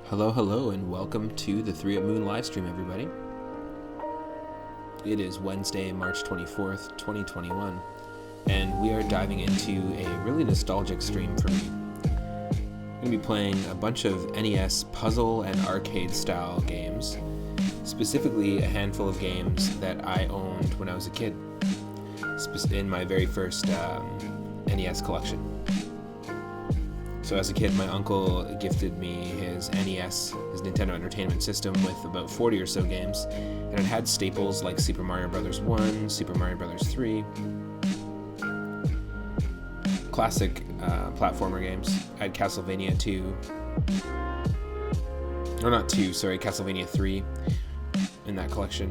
Hello, and welcome to the 3 Up Moon live stream, everybody. It is Wednesday, March 24th, 2021, and we are diving into a really nostalgic stream for me. I'm going to be playing a bunch of NES puzzle and arcade style games, specifically a handful of games that I owned when I was a kid, in my very first NES collection. So as a kid, my uncle gifted me his NES, his Nintendo Entertainment System, with about 40 or so games, and it had staples like Super Mario Bros. 1, Super Mario Bros. 3, classic platformer games. I had Castlevania 2, or not 2, sorry, Castlevania 3 in that collection,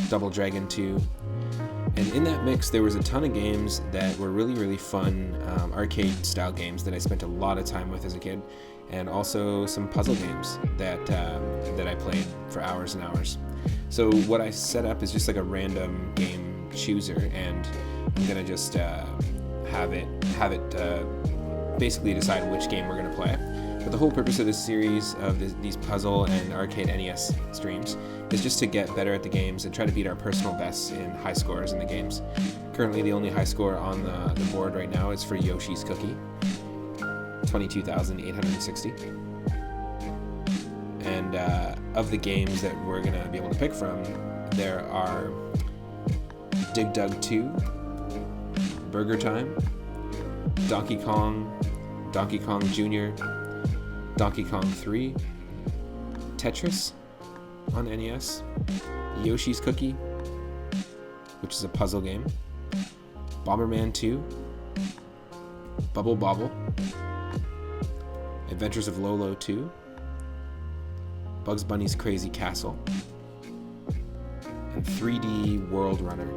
Double Dragon 2. And in that mix, there was a ton of games that were really fun arcade-style games that I spent a lot of time with as a kid, and also some puzzle games that I played for hours and hours. So what I set up is just like a random game chooser, and I'm gonna just have it basically decide which game we're gonna play. But the whole purpose of this series of these puzzle and arcade NES streams is just to get better at the games and try to beat our personal bests in high scores in the games. Currently, the only high score on the board right now is for Yoshi's Cookie, 22,860. And of the games that we're going to be able to pick from, there are Dig Dug 2, Burger Time, Donkey Kong Jr., Donkey Kong 3, Tetris on NES, Yoshi's Cookie, which is a puzzle game, Bomberman II, Bubble Bobble, Adventures of Lolo 2, Bugs Bunny's Crazy Castle, and 3D World Runner.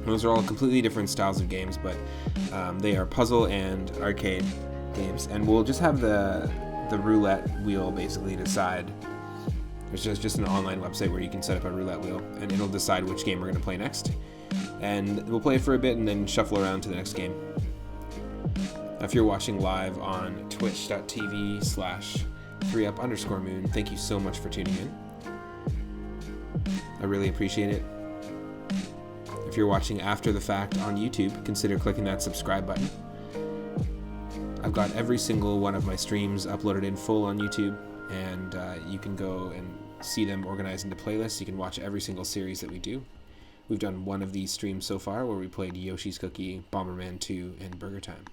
Those are all completely different styles of games, but they are puzzle and arcade games, and we'll just have the roulette wheel basically decide. There's just an online website where you can set up a roulette wheel, and it'll decide which game we're going to play next. And we'll play it for a bit and then shuffle around to the next game. If you're watching live on twitch.tv/3up_moon, thank you so much for tuning in. I really appreciate it. If you're watching after the fact on YouTube, consider clicking that subscribe button. I've got every single one of my streams uploaded in full on YouTube, and you can go and see them organized into playlists. You can watch every single series that we do. We've done one of these streams so far where we played Yoshi's Cookie, Bomberman 2, and Burger Time.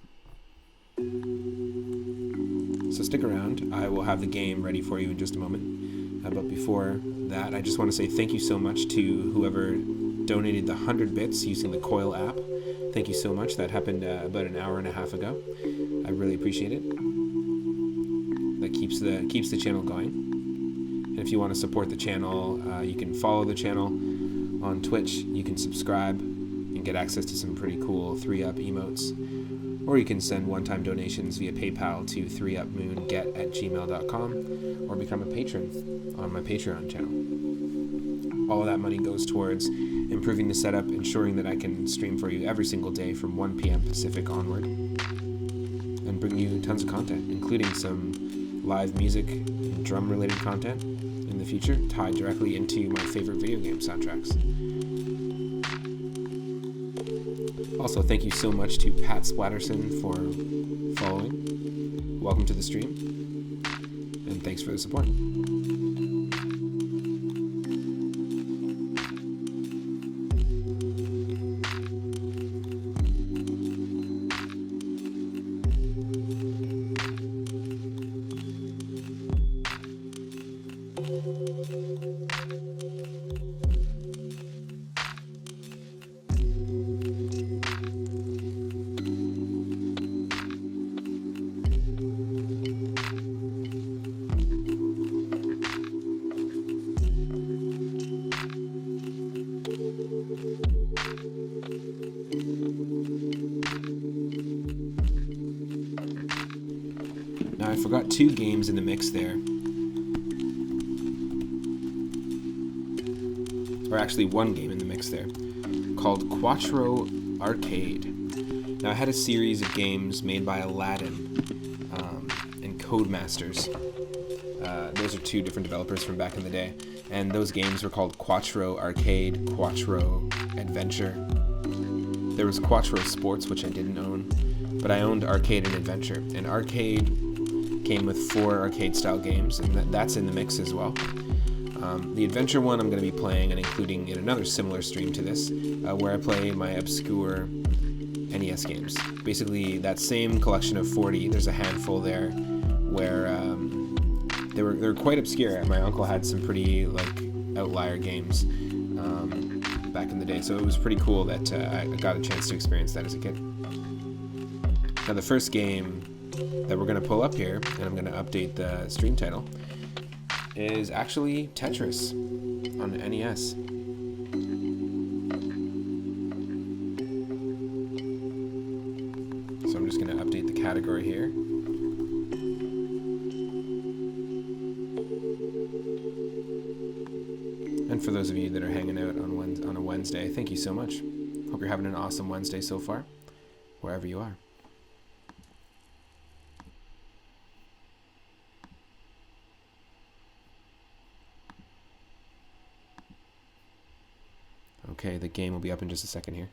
So stick around. I will have the game ready for you in just a moment. But before that, I just want to say thank you so much to whoever donated the 100 bits using the Coil app. Thank you so much. That happened about an hour and a half ago. I really appreciate it. That keeps the channel going. And if you want to support the channel, you can follow the channel on Twitch. You can subscribe and get access to some pretty cool 3UP emotes. Or you can send one-time donations via PayPal to 3upmoonget@gmail.com, or become a patron on my Patreon channel. All of that money goes towards improving the setup, ensuring that I can stream for you every single day from 1 p.m. Pacific onward, and bring you tons of content, including some live music and drum-related content in the future, tied directly into my favorite video game soundtracks. Also, thank you so much to Pat Splatterson for following. Welcome to the stream, and thanks for the support. Now I forgot 2 games in the mix there. Or actually 1 game in the mix there, called Quattro Arcade. Now, I had a series of games made by Aladdin and Codemasters. Those are two different developers from back in the day, and those games were called Quattro Arcade, Quattro Adventure. There was Quattro Sports, which I didn't own, but I owned Arcade and Adventure. And Arcade came with 4 arcade-style games, and that's in the mix as well. The Adventure one I'm going to be playing and including in another similar stream to this, where I play my obscure NES games. Basically, that same collection of 40, there's a handful there where they were quite obscure. My uncle had some pretty outlier games back in the day, so it was pretty cool that I got a chance to experience that as a kid. Now, the first game that we're going to pull up here, and I'm going to update the stream title, is actually Tetris on the NES. So I'm just going to update the category here. And for those of you that are hanging out on a Wednesday, thank you so much. Hope you're having an awesome Wednesday so far, wherever you are. Okay, the game will be up in just a second here.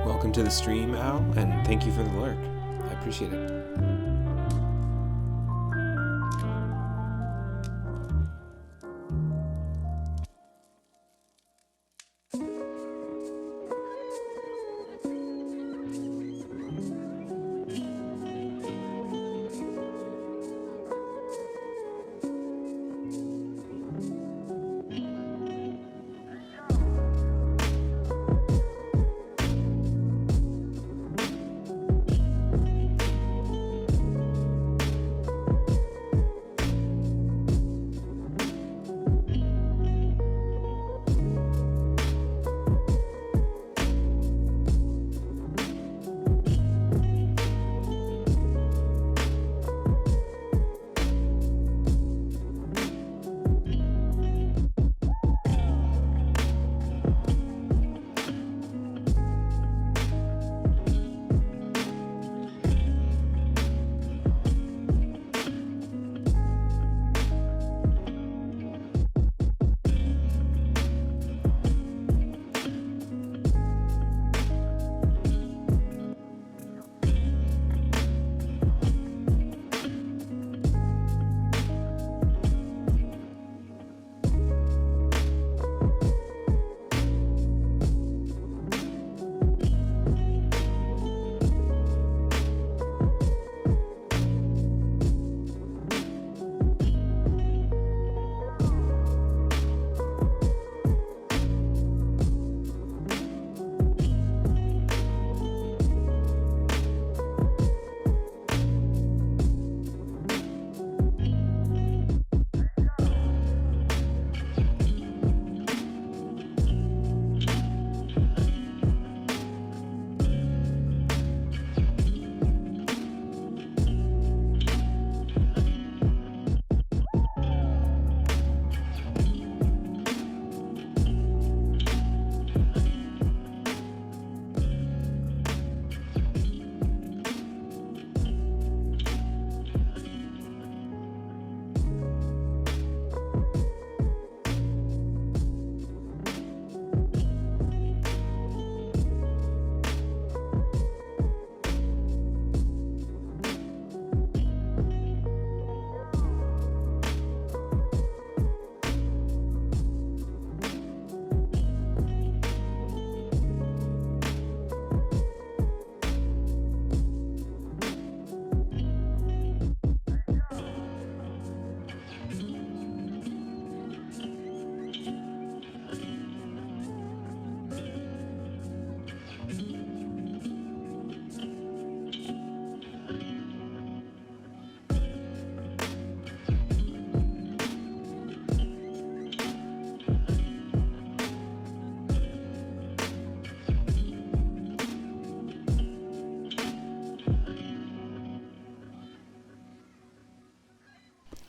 Welcome to the stream, Al, and thank you for the lurk. I appreciate it.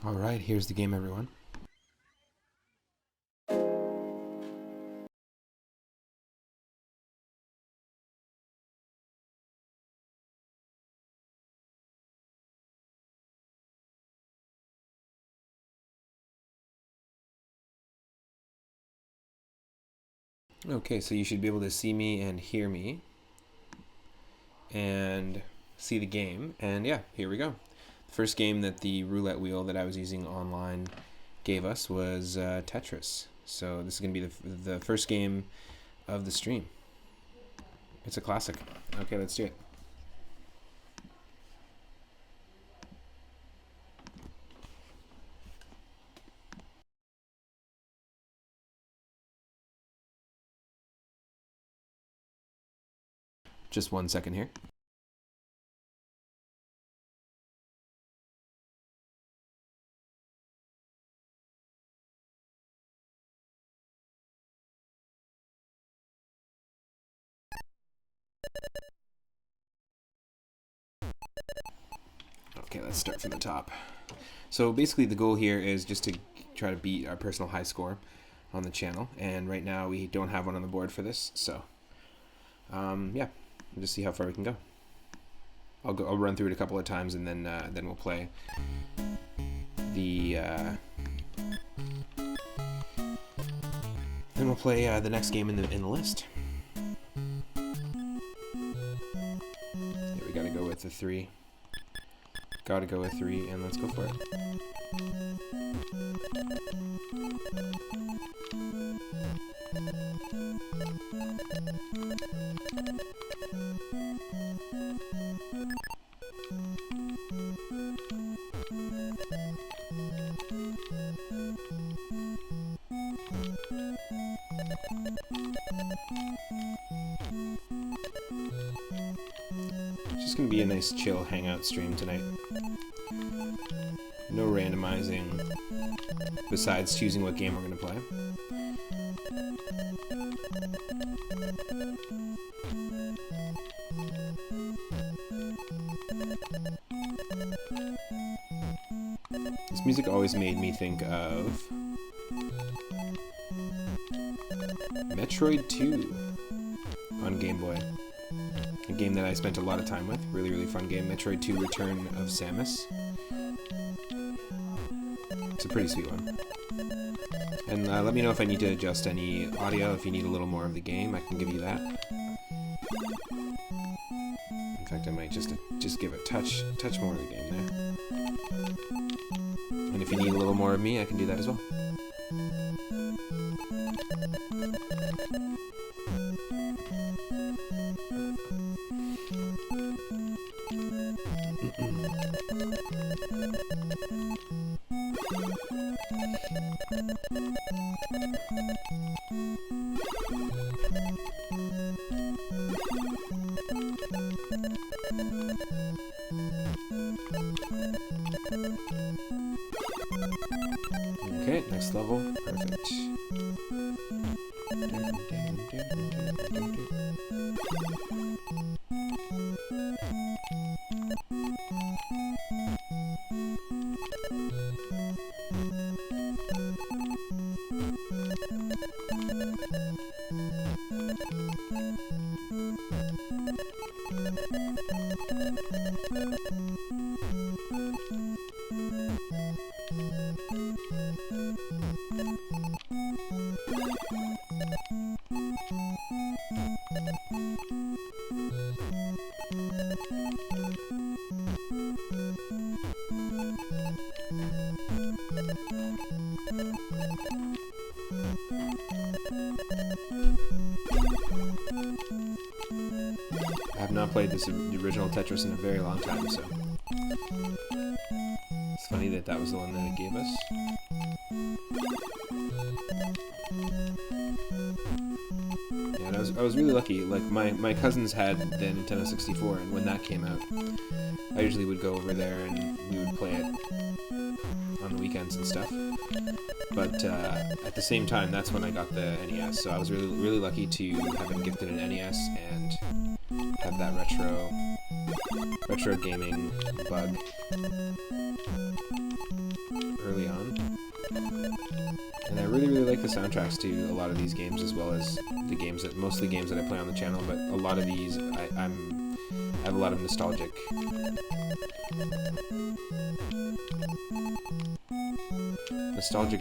Alright, here's the game, everyone. Okay, so you should be able to see me and hear me and see the game. And yeah, here we go. The first game that the roulette wheel that I was using online gave us was Tetris. So this is going to be the first game of the stream. It's a classic. Okay, let's do it. Just 1 second here. Okay, let's start from the top. So basically the goal here is just to try to beat our personal high score on the channel, and right now we don't have one on the board for this, so yeah, we'll just see how far we can go. I'll run through it a couple of times, and then we'll play the the next game in the list. Yeah, we gotta go with the 3. Gotta go with 3, and let's go for it. It's just gonna be a nice chill hangout stream tonight. No randomizing besides choosing what game we're going to play. This music always made me think of Metroid 2 on Game Boy. A game that I spent a lot of time with. Really, really fun game. Metroid 2 Return of Samus. It's a pretty sweet one. And let me know if I need to adjust any audio. If you need a little more of the game, I can give you that. In fact, I might just give a touch more of the game there. And if you need a little more of me, I can do that as well. Okay, next level. Perfect. I have not played the original Tetris in a very long time, so it's funny that that was the one that it gave us. Yeah, and I was really lucky. Like my cousins had the Nintendo 64, and when that came out, I usually would go over there and we would play it on the weekends and stuff. But at the same time, that's when I got the NES, so I was really lucky to have been gifted an NES and have that retro retro gaming bug early on. And I really like the soundtracks to a lot of these games, as well as the games that, most of the games that I play on the channel, but a lot of these I have a lot of nostalgic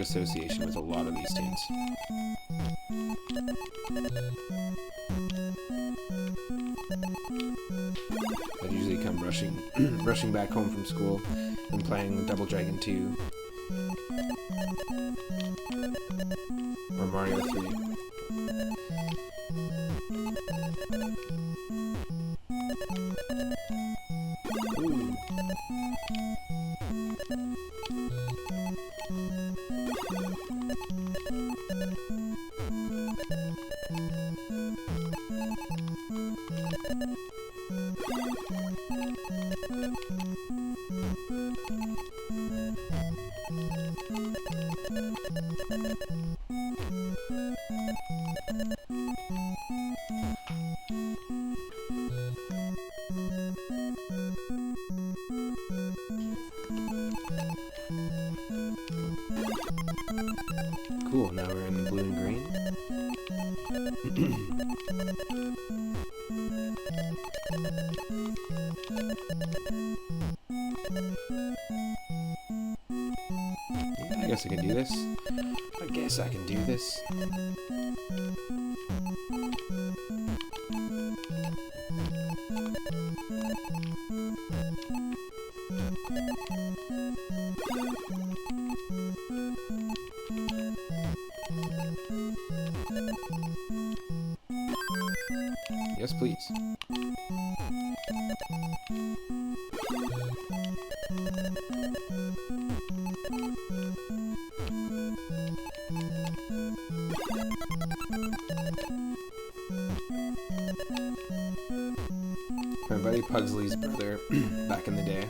association with a lot of these tunes. I'd usually come rushing back home from school and playing Double Dragon 2 or Mario 3. Ooh. Cool, now we're in the blue and green. Yeah, I guess I can do this. I guess I can do this. Yes, please. My buddy Pugsley's brother back in the day,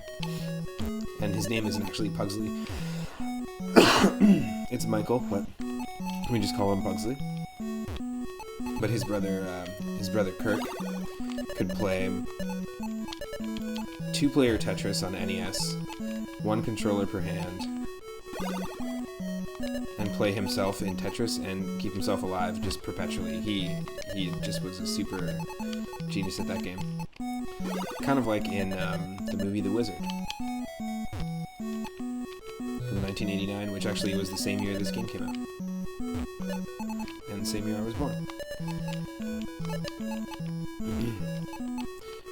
and his name isn't actually Pugsley. It's Michael, but we just call him Pugsley. But his brother Kirk could play 2-player Tetris on NES, 1 controller per hand, and play himself in Tetris and keep himself alive just perpetually. He just was a super genius at that game. Kind of like in the movie The Wizard from 1989, which actually was the same year this game came out. And the same year I was born.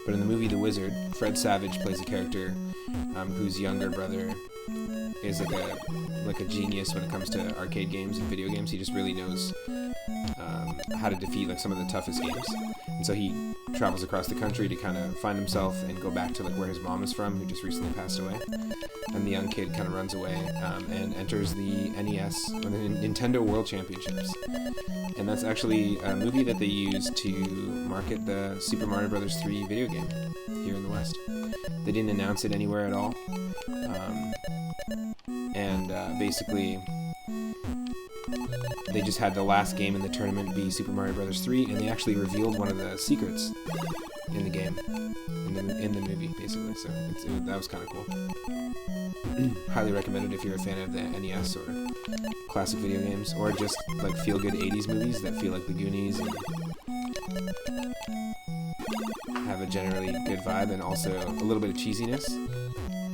But in the movie The Wizard, Fred Savage plays a character whose younger brother is like a genius when it comes to arcade games and video games. He just really knows how to defeat like some of the toughest games. And so he travels across the country to kind of find himself and go back to like where his mom is from, who just recently passed away. And the young kid kind of runs away and enters the NES, or the Nintendo World Championships. And that's actually a movie that they used to market the Super Mario Bros. 3 video game here in the West. They didn't announce it anywhere at all. Basically, they just had the last game in the tournament be Super Mario Bros. 3, and they actually revealed one of the secrets in the game, in the movie, basically. So that was kind of cool. Highly recommended if you're a fan of the NES or classic video games, or just like feel-good 80s movies that feel like The Goonies and have a generally good vibe, and also a little bit of cheesiness.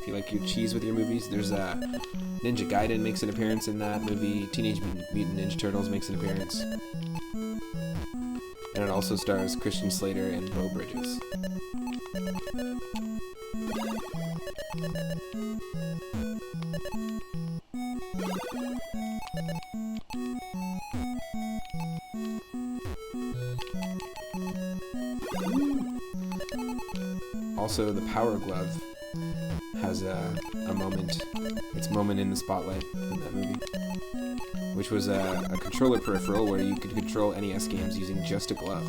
If you like your cheese with your movies, there's Ninja Gaiden makes an appearance in that movie. Teenage Mutant Ninja Turtles makes an appearance. And it also stars Christian Slater and Beau Bridges. Also, the Power Glove has a moment, its moment in the spotlight in that movie, which was a controller peripheral where you could control NES games using just a glove.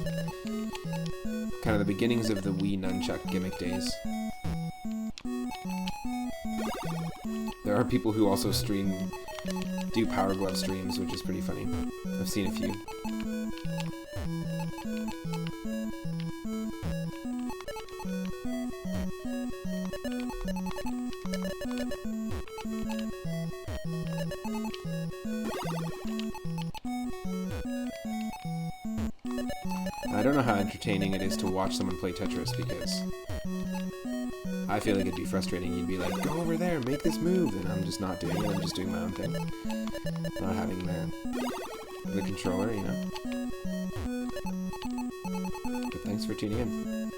Kind of the beginnings of the Wii nunchuck gimmick days. There are people who also do Power Glove streams, which is pretty funny. I've seen a few. don't know how entertaining it is to watch someone play Tetris, because I feel like it'd be frustrating. You'd be like, go over there, make this move, and I'm just not doing it. I'm just doing my own thing. Not having the controller, you know. But thanks for tuning in.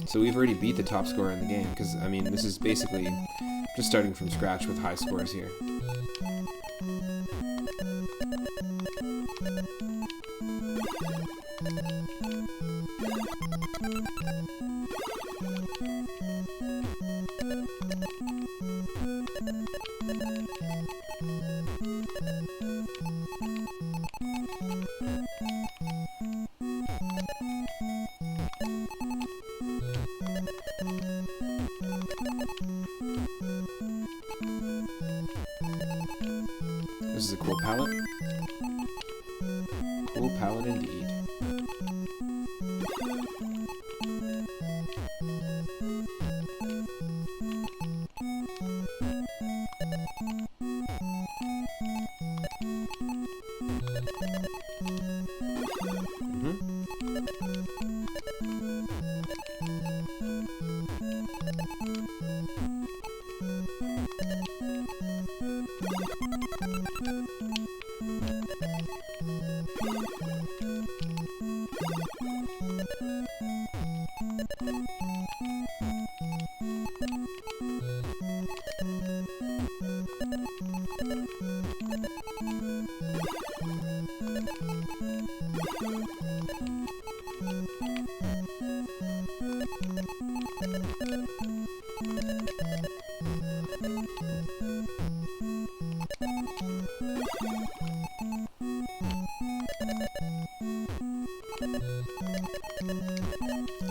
So we've already beat the top scorer in the game, because, I mean, this is basically just starting from scratch with high scores here. This is a cool palette. Cool palette indeed.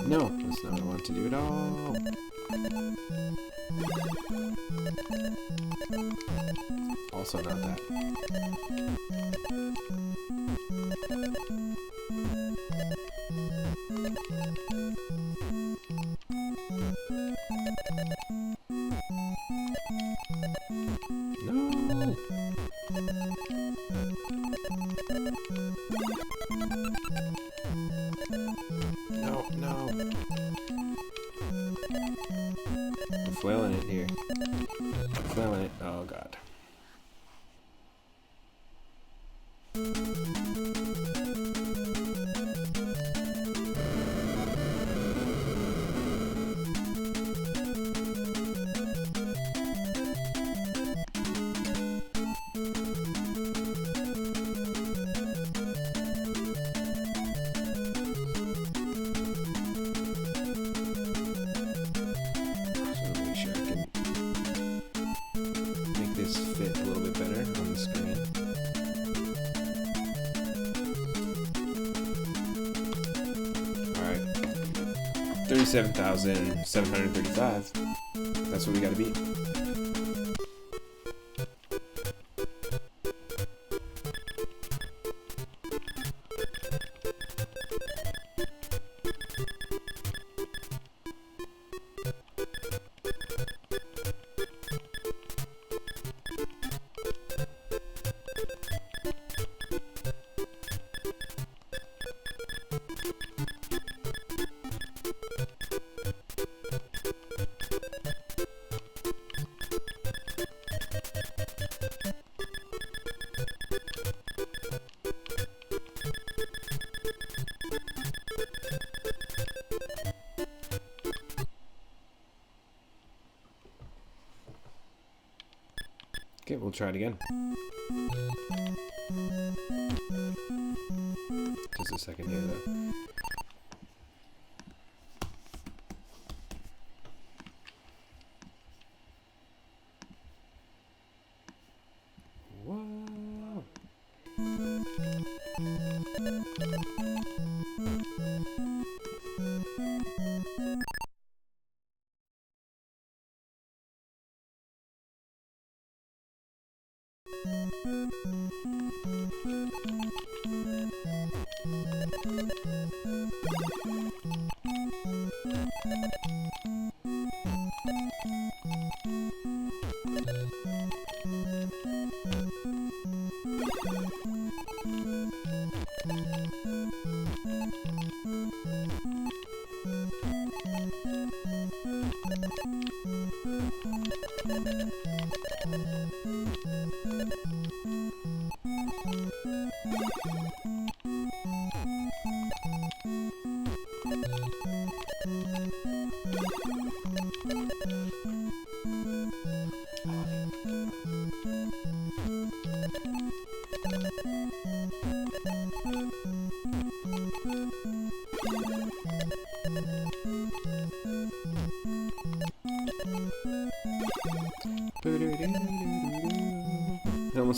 No, that's not what I want to do at all. Also not that. No! No. I'm flailing it here. Flailing it. Oh god. Fit a little bit better on the screen. Alright. 37,735. That's what we gotta beat. Okay, we'll try it again. Just a second here, though. Whoa!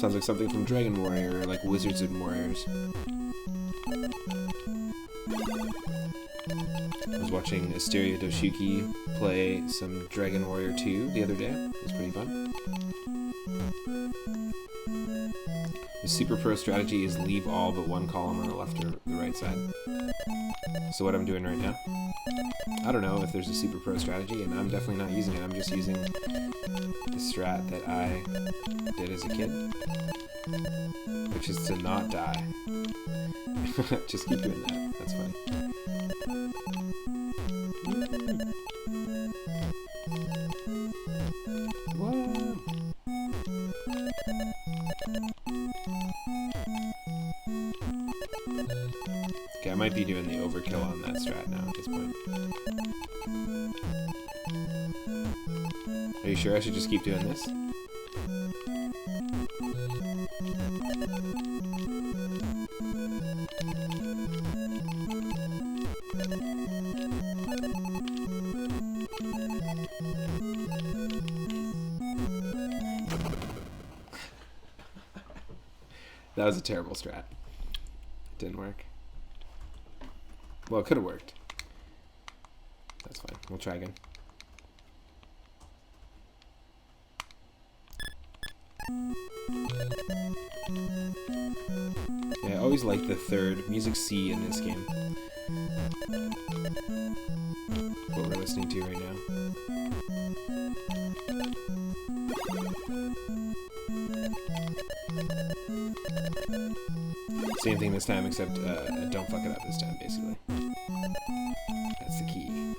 almost sounds like something from Dragon Warrior or like Wizards and Warriors. I was watching Asteria Doshiki play some Dragon Warrior 2 the other day. It was pretty fun. The Super Pro strategy is leave all but one column on the left or the right side. So what I'm doing right now, I don't know if there's a Super Pro strategy, and I'm definitely not using it. I'm just using the strat that I did as a kid, which is to not die. Just keep doing that. That's funny. Whoa. Okay, I might be doing the overkill on that strat now at this point. Are you sure I should just keep doing this? That was a terrible strat. It didn't work. Well, it could have worked. That's fine. We'll try again. Yeah, I always like the third music C in this game. What we're listening to right now. Same thing this time, except don't fuck it up this time, basically. That's the key.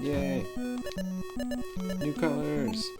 Yay! New colors!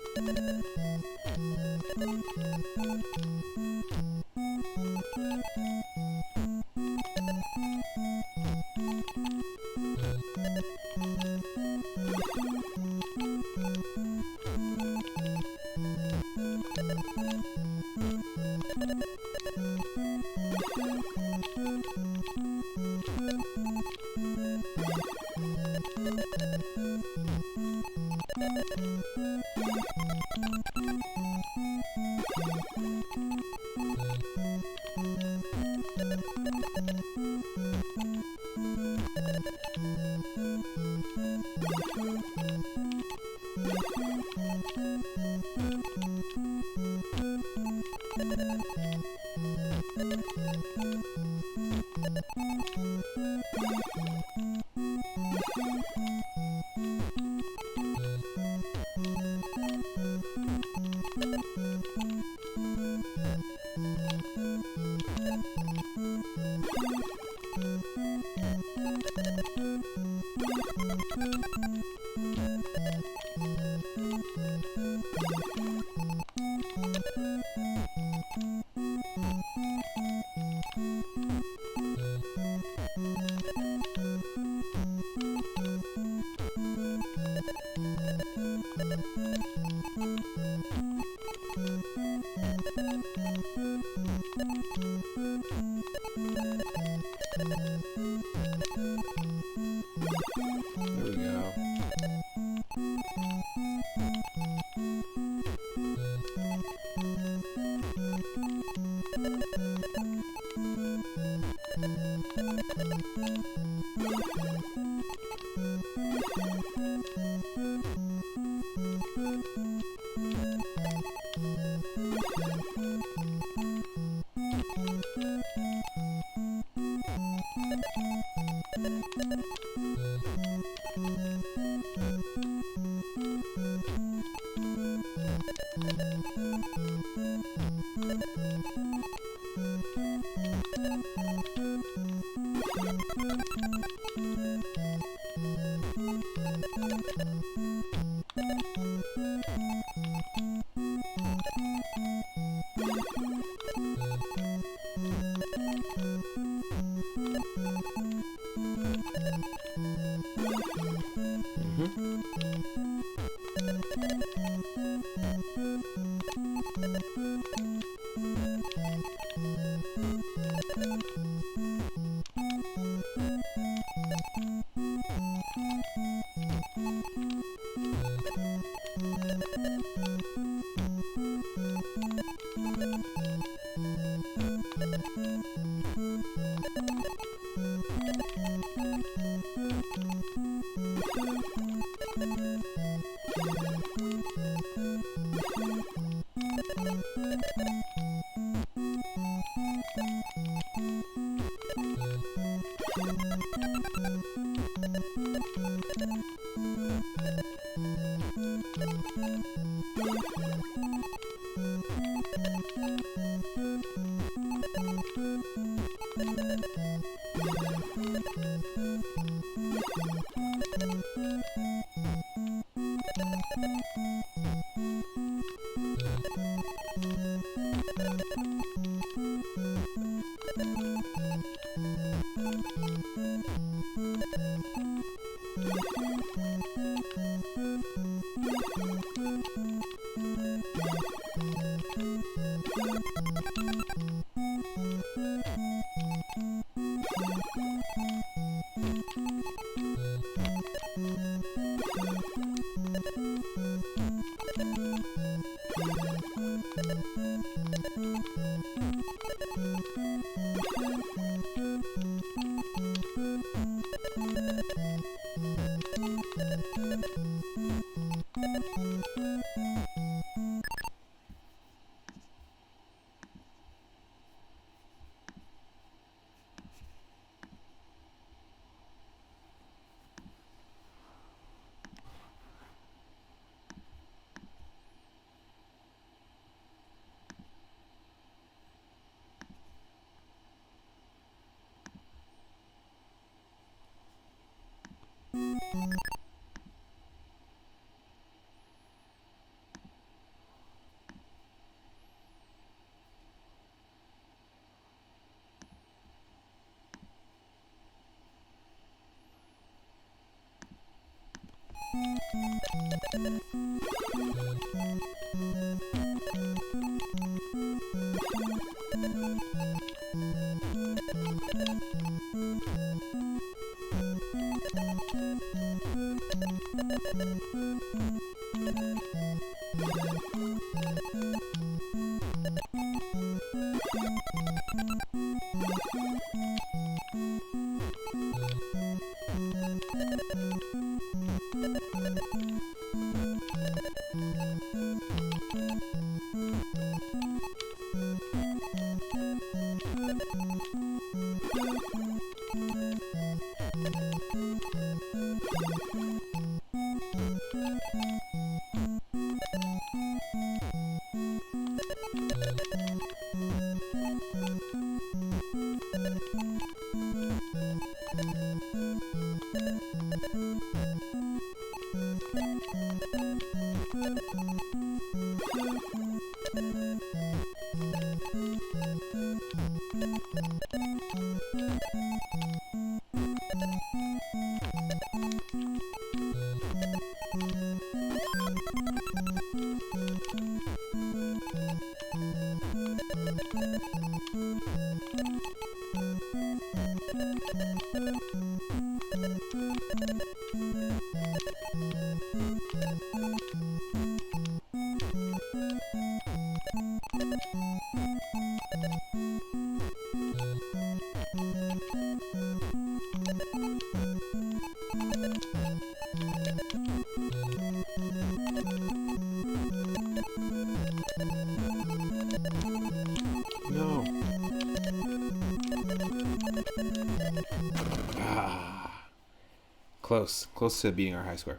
Close to beating our high score.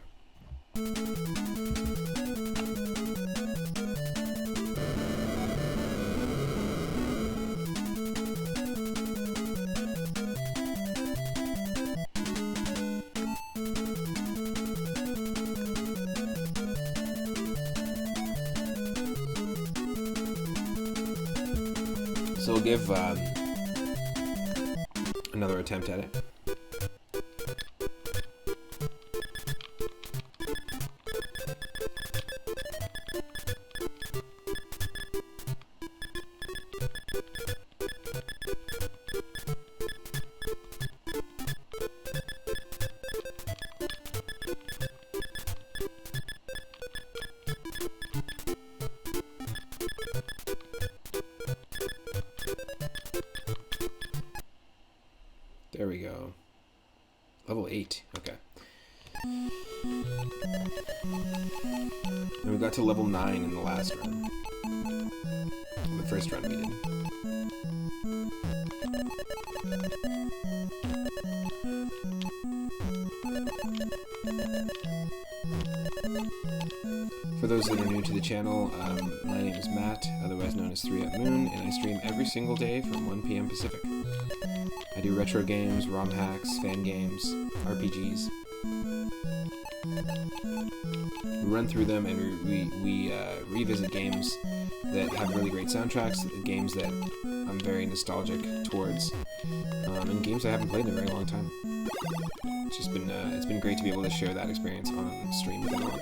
So we'll give another attempt at it. There we go. Level 8. Okay. And we got to level 9 in the last run. The first run we did. For those that are new to the channel, my name is Matt, otherwise known as 3 Up Moon, and I stream every single day from 1 p.m. Pacific. I do retro games, ROM hacks, fan games, RPGs. We run through them and we revisit games that have really great soundtracks, games that I'm very nostalgic towards, and games I haven't played in a very long time. It's just been it's been great to be able to share that experience on stream with everyone.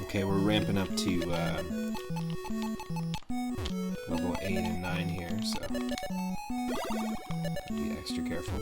Okay, we're ramping up to level 8 and 9 here, so be extra careful.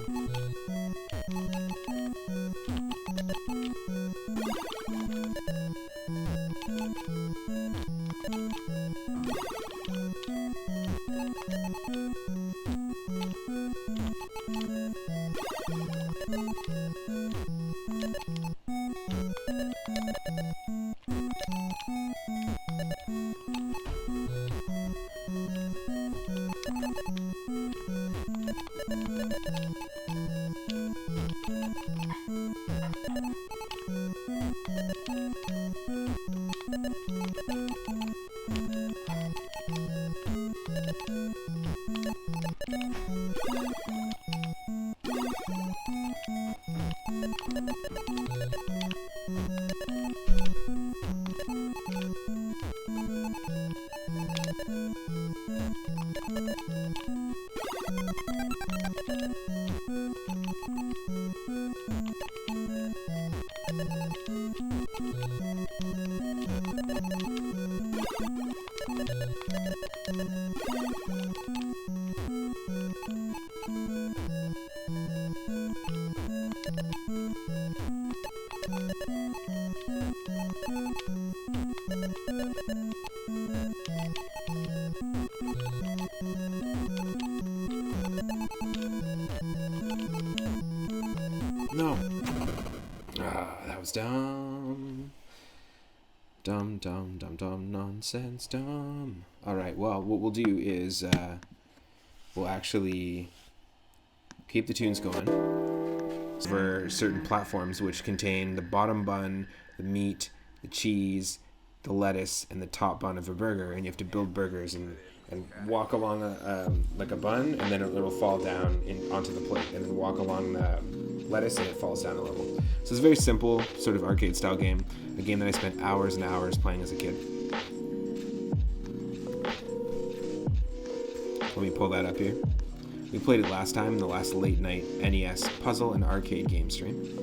No. That was dumb. Dumb, dumb, dumb, dumb, nonsense, dumb. Alright, well, what we'll do is we'll actually keep the tunes going for certain platforms which contain the bottom bun, the meat, the cheese, the lettuce, and the top bun of a burger. And you have to build burgers and walk along like a bun, and then it'll fall down onto the plate, and then walk along the lettuce and it falls down a level. So it's a very simple sort of arcade style game, a game that I spent hours and hours playing as a kid. Let me pull that up here. We played it last time in the last late night NES puzzle and arcade game stream.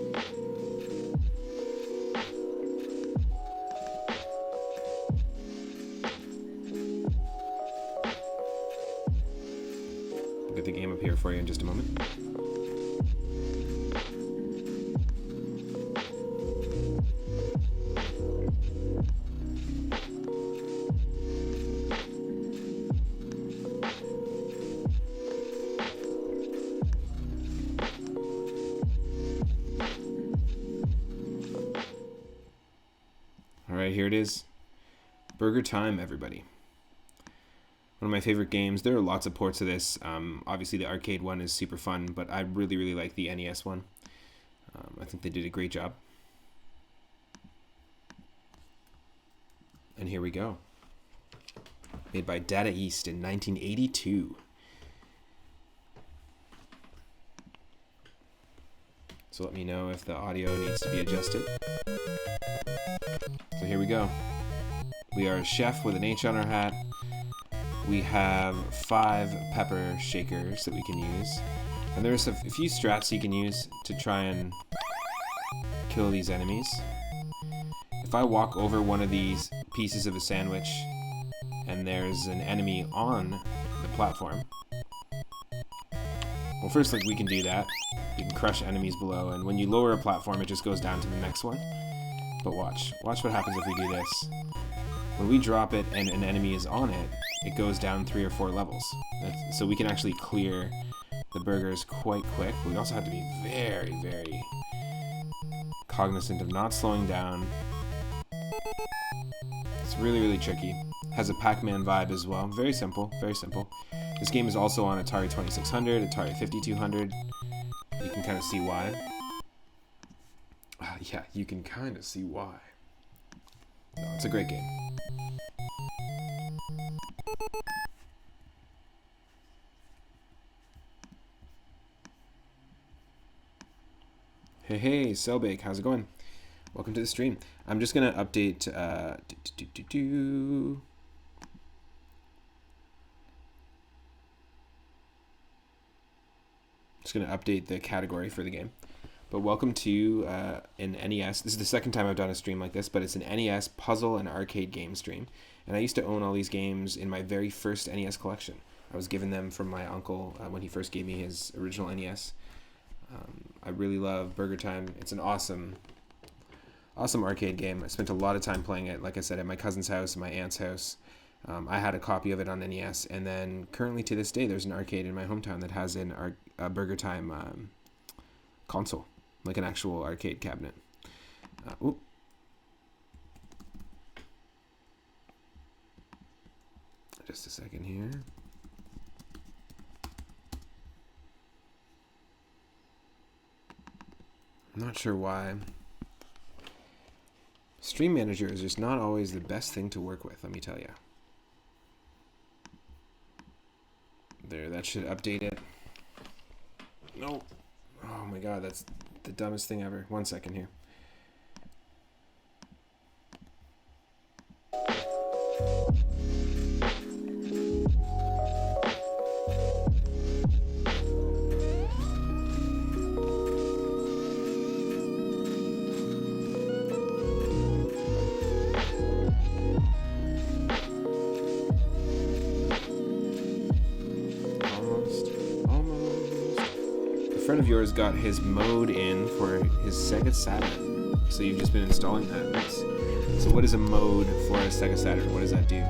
I'll get the game up here for you in just a moment. Alright, here it is. Burger time, everybody. One of my favorite games. There are lots of ports of this. Obviously, the arcade one is super fun, but I really, really like the NES one. I think they did a great job. And here we go. Made by Data East in 1982. So let me know if the audio needs to be adjusted. So here we go. We are a chef with an H on our hat. We have 5 pepper shakers that we can use. And there's a few strats you can use to try and kill these enemies. If I walk over one of these pieces of a sandwich and there's an enemy on the platform, well, first, like, we can do that. You can crush enemies below, and when you lower a platform, it just goes down to the next one. But watch what happens if we do this. When we drop it and an enemy is on it, it goes down 3 or 4 levels. So we can actually clear the burgers quite quick. We also have to be very, very cognizant of not slowing down. It's really, really tricky. Has a Pac-Man vibe as well. Very simple, very simple. This game is also on Atari 2600, Atari 5200. You can kind of see why. Yeah, you can kind of see why. No, it's a great game. Hey, Cellbake, how's it going? Welcome to the stream. I'm just gonna update. Just gonna update the category for the game. But welcome to an NES. This is the second time I've done a stream like this, but it's an NES puzzle and arcade game stream. And I used to own all these games in my very first NES collection. I was given them from my uncle when he first gave me his original NES. I really love Burger Time. It's an awesome arcade game. I spent a lot of time playing it, like I said, at my cousin's house and my aunt's house. I had a copy of it on NES, and then currently to this day, there's an arcade in my hometown that has a Burger Time console, like an actual arcade cabinet. Just a second here. I'm not sure why. Stream Manager is just not always the best thing to work with, let me tell you. There, that should update it. No. Oh my god, that's the dumbest thing ever. 1 second here. Of yours got his mode in for his Sega Saturn, so you've just been installing that. Nice. So what is a mode for a Sega Saturn? What does that do?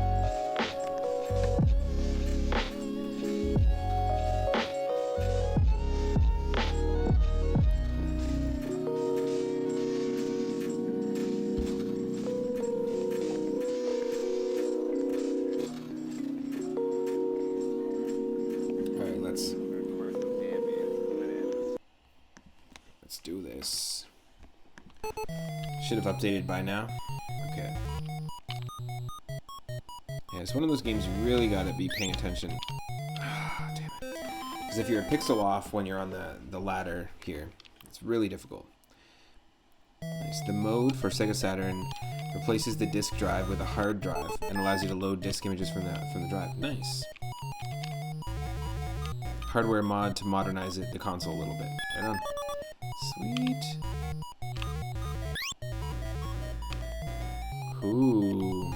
Should have updated by now. Okay. Yeah, it's one of those games you really gotta be paying attention. Damn it. Because if you're a pixel off when you're on the ladder here, it's really difficult. Nice. The mode for Sega Saturn replaces the disk drive with a hard drive and allows you to load disk images from the drive. Nice. Hardware mod to modernize the console a little bit. Right on. Sweet. Ooh.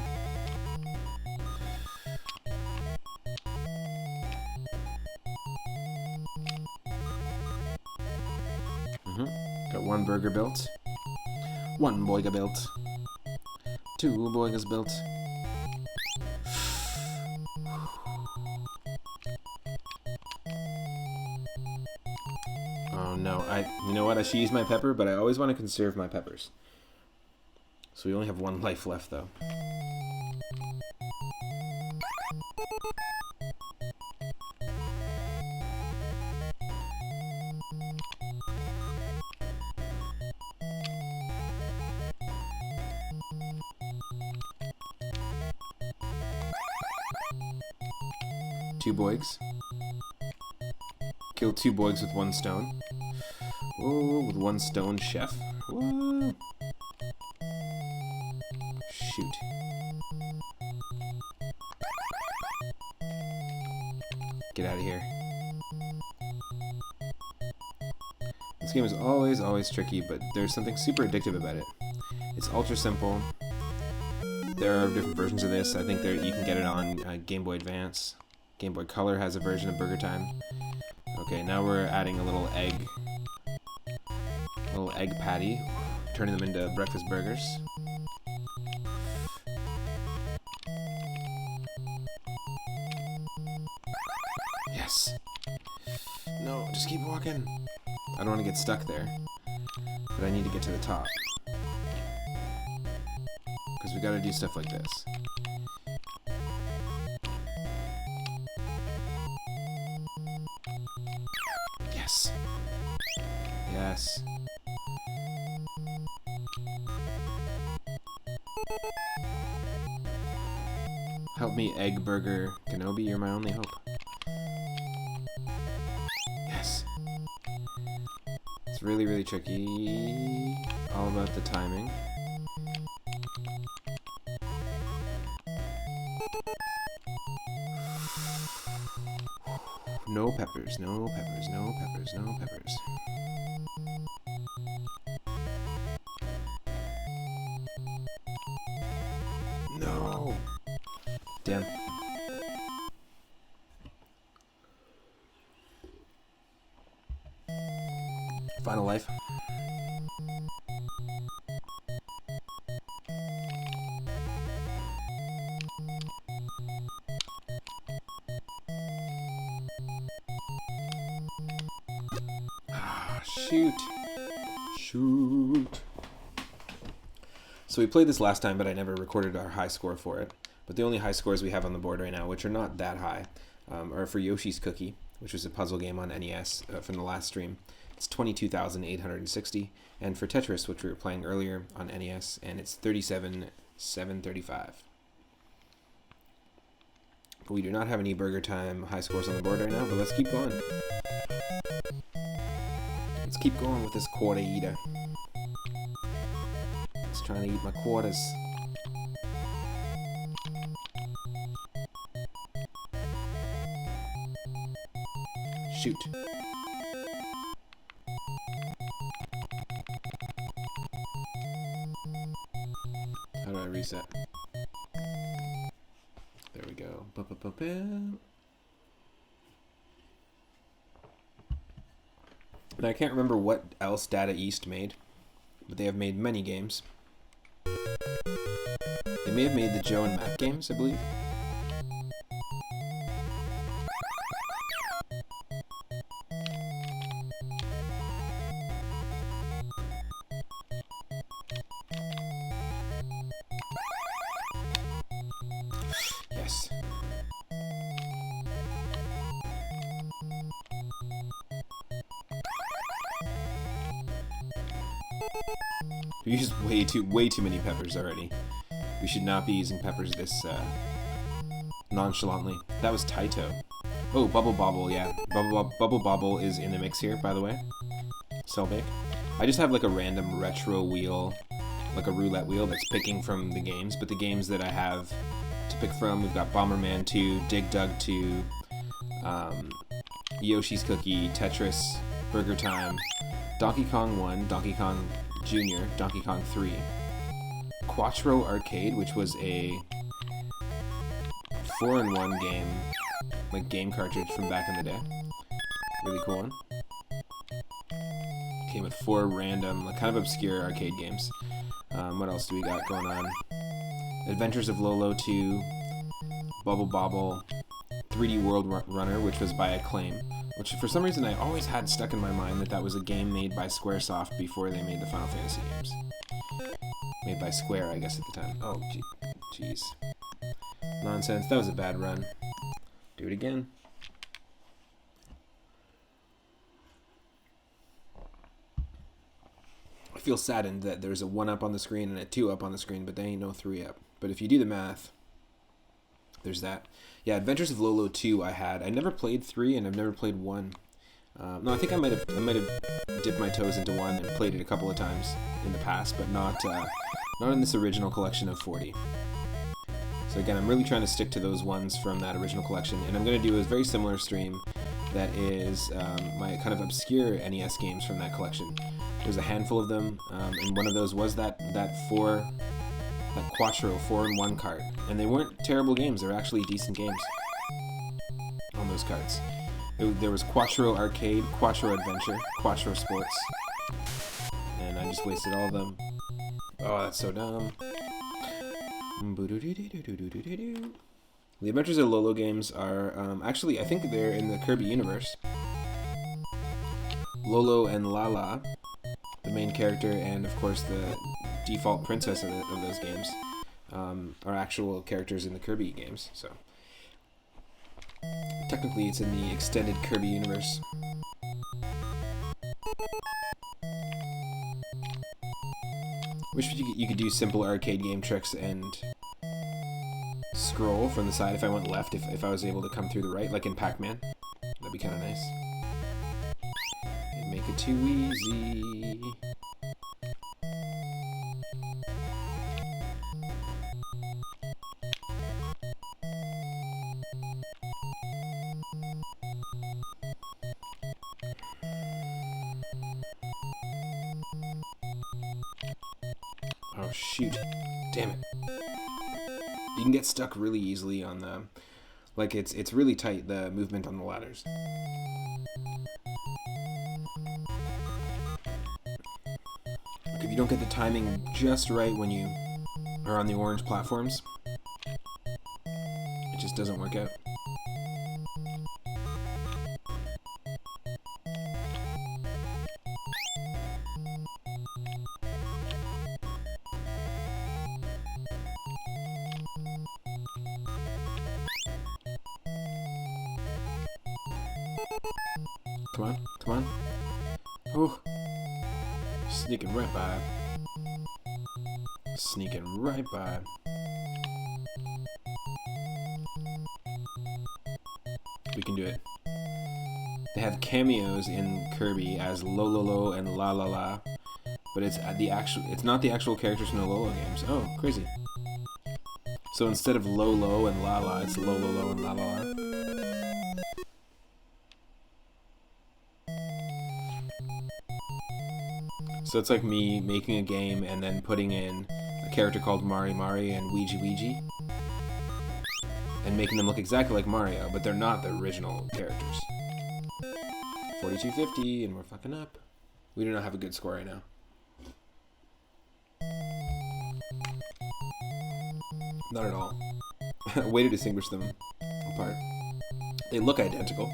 Got 1 burger built. 1 boiga built. 2 boigas built. Oh no, you know what? I should use my pepper, but I always want to conserve my peppers. So we only have 1 life left, though. Two boigs. Kill 2 boigs with 1 stone. Whoa, with 1 stone chef. Whoa. Shoot. Get out of here. This game is always, always tricky, but there's something super addictive about it. It's ultra simple. There are different versions of this. I think you can get it on Game Boy Advance. Game Boy Color has a version of Burger Time. Okay, now we're adding a little egg patty, turning them into breakfast burgers. Yes. No, just keep walking. I don't want to get stuck there, but I need to get to the top. Because we gotta do stuff like this. Yes. Yes. Help me, Egg Burger Kenobi, you're my only hope. Yes. It's really, really tricky. All about the timing. No peppers, no peppers, no peppers, no peppers. No! Damn. Final life. Shoot. Shoot. So we played this last time, but I never recorded our high score for it. But the only high scores we have on the board right now, which are not that high, are for Yoshi's Cookie, which was a puzzle game on NES from the last stream. It's 22,860. And for Tetris, which we were playing earlier on NES, and it's 37,735. But we do not have any Burger Time high scores on the board right now, but let's keep going. Let's keep going with this quarter eater. It's trying to eat my quarters. Shoot. How do I reset? There we go. And I can't remember what else Data East made, but they have made many games. They may have made the Joe and Mac games, I believe. Yes. We used way too many peppers already. We should not be using peppers this nonchalantly. That was Taito. Oh, Bubble Bobble, yeah. Bubble Bobble is in the mix here, by the way. Cellbake. I just have like a random retro wheel, like a roulette wheel that's picking from the games, but the games that I have to pick from, we've got Bomberman 2, Dig Dug 2, Yoshi's Cookie, Tetris, Burger Time, Donkey Kong 1, Donkey Kong Jr., Donkey Kong 3, Quattro Arcade, which was a 4-in-1 game, like game cartridge from back in the day. Really cool one. Came with 4 random, like kind of obscure arcade games. What else do we got going on? Adventures of Lolo 2, Bubble Bobble, 3D World Runner, which was by Acclaim, which for some reason I always had stuck in my mind that was a game made by Squaresoft before they made the Final Fantasy games. Made by Square, I guess, at the time. Oh, jeez. Nonsense. That was a bad run. Do it again. I feel saddened that there's a 1-up on the screen and a 2-up on the screen, but there ain't no 3-up. But if you do the math, there's that. Yeah, Adventures of Lolo 2 I had. I never played 3 and I've never played 1. No, I think I might have dipped my toes into 1 and played it a couple of times in the past, but not in this original collection of 40. So again, I'm really trying to stick to those ones from that original collection, and I'm going to do a very similar stream that is my kind of obscure NES games from that collection. There's a handful of them, and one of those was that Quattro 4-in-1 cart, and they weren't terrible games. They were actually decent games on those carts. There was Quattro Arcade, Quattro Adventure, Quattro Sports, and I just wasted all of them. Oh, that's so dumb. The Adventures of Lolo games are, actually, I think they're in the Kirby universe. Lolo and Lala, the main character, and of course the default princess of those games, are actual characters in the Kirby games, so technically it's in the extended Kirby universe. Wish you could do simple arcade game tricks and scroll from the side if I went left, if I was able to come through the right, like in Pac-Man. That'd be kind of nice. It'd make it too easy. Oh shoot. Damn it. You can get stuck really easily on the... Like, it's really tight, the movement on the ladders. Like, if you don't get the timing just right when you are on the orange platforms, it just doesn't work out. Come on, come on. Oh, sneaking right by. Sneaking right by. We can do it. They have cameos in Kirby as Lololo and La La La, but it's not the actual characters from the Lolo games. Oh, crazy. So instead of Lolo and La La, it's Lololo and La La La. So it's like me making a game and then putting in a character called Mari Mari and Ouija Ouija, and making them look exactly like Mario, but they're not the original characters. 4250, and we're fucking up. We do not have a good score right now. Not at all. Way to distinguish them apart. They look identical.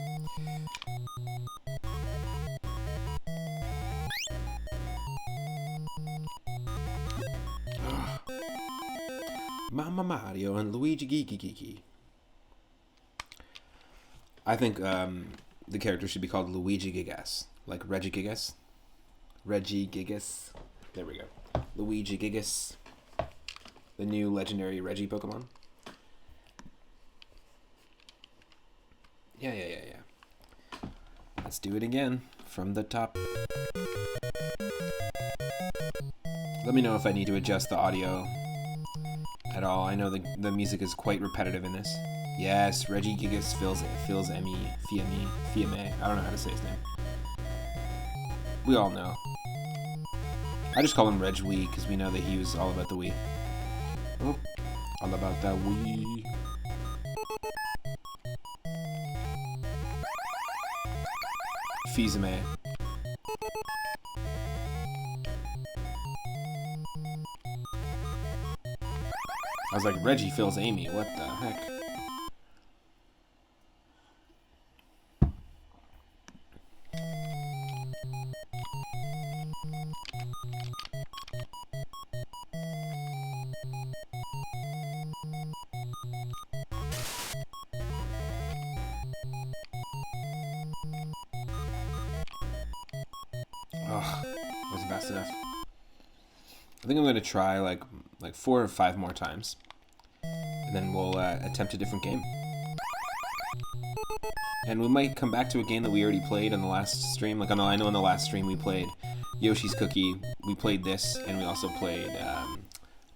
Mama Mario and Luigi Gigi. I think the character should be called Luigi Gigas, like Reggie Gigas. Reggie Gigas. There we go. Luigi Gigas, the new legendary Reggie Pokemon. Yeah. Let's do it again from the top. Let me know if I need to adjust the audio at all. I know the music is quite repetitive in this. Yes, Reggie Gigas feels Fiame. I don't know how to say his name. We all know. I just call him Reg Wii because we know that he was all about the Wii. Oh, all about that Wii. Fiame. I was like, Reggie feels Amy. What the heck? Ugh, wasn't fast enough. I think I'm going to try like 4 or 5 more times, and then we'll attempt a different game. And we might come back to a game that we already played on the last stream. Like I know on the last stream we played Yoshi's Cookie. We played this, and we also played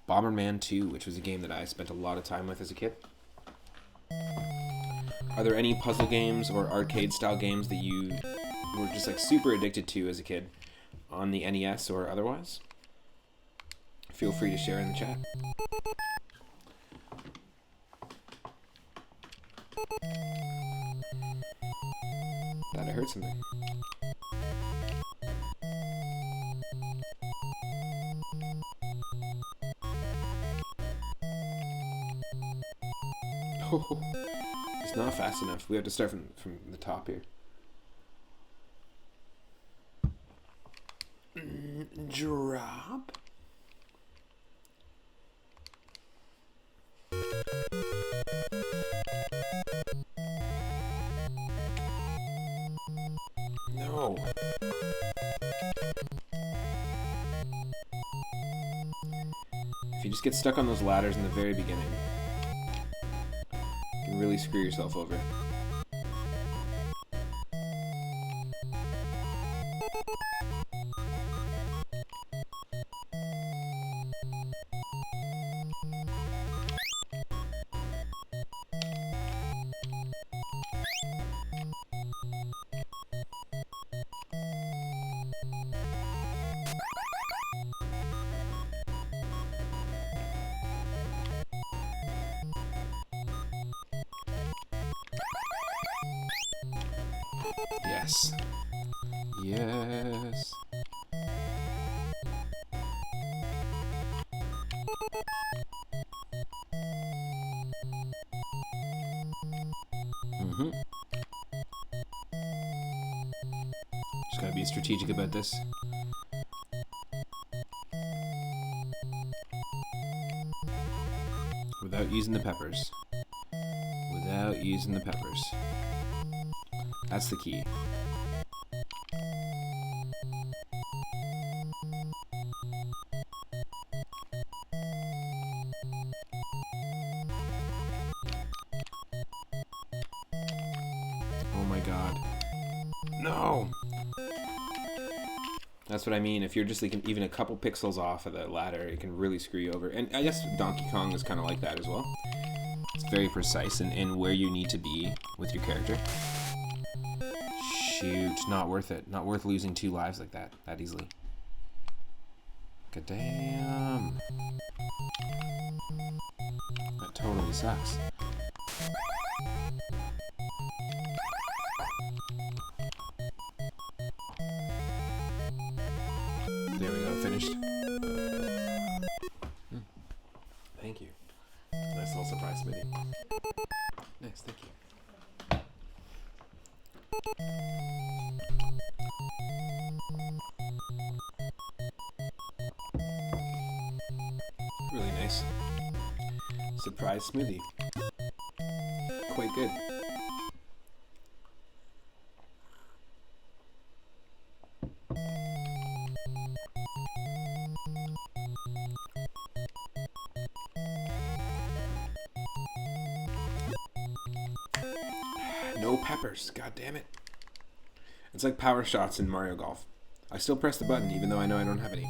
Bomberman II, which was a game that I spent a lot of time with as a kid. Are there any puzzle games or arcade-style games that you were just like super addicted to as a kid on the NES or otherwise? Feel free to share in the chat. Thought I heard something. Oh, it's not fast enough. We have to start from the top here. Drop. No. If you just get stuck on those ladders in the very beginning, you can really screw yourself over. Yes. Yes. Just gotta be strategic about this. Without using the peppers. Without using the peppers. That's the key. Oh my god. No! That's what I mean. If you're just like even a couple pixels off of the ladder, it can really screw you over. And I guess Donkey Kong is kind of like that as well. It's very precise in where you need to be with your character. Shoot, not worth it. Not worth losing 2 lives like that easily. God damn. That totally sucks. There we go, finished. Thank you. Nice little surprise smoothie. Nice, thank you. Really nice. Surprise smoothie. Quite good. No peppers, god damn it. It's like power shots in Mario Golf. I still press the button even though I know I don't have any.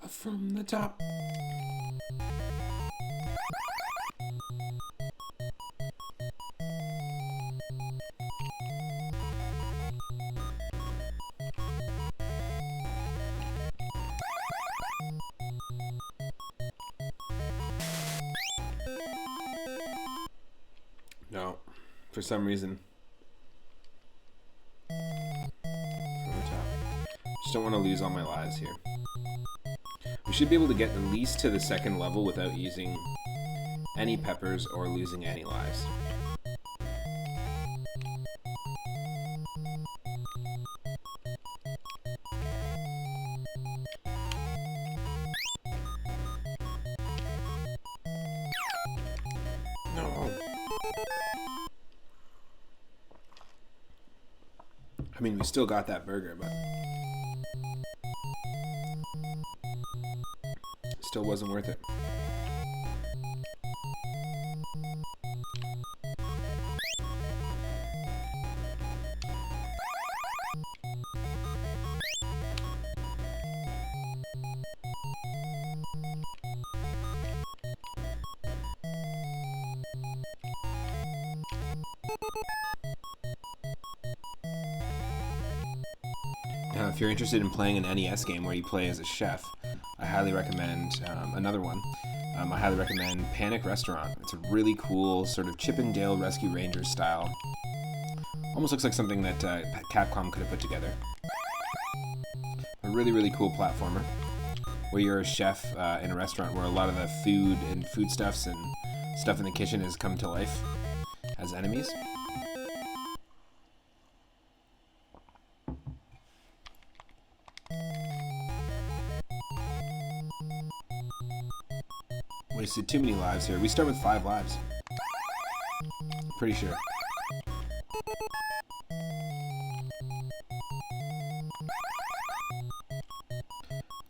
From the top. No, for some reason. From the top. Just don't want to lose all my lives here. We should be able to get at least to the 2nd level without using any peppers or losing any lives. No. I mean, we still got that burger, but still wasn't worth it. If you're interested in playing an NES game where you play as a chef, I highly recommend another one. I highly recommend Panic Restaurant. It's a really cool sort of Chip and Dale Rescue Rangers style. Almost looks like something that Capcom could have put together. A really, really cool platformer where you're a chef in a restaurant where a lot of the food and foodstuffs and stuff in the kitchen has come to life as enemies. Wasted too many lives here. We start with 5 lives. Pretty sure.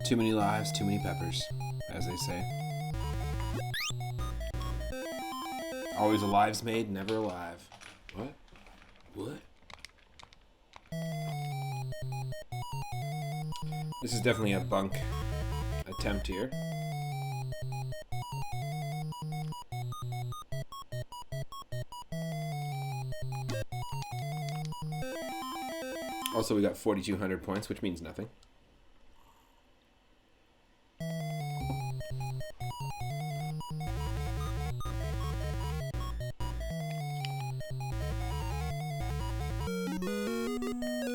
Too many lives, too many peppers, as they say. Always a lives made, never alive. What? What? This is definitely a bunk attempt here. Also, we got 4,200 points, which means nothing.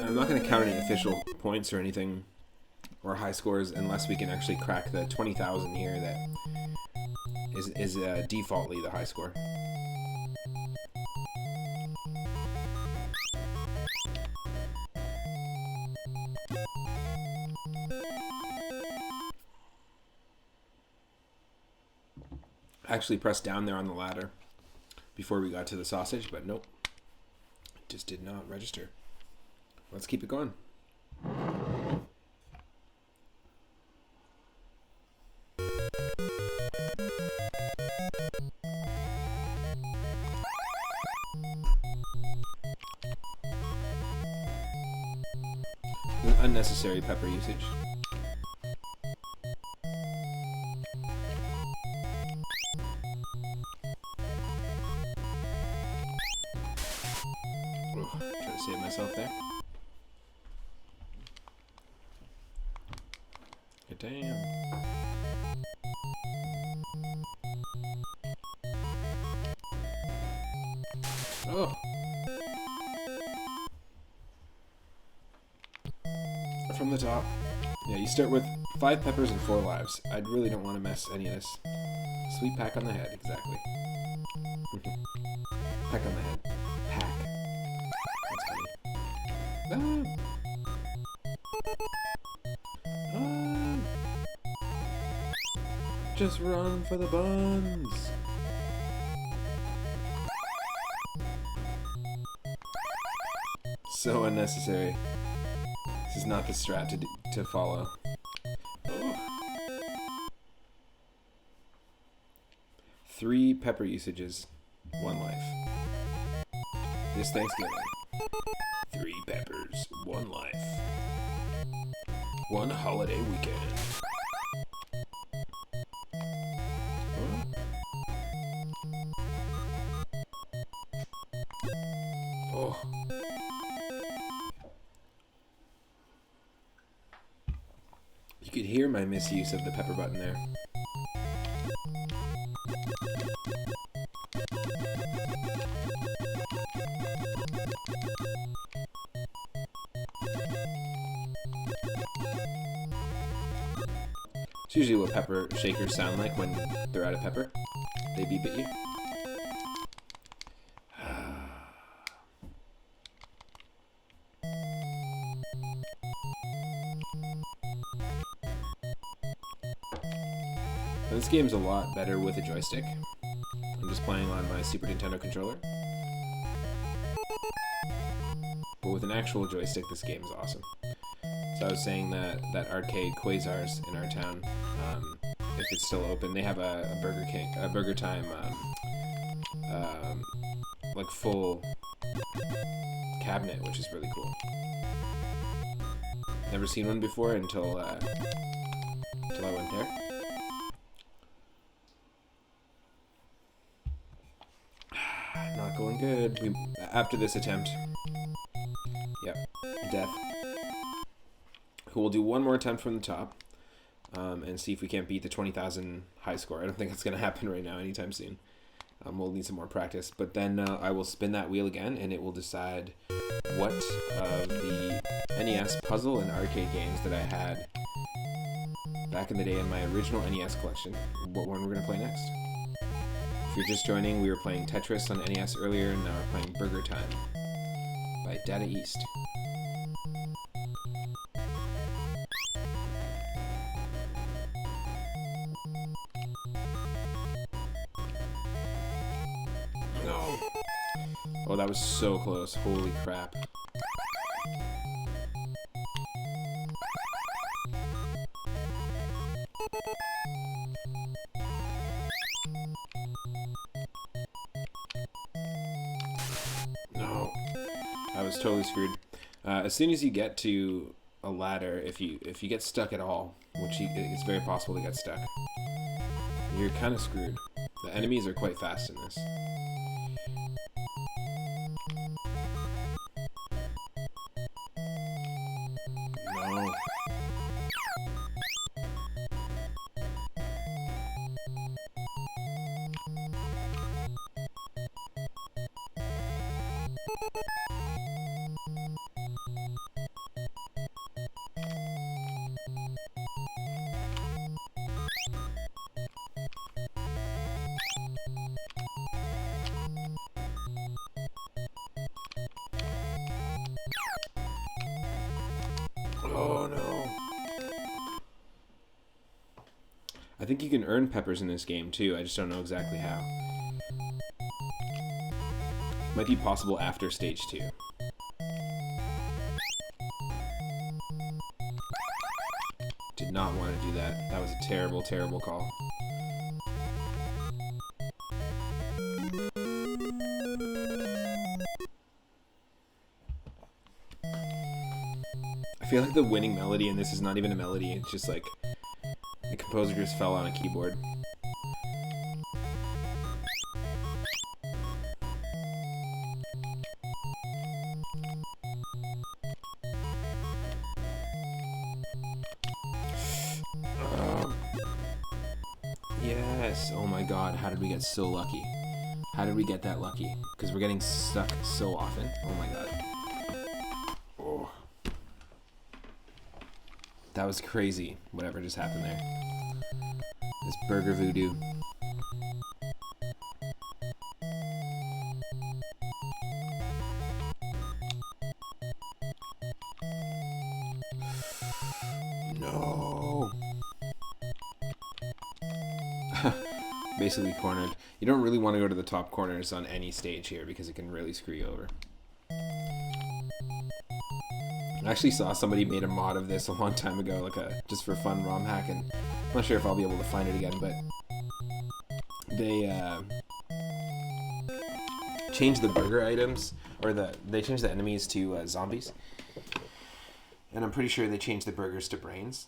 I'm not going to count any official points or anything, or high scores, unless we can actually crack the 20,000 here that is defaultly the high score. Actually pressed down there on the ladder before we got to the sausage, but nope, it just did not register. Let's keep it going. Unnecessary pepper usage. Try to save myself there. Good damn. Oh. From the top. Yeah, you start with 5 peppers and 4 lives. I really don't want to mess any of this. Sweet pack on the head, exactly. Pack on the head. Pack. That's funny. Just run for the buns. So unnecessary. This is not the strat to follow. Oh. 3 pepper usages, 1 life. This Thanksgiving. 3 peppers, 1 life. 1 holiday weekend. Oh. You could hear my misuse of the pepper button there. It's usually what pepper shakers sound like when they're out of pepper. They beep at you. This game's a lot better with a joystick. I'm just playing on my Super Nintendo controller. but with an actual joystick, this game is awesome. So I was saying that arcade Quasars in our town, if it's still open, they have a Burger Time, like full cabinet, which is really cool. Never seen one before until I went there. Not going good. After this attempt, yep, death. We'll do one more attempt from the top, and see if we can't beat the 20,000 high score. I don't think that's going to happen right now anytime soon. We'll need some more practice. But then I will spin that wheel again, and it will decide what of the NES puzzle and arcade games that I had back in the day in my original NES collection, what one we're going to play next. If you're just joining, we were playing Tetris on NES earlier, and now we're playing Burger Time by Data East. No! Oh, that was so close. Holy crap. No. I was totally screwed. As soon as you get to a ladder, if you get stuck at all, which it's very possible to get stuck, you're kind of screwed. The enemies are quite fast in this. No. Oh no. I think you can earn peppers in this game too, I just don't know exactly how. Might be possible after stage 2. Did not want to do that. That was a terrible, terrible call. I feel like the winning melody in this is not even a melody, it's just like the composer just fell on a keyboard. Yes, oh my god, how did we get so lucky? How did we get that lucky? Because we're getting stuck so often. Oh my god. Oh. That was crazy, whatever just happened there. This burger voodoo. No. Basically cornered. You don't really want to go to the top corners on any stage here because it can really screw you over. I actually saw somebody made a mod of this a long time ago, like a just for fun ROM hack, and I'm not sure if I'll be able to find it again, but they changed the burger items, or they changed the enemies to zombies, and I'm pretty sure they changed the burgers to brains.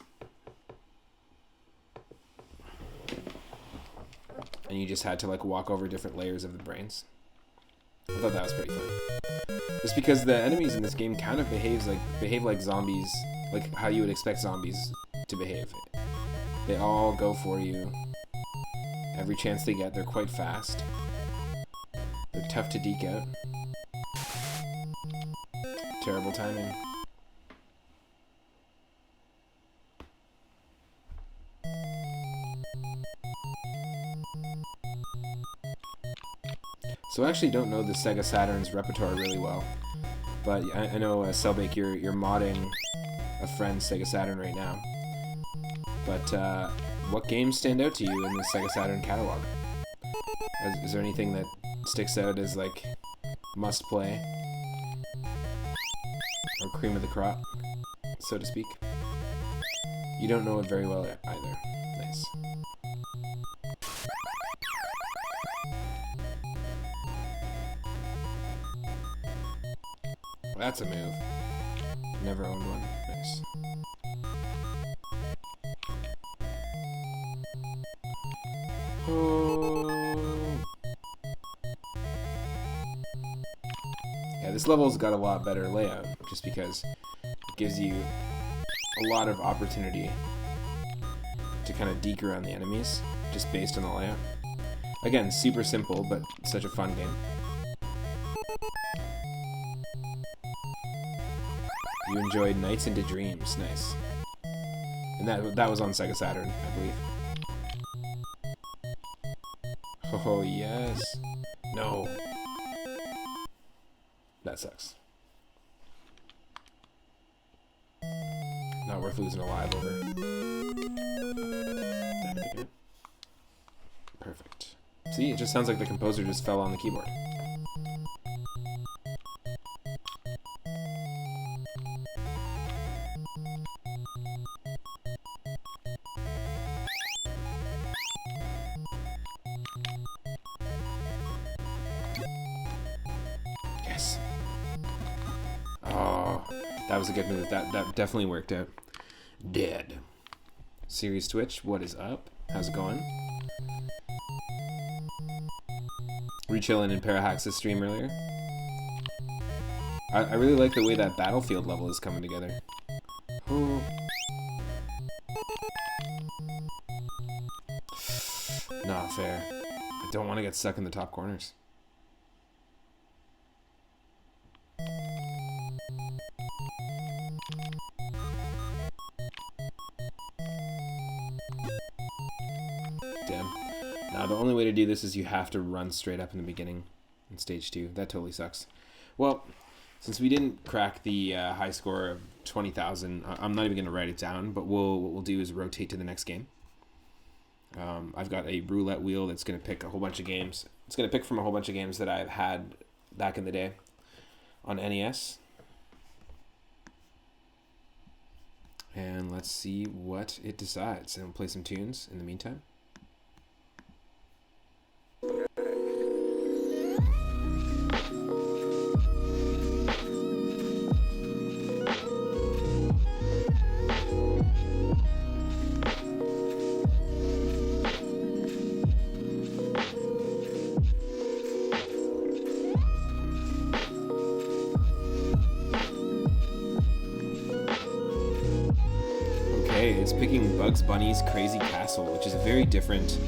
And you just had to like walk over different layers of the brains. I thought that was pretty funny. Just because the enemies in this game kind of behave like zombies, like how you would expect zombies to behave. They all go for you every chance they get. They're quite fast. They're tough to deke out. Terrible timing. So I actually don't know the Sega Saturn's repertoire really well, but I know Selbake, you're modding a friend's Sega Saturn right now. But what games stand out to you in the Sega Saturn catalog? Is there anything that sticks out as like must play? cream of the crop, so to speak. You don't know it very well either. Nice. That's a move. Never owned one. Nice. Oh. Yeah, this level's got a lot better layout, just because it gives you a lot of opportunity to kind of deke around the enemies, just based on the layout. Again, super simple, but such a fun game. You enjoyed Nights into Dreams. Nice. And that was on Sega Saturn, I believe. Oh, yes. No. That sucks. Not worth losing alive over. Perfect. See, it just sounds like the composer just fell on the keyboard. Yes. Oh, that was a good move. That definitely worked out. Dead. Series Twitch, what is up? How's it going? Were you chilling in Parahax's stream earlier? I really like the way that Battlefield level is coming together. Ooh. Not fair. I don't want to get stuck in the top corners. Damn. Now, the only way to do this is you have to run straight up in the beginning in stage 2. That totally sucks. Well, since we didn't crack the high score of 20,000, I'm not even going to write it down, but what we'll do is rotate to the next game. I've got a roulette wheel that's going to pick a whole bunch of games. It's going to pick from a whole bunch of games that I've had back in the day on NES. And let's see what it decides. And we'll play some tunes in the meantime. It's picking Bugs Bunny's Crazy Castle, which is a very different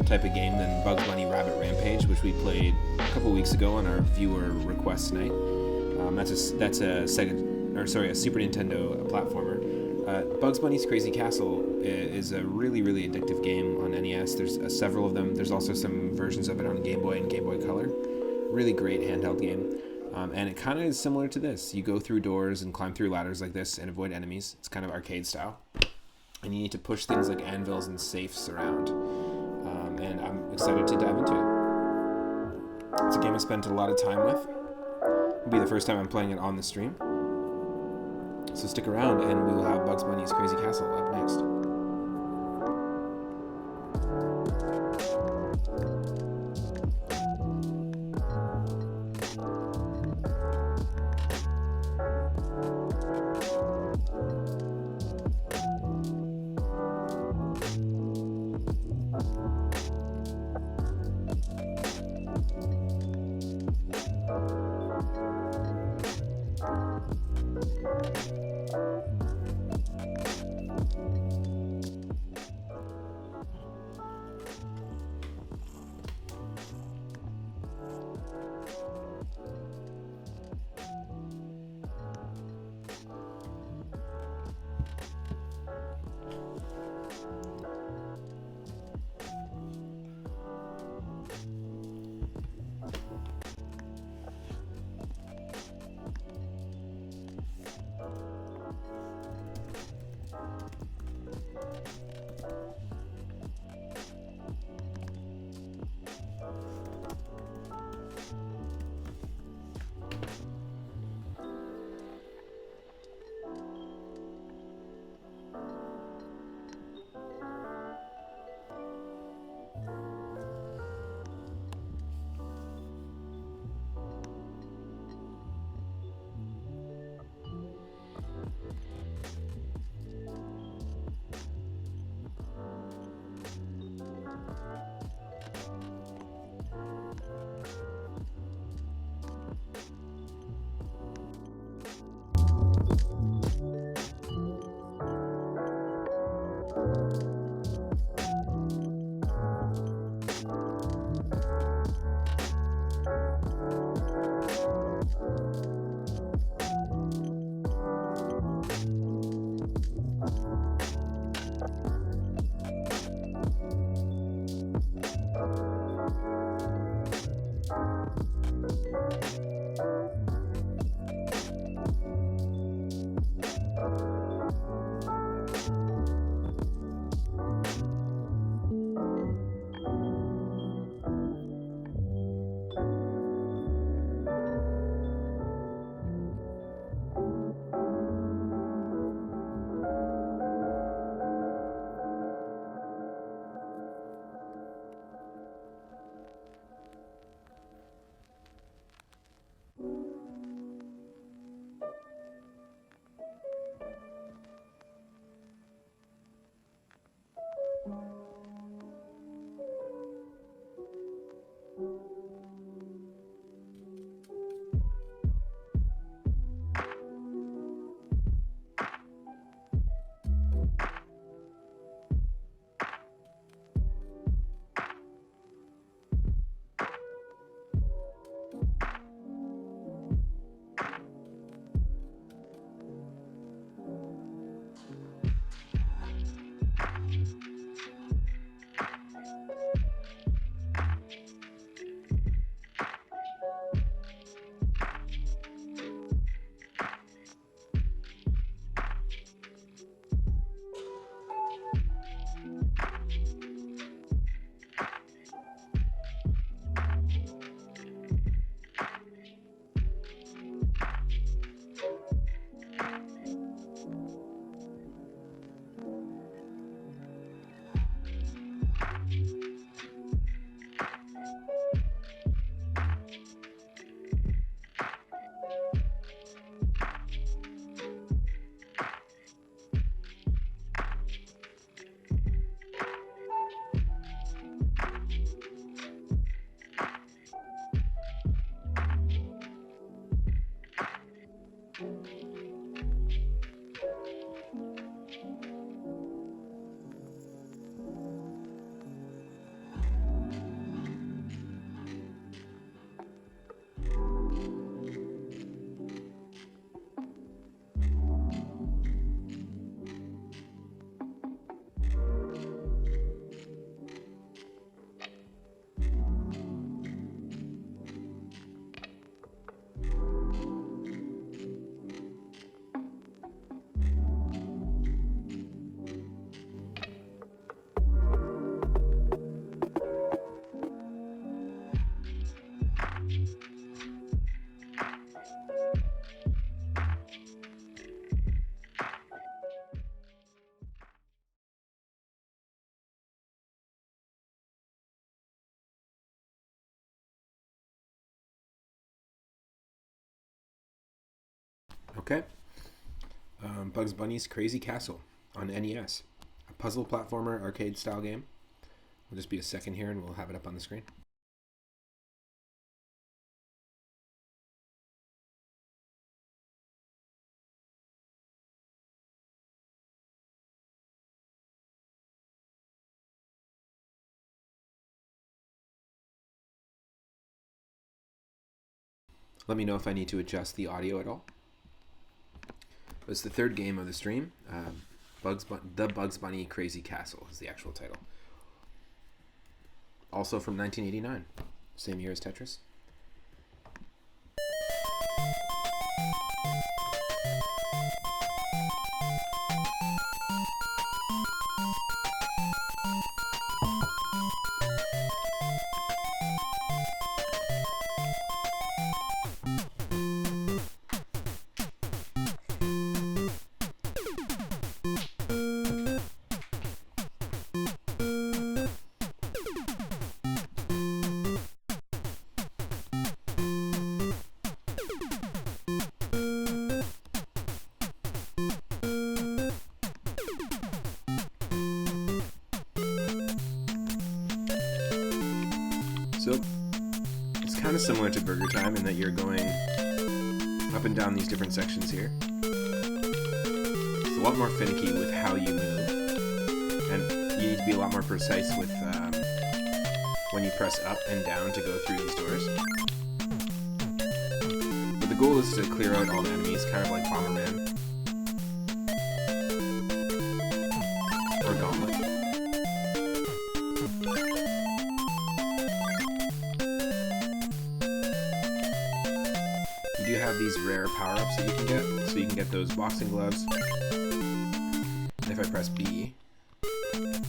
type of game than Bugs Bunny Rabbit Rampage, which we played a couple weeks ago on our viewer request night. That's a Super Nintendo platformer. Bugs Bunny's Crazy Castle is a really, really addictive game on NES. There's several of them. There's also some versions of it on Game Boy and Game Boy Color. Really great handheld game. And it kind of is similar to this. You go through doors and climb through ladders like this and avoid enemies. It's kind of arcade style. And you need to push things like anvils and safes around. And I'm excited to dive into it. It's a game I spent a lot of time with. It'll be the first time I'm playing it on the stream. So stick around and we will have Bugs Bunny's Crazy Castle up next. Okay. Bugs Bunny's Crazy Castle on NES. A puzzle platformer arcade style game. We'll just be a second here and we'll have it up on the screen. Let me know if I need to adjust the audio at all. It's the third game of the stream. The Bugs Bunny Crazy Castle is the actual title. Also from 1989, same year as Tetris. So, it's kind of similar to Burger Time in that you're going up and down these different sections here. It's a lot more finicky with how you move, and you need to be a lot more precise with when you press up and down to go through these doors. But the goal is to clear out all the enemies, kind of like Bomberman. Or Gauntlet. You do have these rare power-ups that you can get, so you can get those boxing gloves. And if I press B, you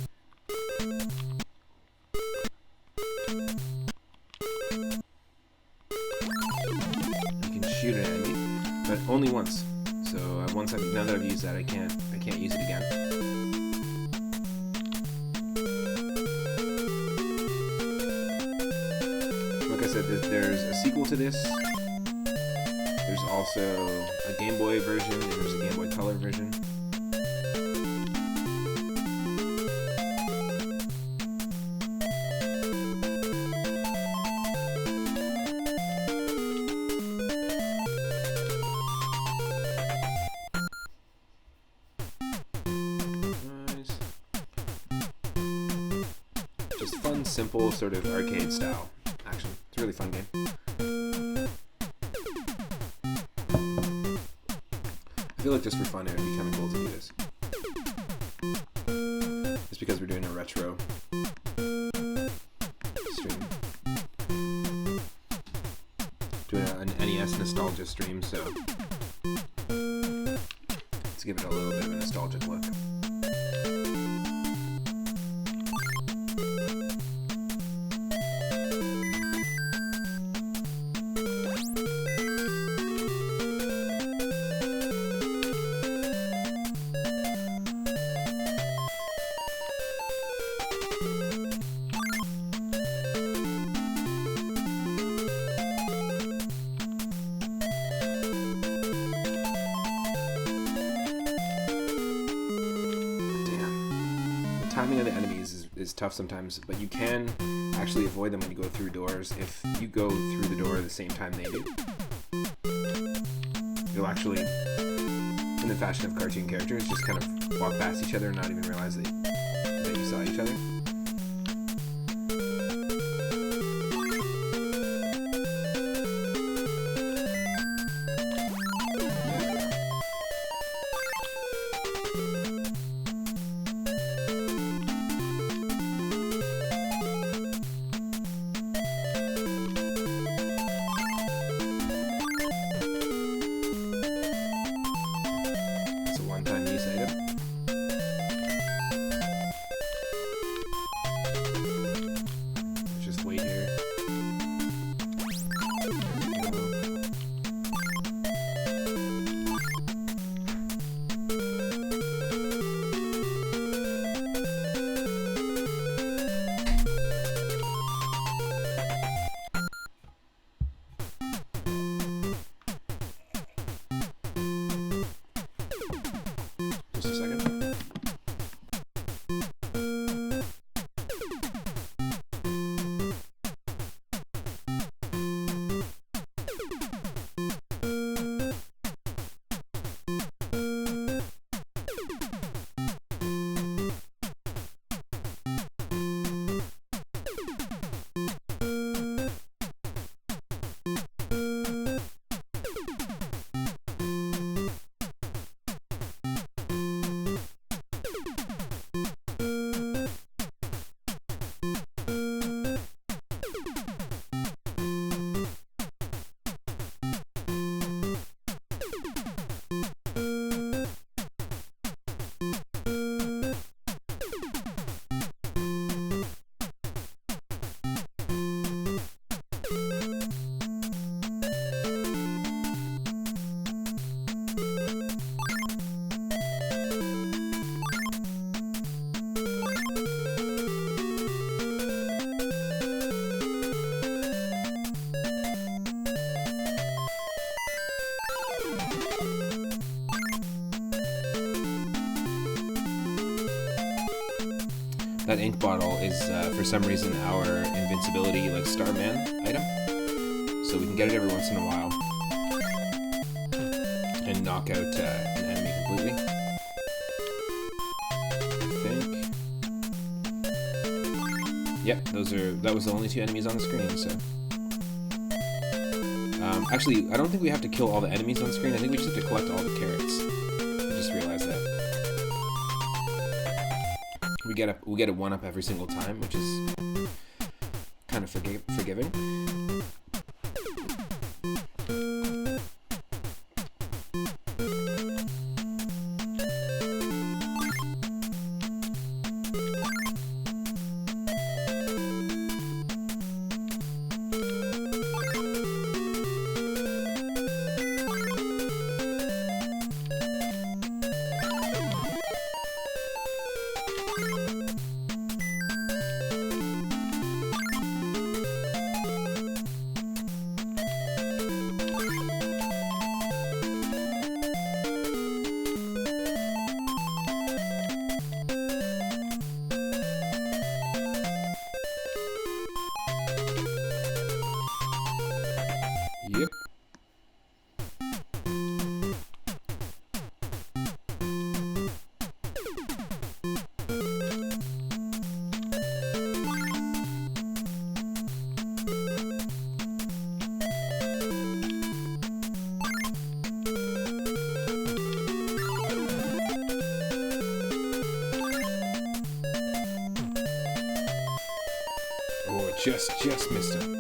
can shoot an enemy, but only once. So now that I've used that, I can't use it again. Like I said, there's a sequel to this. There's also a Game Boy version, and there's a Game Boy Color version. Nice. Just fun, simple, sort of arcade style action. It's a really fun game. I feel like just for fun it would be kind of cool to do this. Just because we're doing a retro stream. Doing an NES nostalgia stream, so let's give it a little bit of a nostalgic look. Timing of the enemies is tough sometimes, but you can actually avoid them when you go through doors if you go through the door at the same time they do. You'll actually, in the fashion of cartoon characters, just kind of walk past each other and not even realize that you saw each other. That ink bottle is, for some reason, our invincibility, like, Starman item. So we can get it every once in a while and knock out an enemy completely. I think. Yep, that was the only 2 enemies on the screen, so. Actually, I don't think we have to kill all the enemies on screen. I think we just have to collect all the carrots. I just realized that. We get a 1-up every single time, which is kind of forgiving. Yep. Oh, just missed him.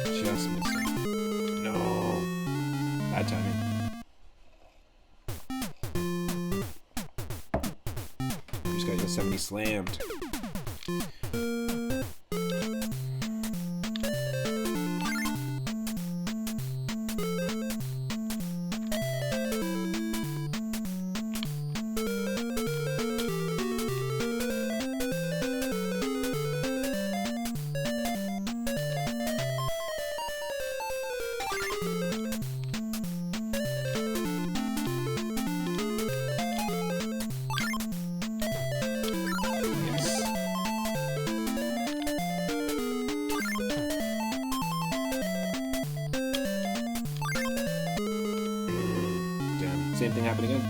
Just missed him. No. Bad timing. Just got Yosemite slammed. Same thing happened again.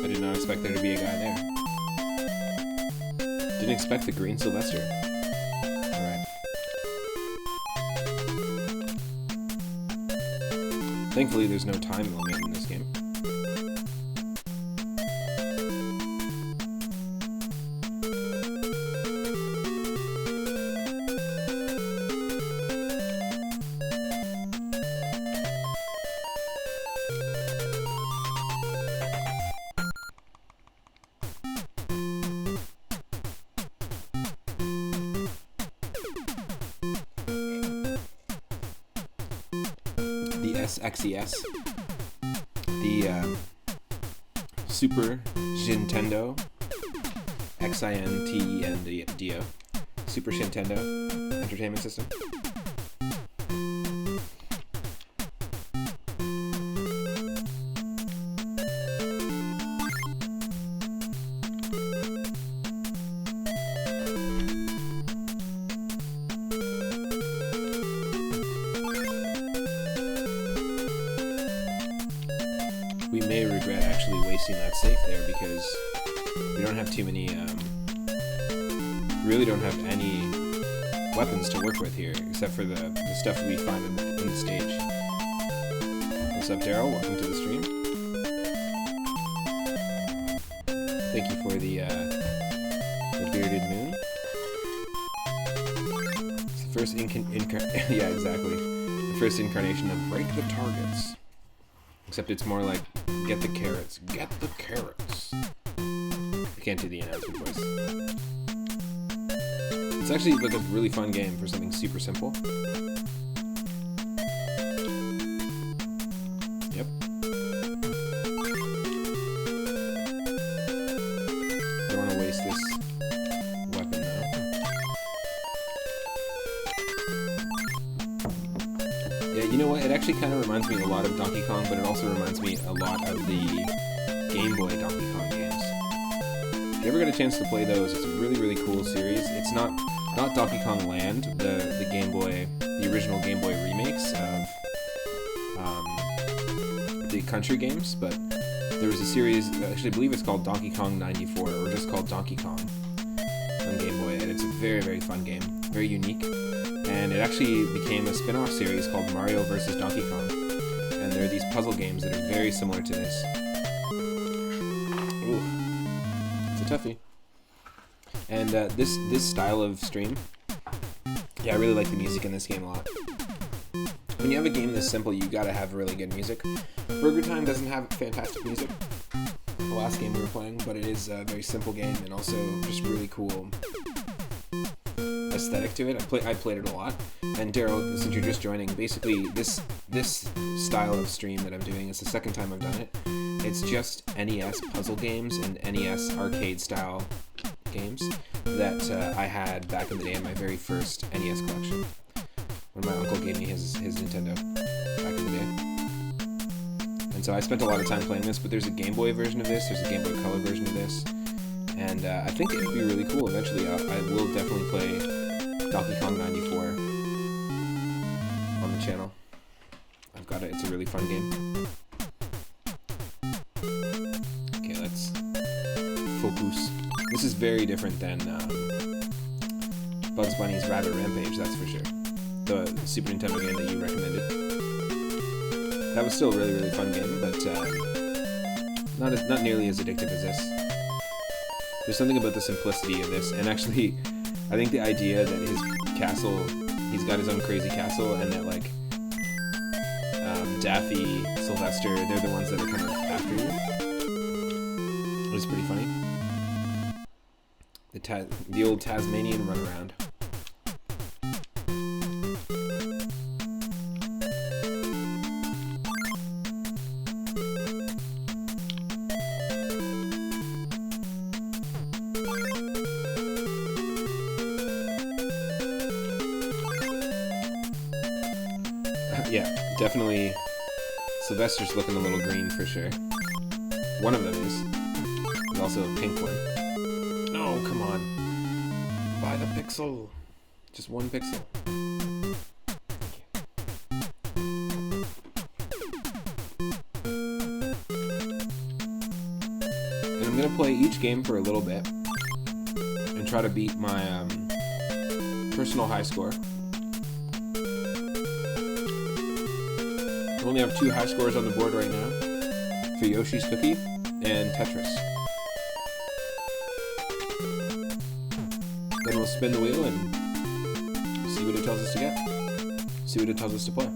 Did not expect there to be a guy there. Didn't expect the green Sylvester. Alright. Thankfully there's no time limit in this game. The SXES, the Super Nintendo, XINTENDO, Super Nintendo Entertainment System. seem that safe there because we don't have too many, really don't have any weapons to work with here, except for the stuff we find in the stage. What's up, Daryl? Welcome to the stream. Thank you for the bearded moon. It's the first yeah, exactly. The first incarnation of break the targets. Except it's more like, get the carrots. Get the carrots. I can't do the announcement voice. It's actually like a really fun game for something super simple. Yep. Don't want to waste this weapon though. Yeah, you know what? It actually kind of reminds me a lot of Donkey Kong, but it also reminds me a lot of the Game Boy Donkey Kong games. If you ever get a chance to play those, it's a really, really cool series. It's not Donkey Kong Land, the Game Boy, the original Game Boy remakes of the country games, but there was a series, actually I believe it's called Donkey Kong 94, or just called Donkey Kong on Game Boy, and it's a very, very fun game, very unique, and it actually became a spin-off series called Mario vs. Donkey Kong, and there are these puzzle games that are very similar to this. Ooh, it's a toughie. And this style of stream, yeah, I really like the music in this game a lot. When you have a game this simple, you gotta have really good music. Burger Time doesn't have fantastic music, the last game we were playing, but it is a very simple game and also just really cool aesthetic to it. I played it a lot. And Daryl, since you're just joining, basically this style of stream that I'm doing is the second time I've done it. It's just NES puzzle games and NES arcade style games that I had back in the day in my very first NES collection, when my uncle gave me his Nintendo back in the day. And so I spent a lot of time playing this, but there's a Game Boy version of this, there's a Game Boy Color version of this, and I think it would be really cool eventually. I will definitely play Donkey Kong 94 on the channel. I've got it, it's a really fun game. Okay, let's focus. This is very different than Bugs Bunny's Rabbit Rampage, that's for sure. The Super Nintendo game that you recommended. That was still a really, really fun game, but not nearly as addictive as this. There's something about the simplicity of this, and actually, I think the idea that his castle, he's got his own crazy castle, and that like Daffy, Sylvester, they're the ones that are kind of after you. It was pretty funny. The old Tasmanian runaround. Yeah, definitely Sylvester's looking a little green for sure. One of them is. There's also a pink one. No, come on. Buy the pixel. Just one pixel. And I'm gonna play each game for a little bit and try to beat my personal high score. I only have 2 high scores on the board right now for Yoshi's Cookie and Tetris. Then we'll spin the wheel and see what it tells us to get. See what it tells us to play.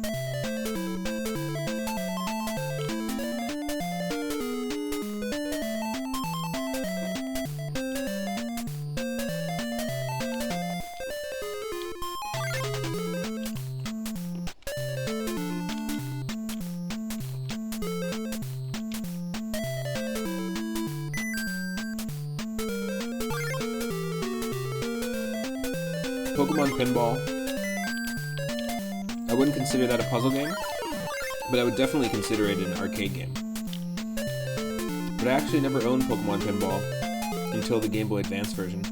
Pokemon Pinball. I wouldn't consider that a puzzle game, but I would definitely consider it an arcade game. But I actually never owned Pokemon Pinball until the Game Boy Advance version.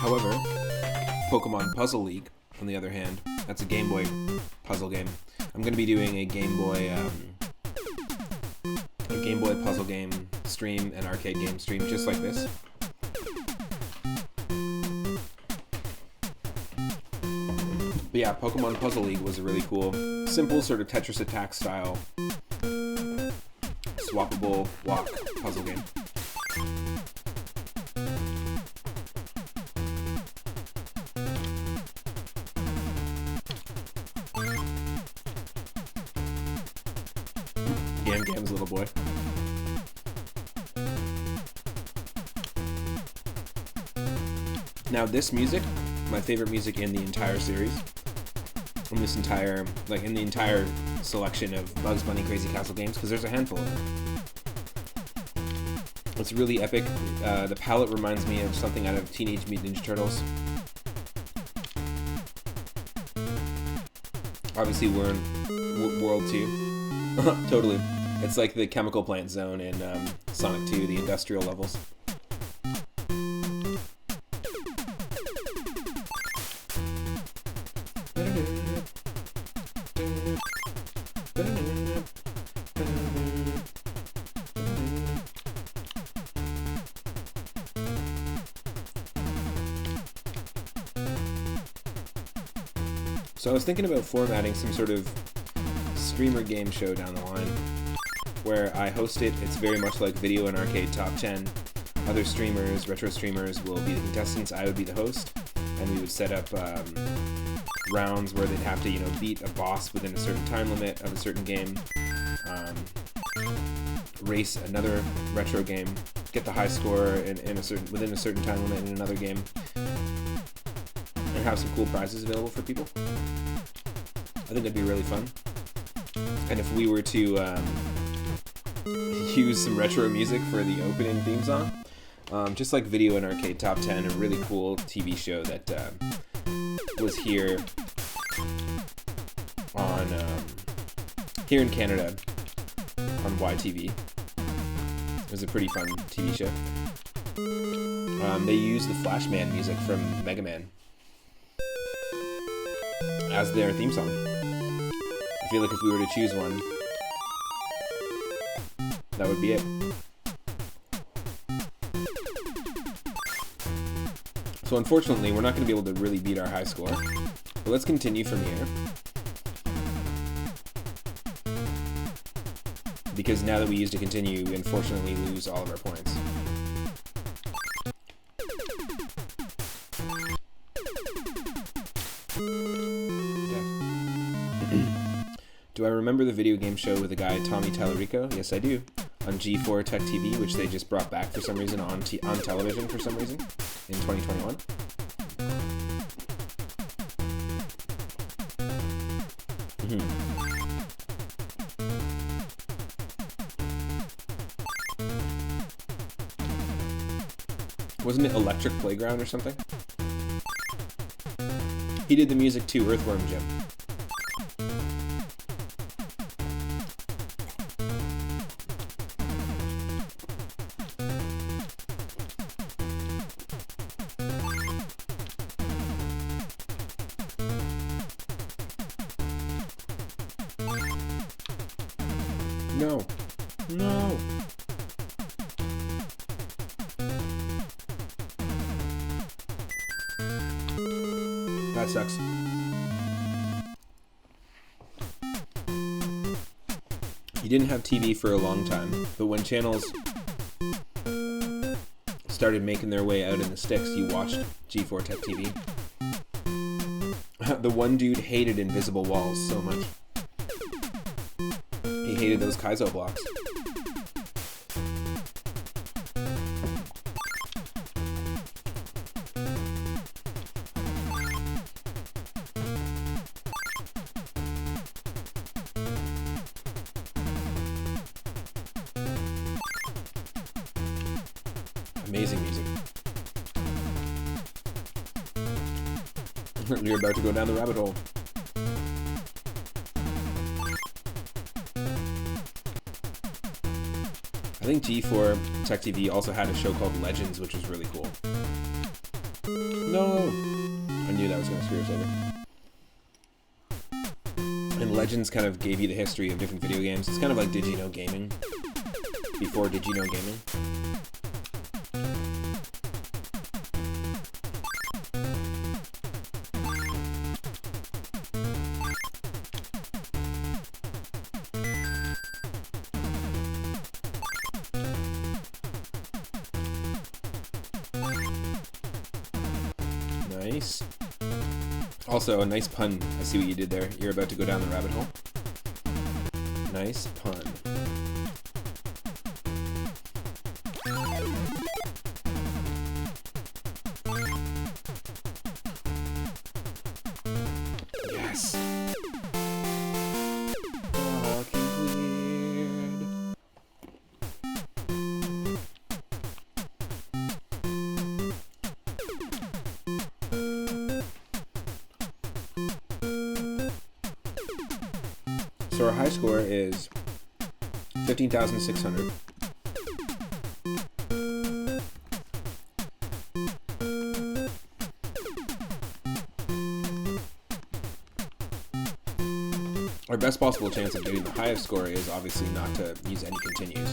However, Pokemon Puzzle League, on the other hand, that's a Game Boy puzzle game. I'm going to be doing a Game Boy puzzle game stream, an arcade game stream, just like this. But yeah, Pokemon Puzzle League was a really cool, simple sort of Tetris Attack style, swappable walk puzzle game. Gam's little boy. Now this music, my favorite music in the entire series, in the entire selection of Bugs Bunny Crazy Castle games, because there's a handful of them. It's really epic. The palette reminds me of something out of Teenage Mutant Ninja Turtles. Obviously, we're in World 2. Totally. It's like the chemical plant zone in Sonic 2, the industrial levels. So I was thinking about formatting some sort of streamer game show down the line where I host it. It's very much like Video and Arcade Top 10. Other streamers, retro streamers, will be the contestants. I would be the host, and we would set up rounds where they'd have to, beat a boss within a certain time limit of a certain game, race another retro game, get the high score within a certain time limit in another game, and have some cool prizes available for people. I think that'd be really fun. And if we were to use some retro music for the opening theme song, just like Video and Arcade Top 10, a really cool TV show that was here on here in Canada on YTV. It was a pretty fun TV show. They used the Flashman music from Mega Man as their theme song. I feel like if we were to choose one, that would be it. So unfortunately, we're not going to be able to really beat our high score. But let's continue from here. Because now that we used to continue, we unfortunately lose all of our points. Do I remember the video game show with the guy Tommy Tallarico? Yes, I do. On G4 Tech TV, which they just brought back for some reason on television for some reason in 2021. Wasn't it Electric Playground or something? He did the music to Earthworm Jim. No. No. That sucks. He didn't have TV for a long time, but when channels started making their way out in the sticks, you watched G4 Tech TV. The one dude hated invisible walls so much. He hated those Kaizo blocks. Amazing music. You're about to go down the rabbit hole. I think G4 Tech TV also had a show called Legends, which was really cool. No! I knew that was going to screw us over. And Legends kind of gave you the history of different video games. It's kind of like Did You Know Gaming, before Did You Know Gaming. Nice. Also, a nice pun. I see what you did there. You're about to go down the rabbit hole. Nice pun. Yes. Oh, cleared. So our high score is 15,600. Our best possible chance of getting the highest score is obviously not to use any continues.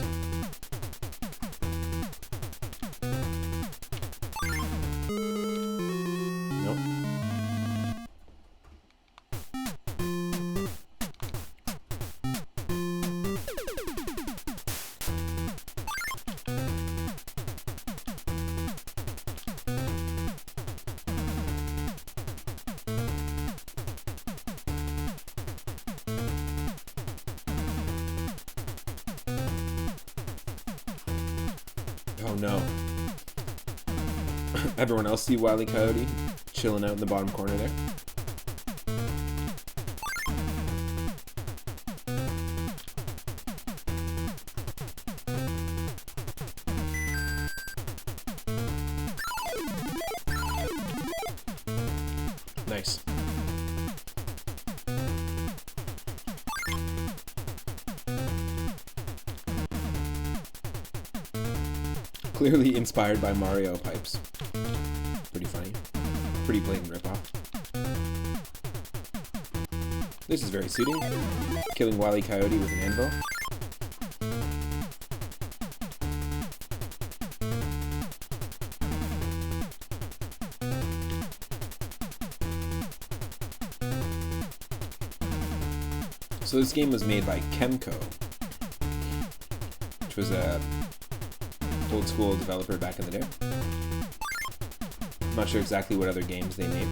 Nope. Oh no. Everyone else see Wile E. Coyote chilling out in the bottom corner there? Nice. Clearly inspired by Mario pipes. Pretty funny. Pretty blatant ripoff. This is very suiting. Killing Wile E. Coyote with an anvil. So this game was made by Kemco, which was a old school developer back in the day. I'm not sure exactly what other games they made.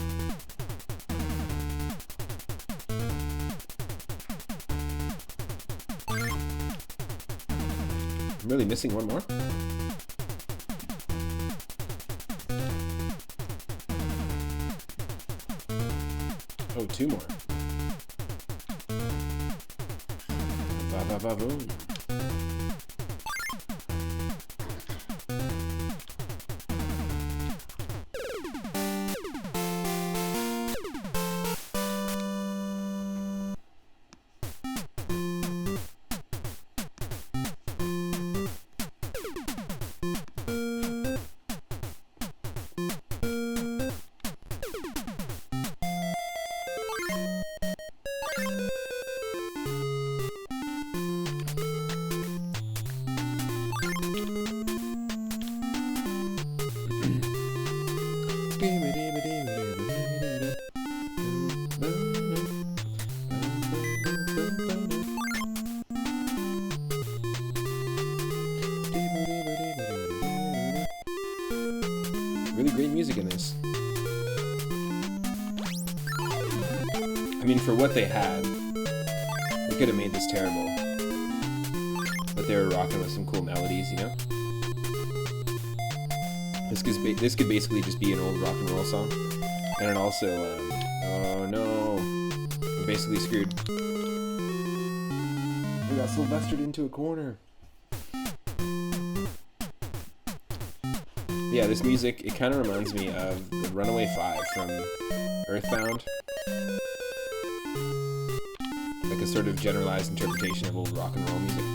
I'm really missing one more. Oh, two more. Ba-ba-ba-boom. Really great music in this. I mean, for what they had, they could have made this terrible. But they were rocking with some cool melodies, you know? This could basically just be an old rock and roll song. And it also, oh no, we're basically screwed. We got Sylvestered into a corner. Yeah, this music, it kind of reminds me of the Runaway 5 from Earthbound. Like a sort of generalized interpretation of old rock and roll music.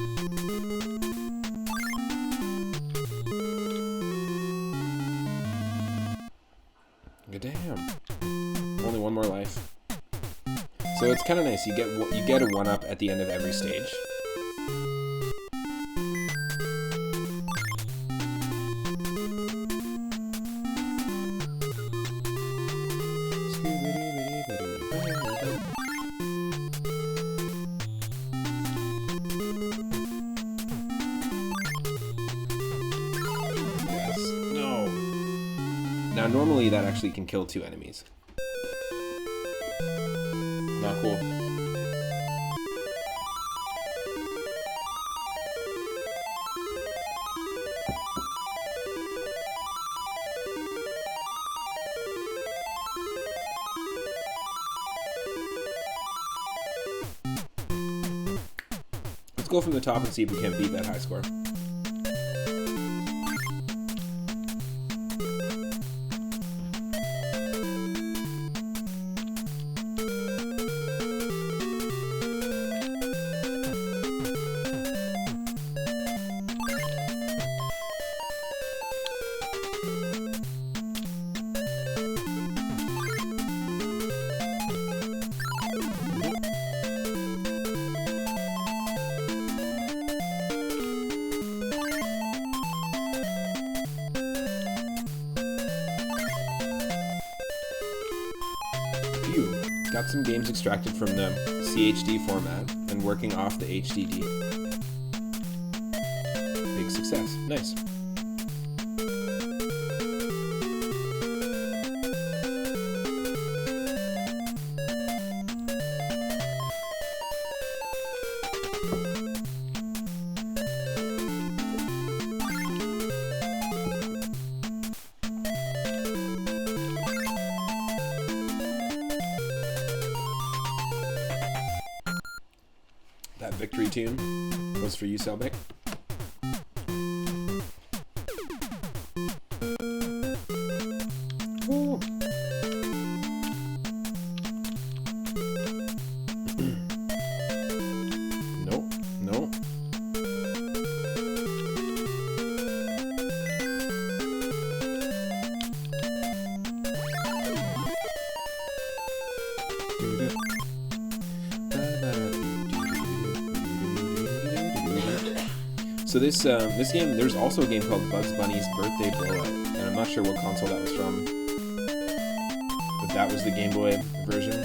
Good damn. one more life. So it's kind of nice. You get a 1-up at the end of every stage. Yes. No. Now normally that actually can kill 2 enemies. Not cool. Let's go from the top and see if we can't beat that high score. Got some games extracted from the CHD format and working off the HDD. Big success. Nice. That victory tune was for you, Selbek. Woo. Nope, nope. So this game, there's also a game called Bugs Bunny's Birthday Blowout, and I'm not sure what console that was from, but that was the Game Boy version.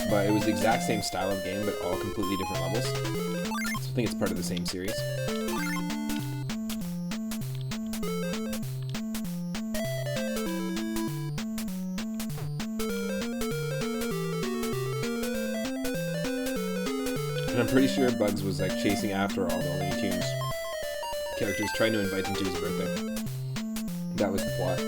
But it was the exact same style of game, but all completely different levels. So I think it's part of the same series. And I'm pretty sure Bugs was like chasing after all the Looney Tunes characters, trying to invite them to his birthday. That was the plot.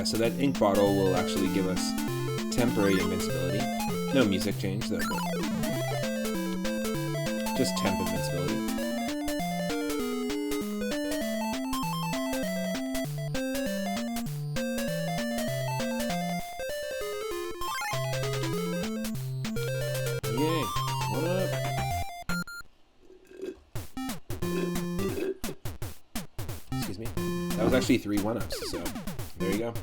So that ink bottle will actually give us temporary invincibility. No music change though, but just temp invincibility. Yay! 1-up! Excuse me. That was actually 3 1-ups, so there you go.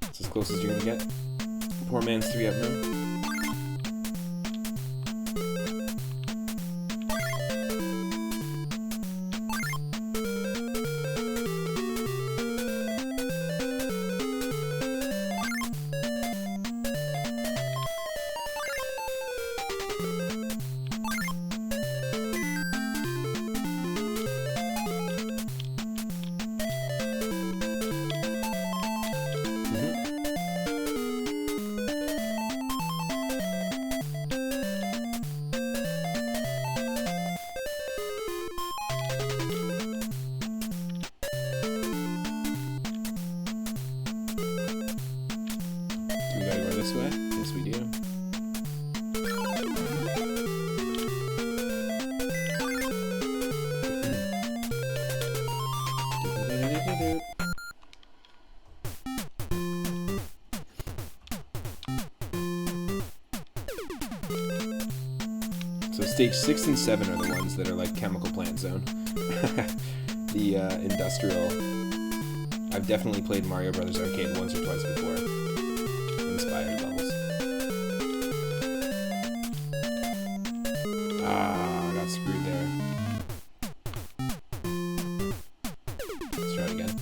It's as close as you're gonna get. Poor man's 3-up now. way? Yes, we do. So stage 6 and 7 are the ones that are like Chemical Plant Zone. The industrial. I've definitely played Mario Brothers Arcade once or twice before. Inspired levels. Ah, I got screwed there. Let's try it again.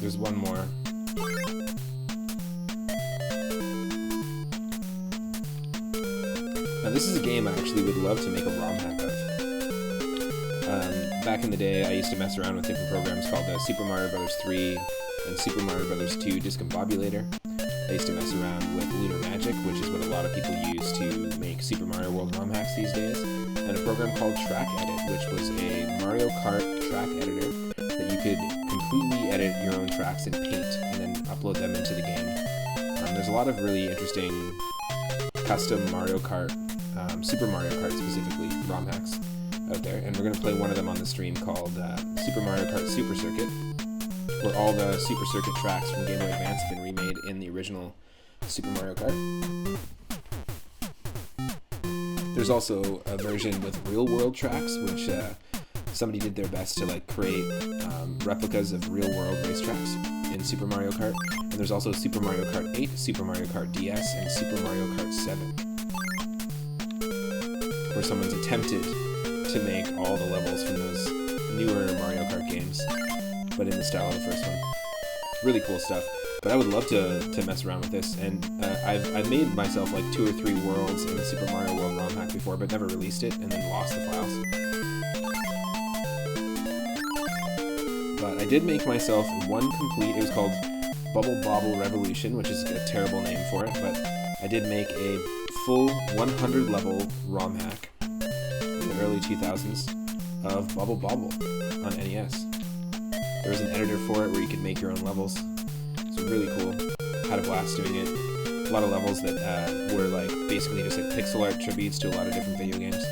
There's one more. Now this is a game I actually would love to make a ROM hack of. Back in the day, I used to mess around with different programs called Super Mario Bros. 3 and Super Mario Bros. 2 Discombobulator. I used to mess around with Lunar Magic, which is what a lot of people use to make Super Mario World ROM hacks these days, and a program called Track Edit, which was a Mario Kart track editor that you could completely edit your own tracks in Paint and then upload them into the game. There's a lot of really interesting custom Mario Kart, Super Mario Kart specifically, ROM hacks out there, and we're going to play one of them on the stream called Super Mario Kart Super Circuit, where all the Super Circuit tracks from Game Boy Advance have been remade in the original Super Mario Kart. There's also a version with real world tracks, which somebody did their best to like create replicas of real world racetracks in Super Mario Kart. And there's also Super Mario Kart 8, Super Mario Kart DS, and Super Mario Kart 7, where someone's attempted to make all the levels from those newer Mario Kart games, but in the style of the first one. Really cool stuff. But I would love to mess around with this, and I've made myself like 2 or 3 worlds in the Super Mario World ROM hack before, but never released it, and then lost the files. But I did make myself one complete, it was called Bubble Bobble Revolution, which is a terrible name for it, but I did make a full 100 level ROM hack in the early 2000s of Bubble Bobble on NES. There was an editor for it where you could make your own levels. It's really cool. Had a blast doing it. A lot of levels that were like basically just like pixel art tributes to a lot of different video games.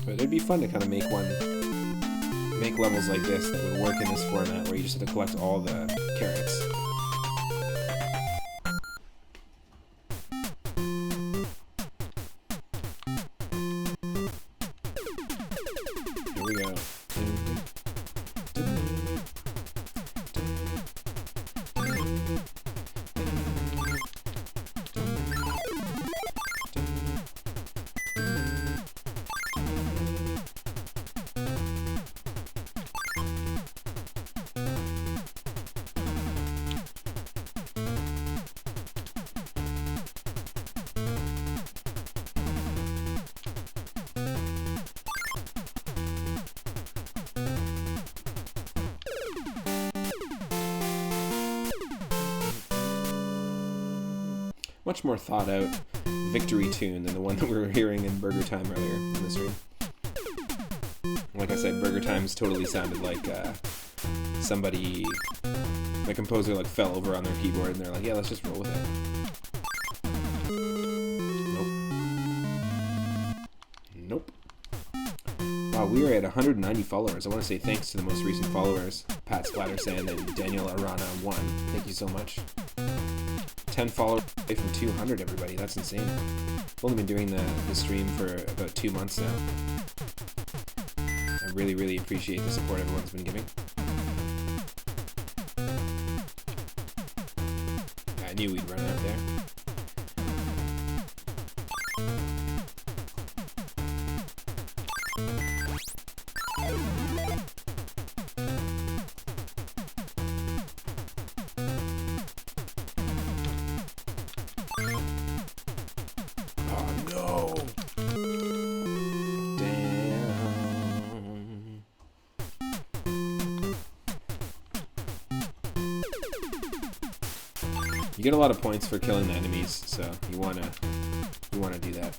But it'd be fun to kind of make levels like this that would work in this format where you just have to collect all the carrots. Here we go. Much more thought out victory tune than the one that we were hearing in Burger Time earlier in the stream. Like I said, Burger Times totally sounded like somebody, the composer like fell over on their keyboard and they're like, yeah, let's just roll with it. Nope. Wow, we are at 190 followers. I want to say thanks to the most recent followers, Pat Splattersan and Daniel Arana 1. Thank you so much. 10 followers away from 200, everybody. That's insane. I've only been doing the stream for about 2 months now. I really, really appreciate the support everyone's been giving. I knew we'd run out there. get a lot of points for killing the enemies, so you wanna do that.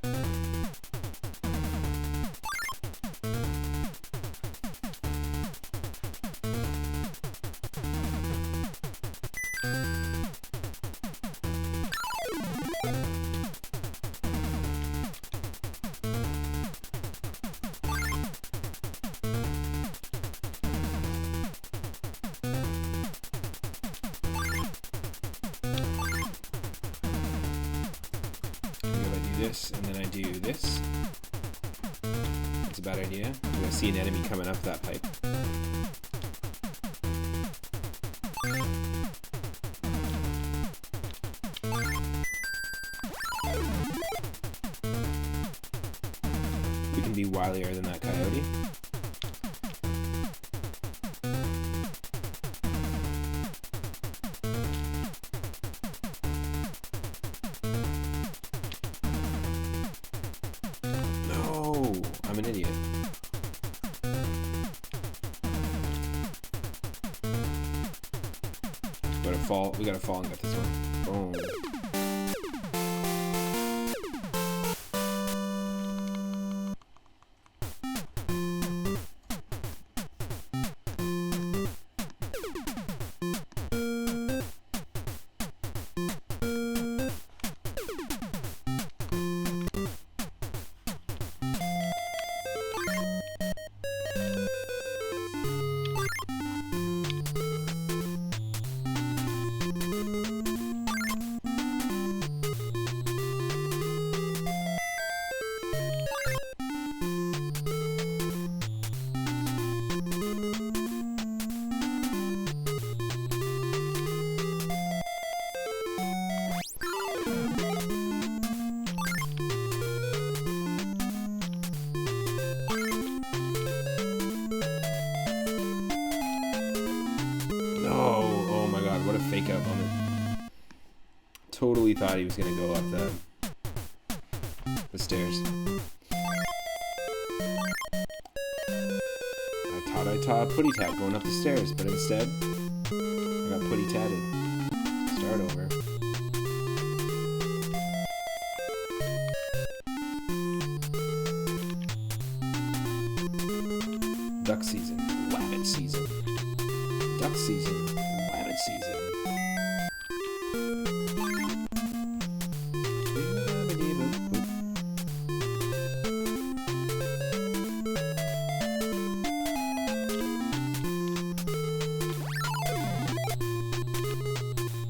This, and then I do this. It's a bad idea. I'm gonna see an enemy coming up that pipe. We can be wilier than that coyote. I'm an idiot. We gotta fall and get this one. Boom. What a fake out moment. Totally thought he was gonna go up the stairs. I taught putty tat going up the stairs, but instead I got putty tatted. Start over. Duck season, rabbit season. Duck season, rabbit season.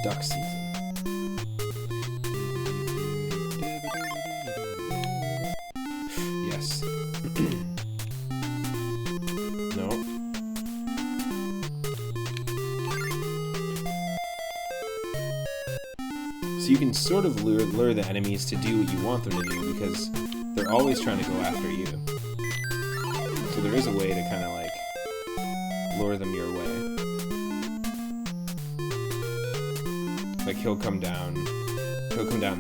Duck season. Yes. No. So you can sort of lure the enemies to do what you want them to do, because they're always trying to go after you. So there is a way to kind of like lure them your way. Like he'll come down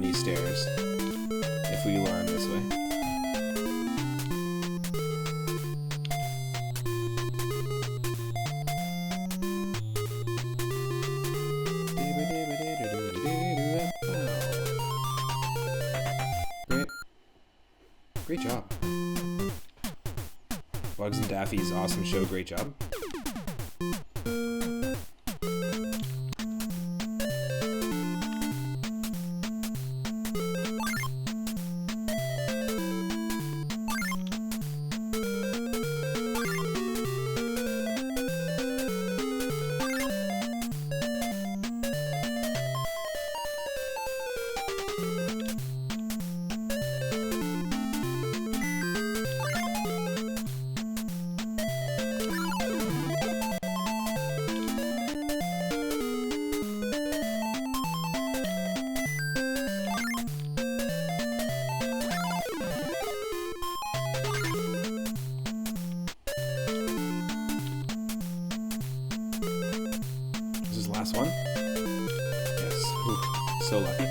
these stairs if we lure him this way. Great job. Bugs and Daffy's awesome show, great job. Last one? Yes. Ooh, so lucky.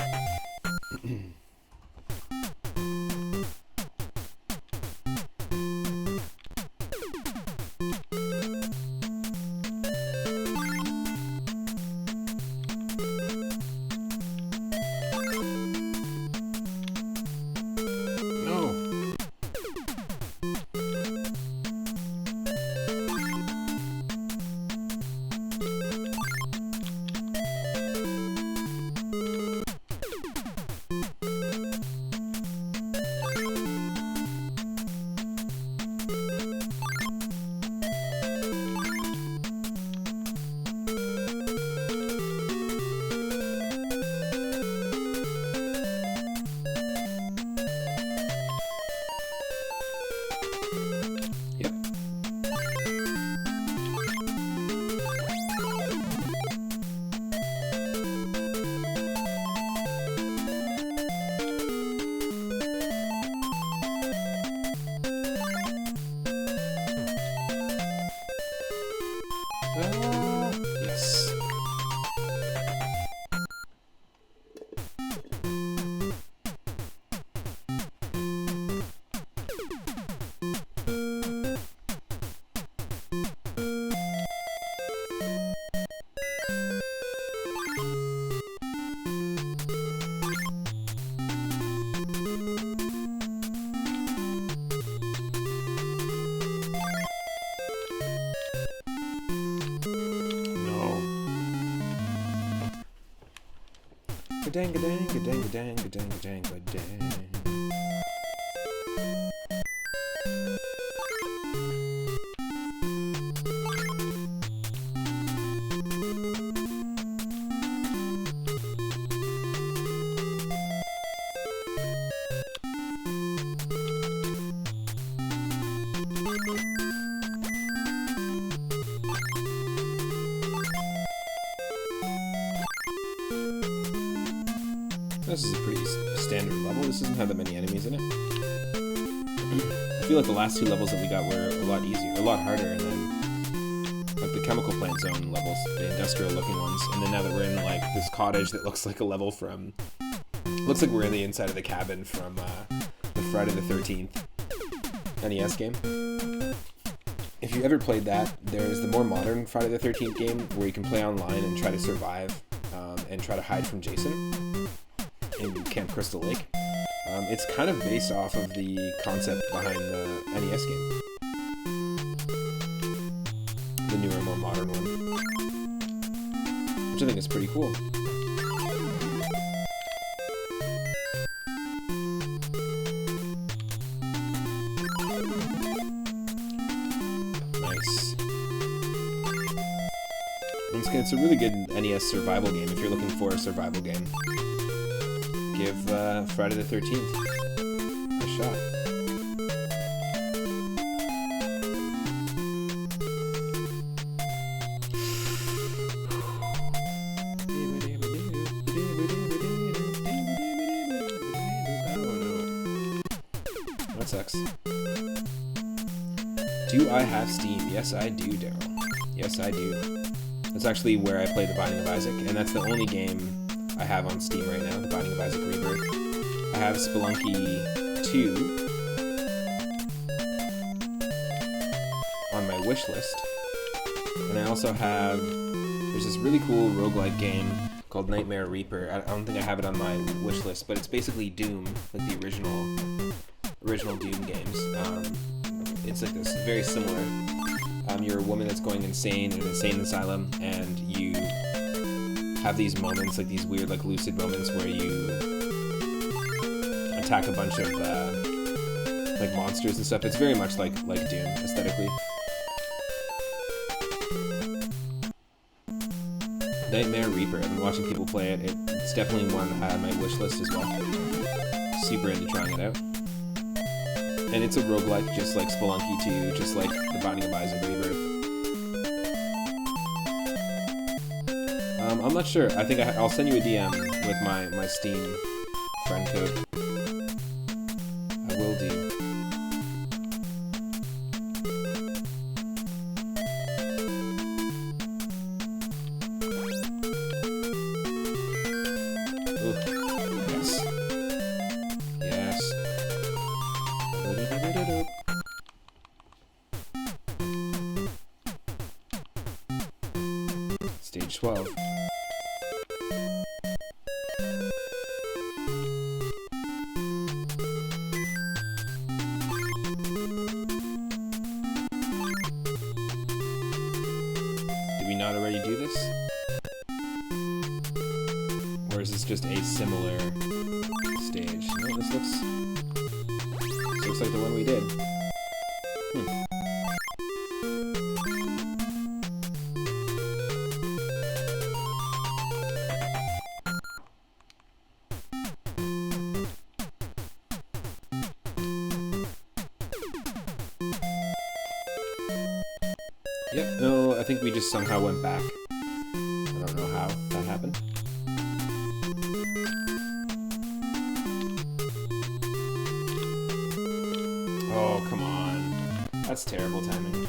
Ga-dang-ga-dang-ga-dang-ga-dang-ga-dang-ga-dang-ga-dang. This is a pretty standard level. This doesn't have that many enemies in it. I feel like the last two levels that we got were a lot easier, a lot harder, and then like the chemical plant zone levels, the industrial looking ones, and then now that we're in like this cottage that looks like a level from, looks like we're in the inside of the cabin from the Friday the 13th NES game. If you ever played that, there's the more modern Friday the 13th game where you can play online and try to survive and try to hide from Jason in Camp Crystal Lake. It's kind of based off of the concept behind the NES game. The newer, more modern one. Which I think is pretty cool. Nice. Once again, it's a really good NES survival game if you're looking for a survival game. Give Friday the 13th a shot. That sucks. Do I have Steam? Yes, I do, Daryl. Yes, I do. That's actually where I play The Binding of Isaac, and that's the only game I have on Steam right now, The Binding of Isaac Rebirth. I have Spelunky 2 on my wish list. And I also have, there's this really cool roguelike game called Nightmare Reaper. I don't think I have it on my wish list, but it's basically Doom, like the original Doom games. It's like this, very similar. You're a woman that's going insane in an insane asylum, and you have these moments, like these weird, like lucid moments where you attack a bunch of like monsters and stuff. It's very much like Doom aesthetically. Nightmare Reaper. I've been watching people play it. It's definitely one on my wish list as well. Super into trying it out. And it's a roguelike, just like Spelunky 2, just like The Binding of Isaac Rebirth. I'm not sure. I think I'll send you a DM with my Steam friend code. I will do. Ooh, yes. Yes. Stage 12. Did we not already do this? Or is this just a similar stage? No, this looks like the one we did. Yep, no, I think we just somehow went back. I don't know how that happened. Oh, come on. That's terrible timing.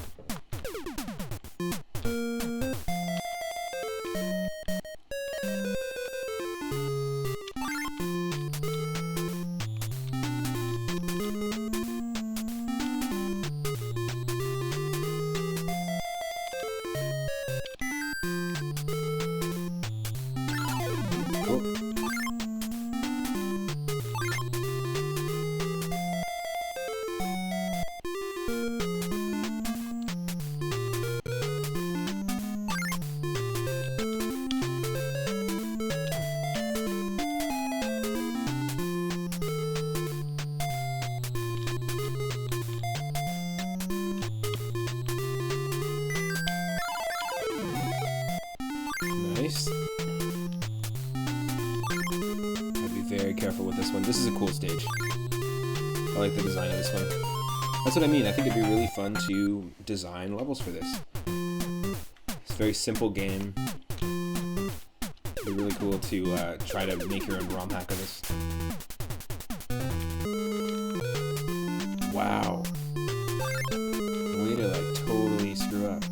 Gotta be very careful with this one. This is a cool stage. I like the design of this one. That's what I mean. I think it'd be really fun to design levels for this. It's a very simple game. It'd be really cool to try to make your own ROM hack of this. Wow. Way to like totally screw up.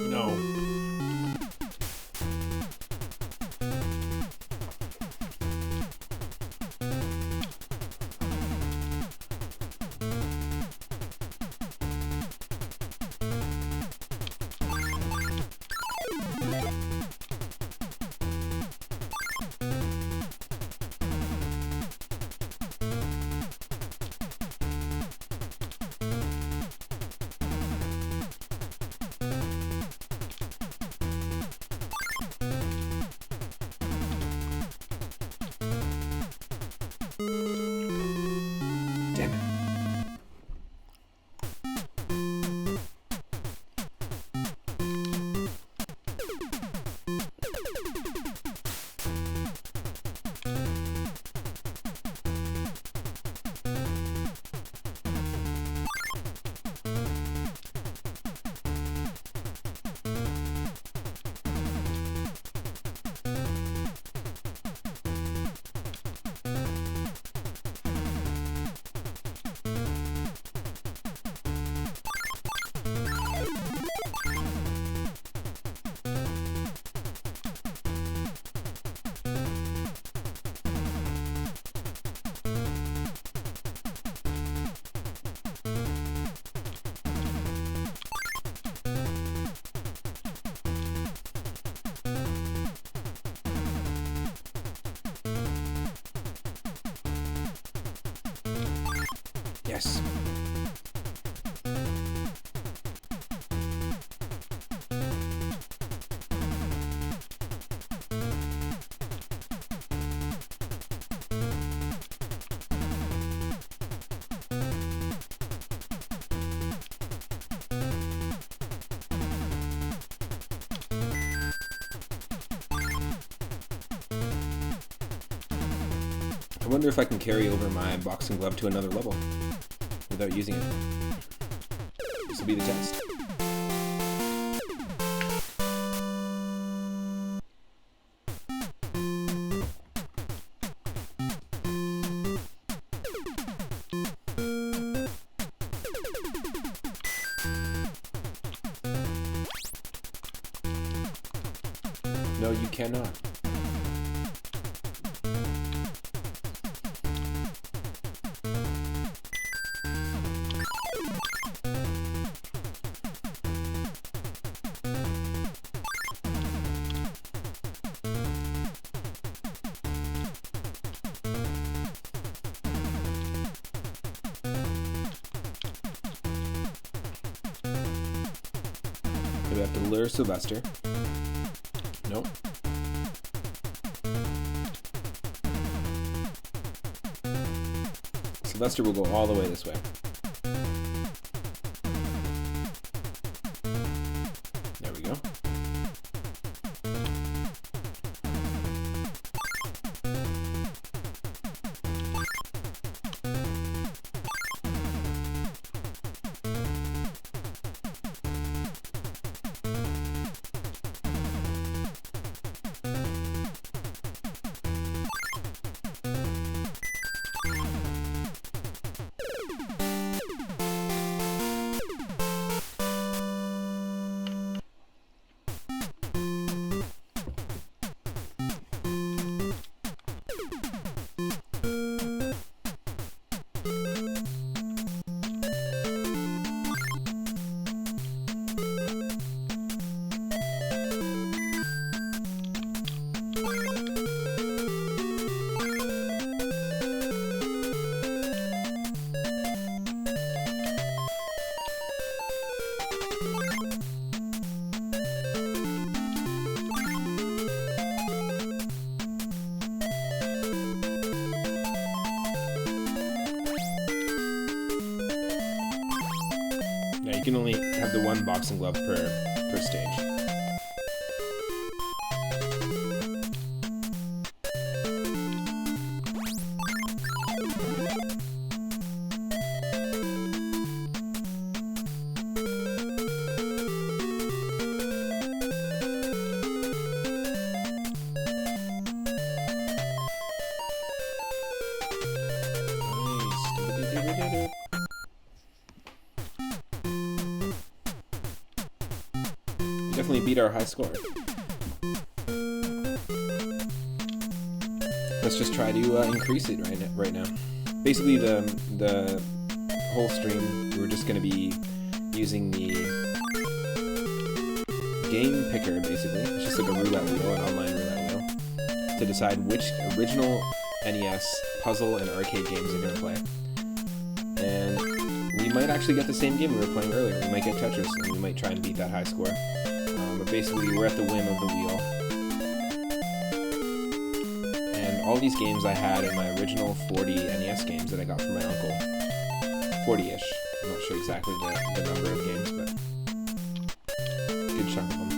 No. Damn it. Yes. I wonder if I can carry over my boxing glove to another level without using it. This will be the test. No, you cannot. We have to lure Sylvester. Nope. Sylvester will go all the way this way. There we go. can only have the one boxing glove per stage. Definitely beat our high score. Let's just try to increase it right now. Basically, the whole stream we're just going to be using the game picker. Basically, it's just like a roulette wheel, an online roulette wheel, to decide which original NES puzzle and arcade games are going to play. And we might actually get the same game we were playing earlier. We might get Tetris, and we might try and beat that high score. But basically, we're at the whim of the wheel. And all these games I had in my original 40 NES games that I got from my uncle. 40-ish. I'm not sure exactly the number of games, but good chunk of them.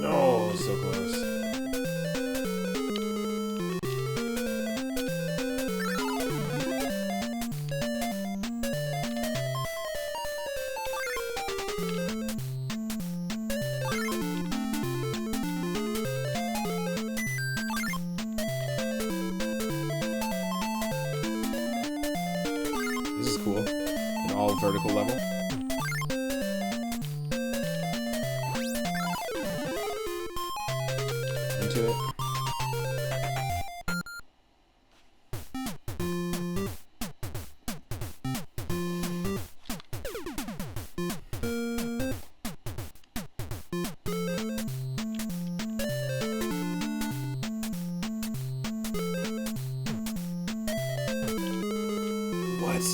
No, so close. This is cool. An all vertical level. Into it. What?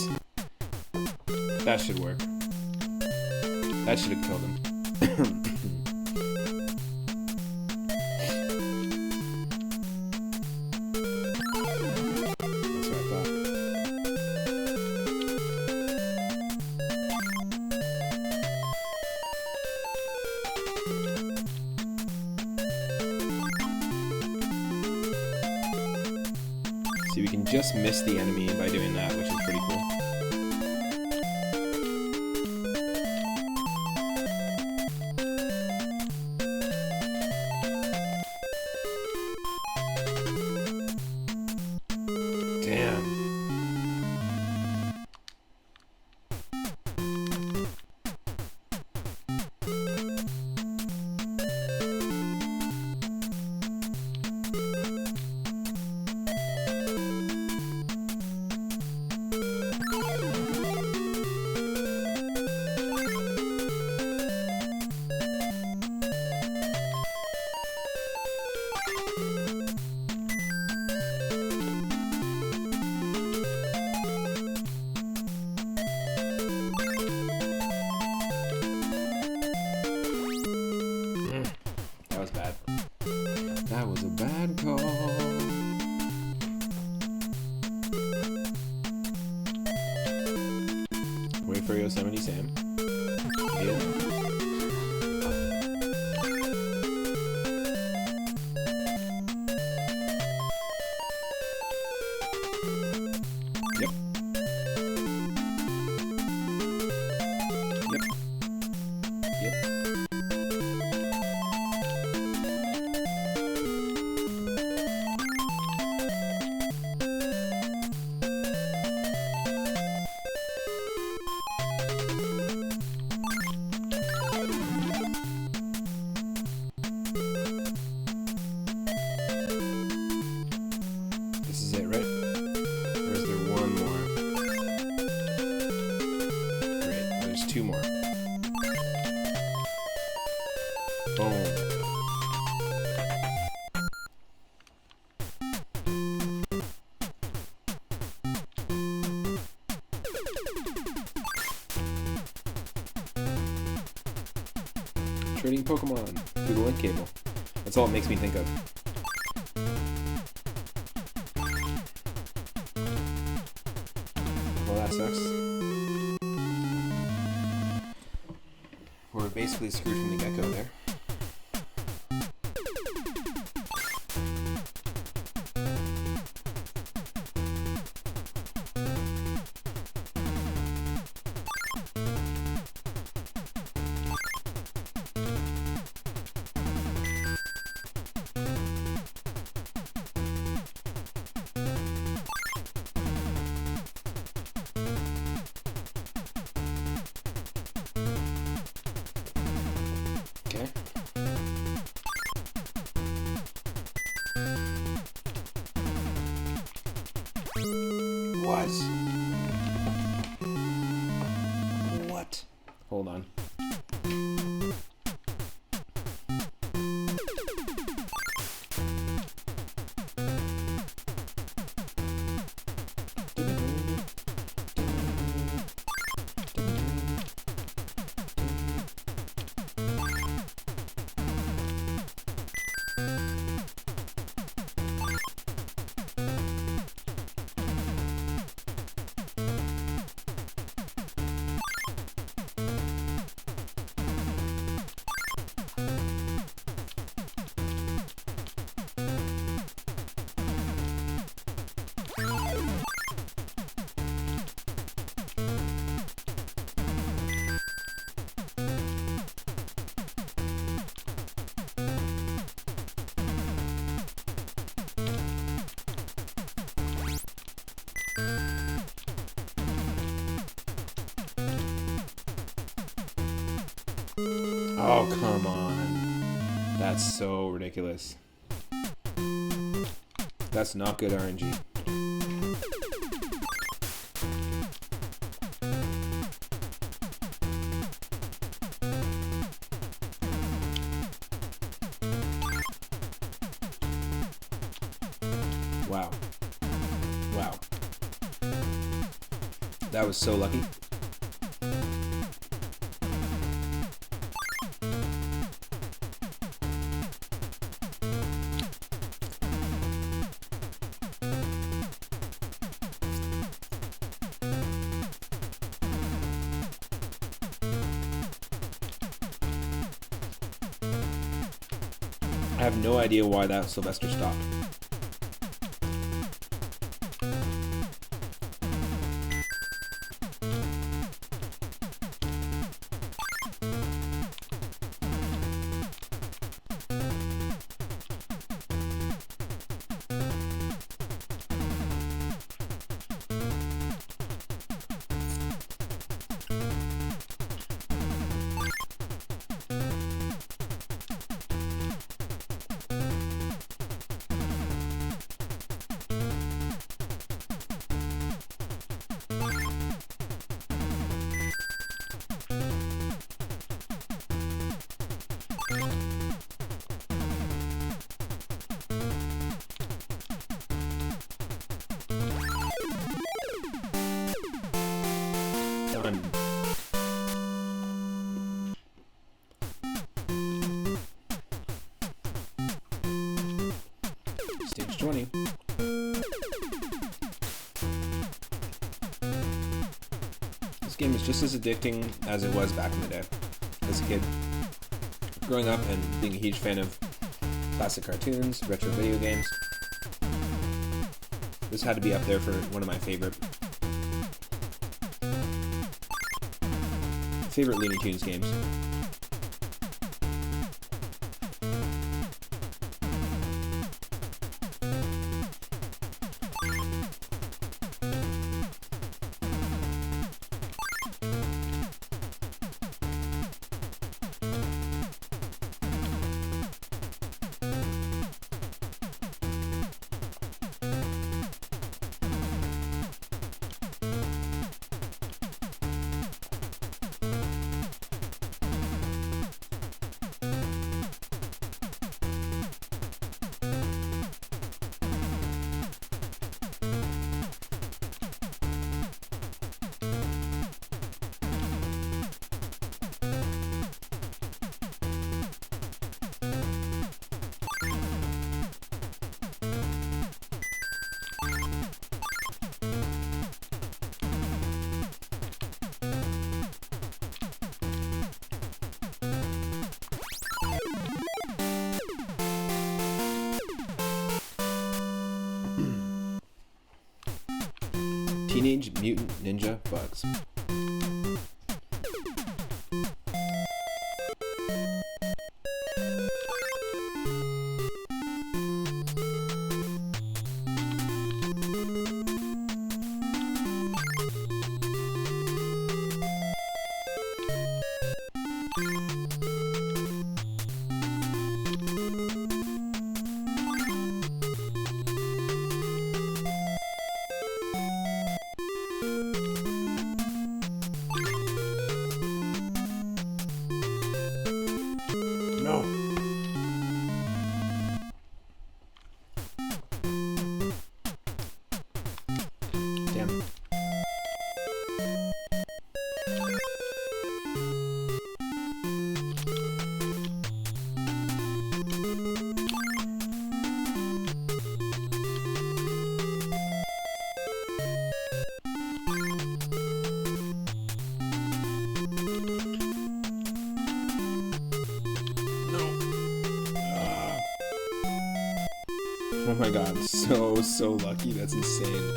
That should work. That should have killed him. That's what I thought. See, we can just miss the enemy by doing that, which is pretty cool. Damn. That was bad. That was a bad call. Wait for Yosemite Sam. Yeah. Yep. Yep. Yep. This is it, right? Or is there one more? Great, there's two more. Boom. Trading Pokemon through the link cable. That's all it makes me think of. We're basically screwed from the get-go there. Okay. What? What? Hold on. Oh, come on. That's so ridiculous. That's not good RNG. Wow. Wow. That was so lucky. I have no idea why that Sylvester stopped. Done. Stage 20. This game is just as addicting as it was back in the day as a kid. Growing up and being a huge fan of classic cartoons, retro video games. This had to be up there for one of my favorite Looney Tunes games. Teenage Mutant Ninja Bugs. No. Damn. Oh my god, so lucky. That's insane.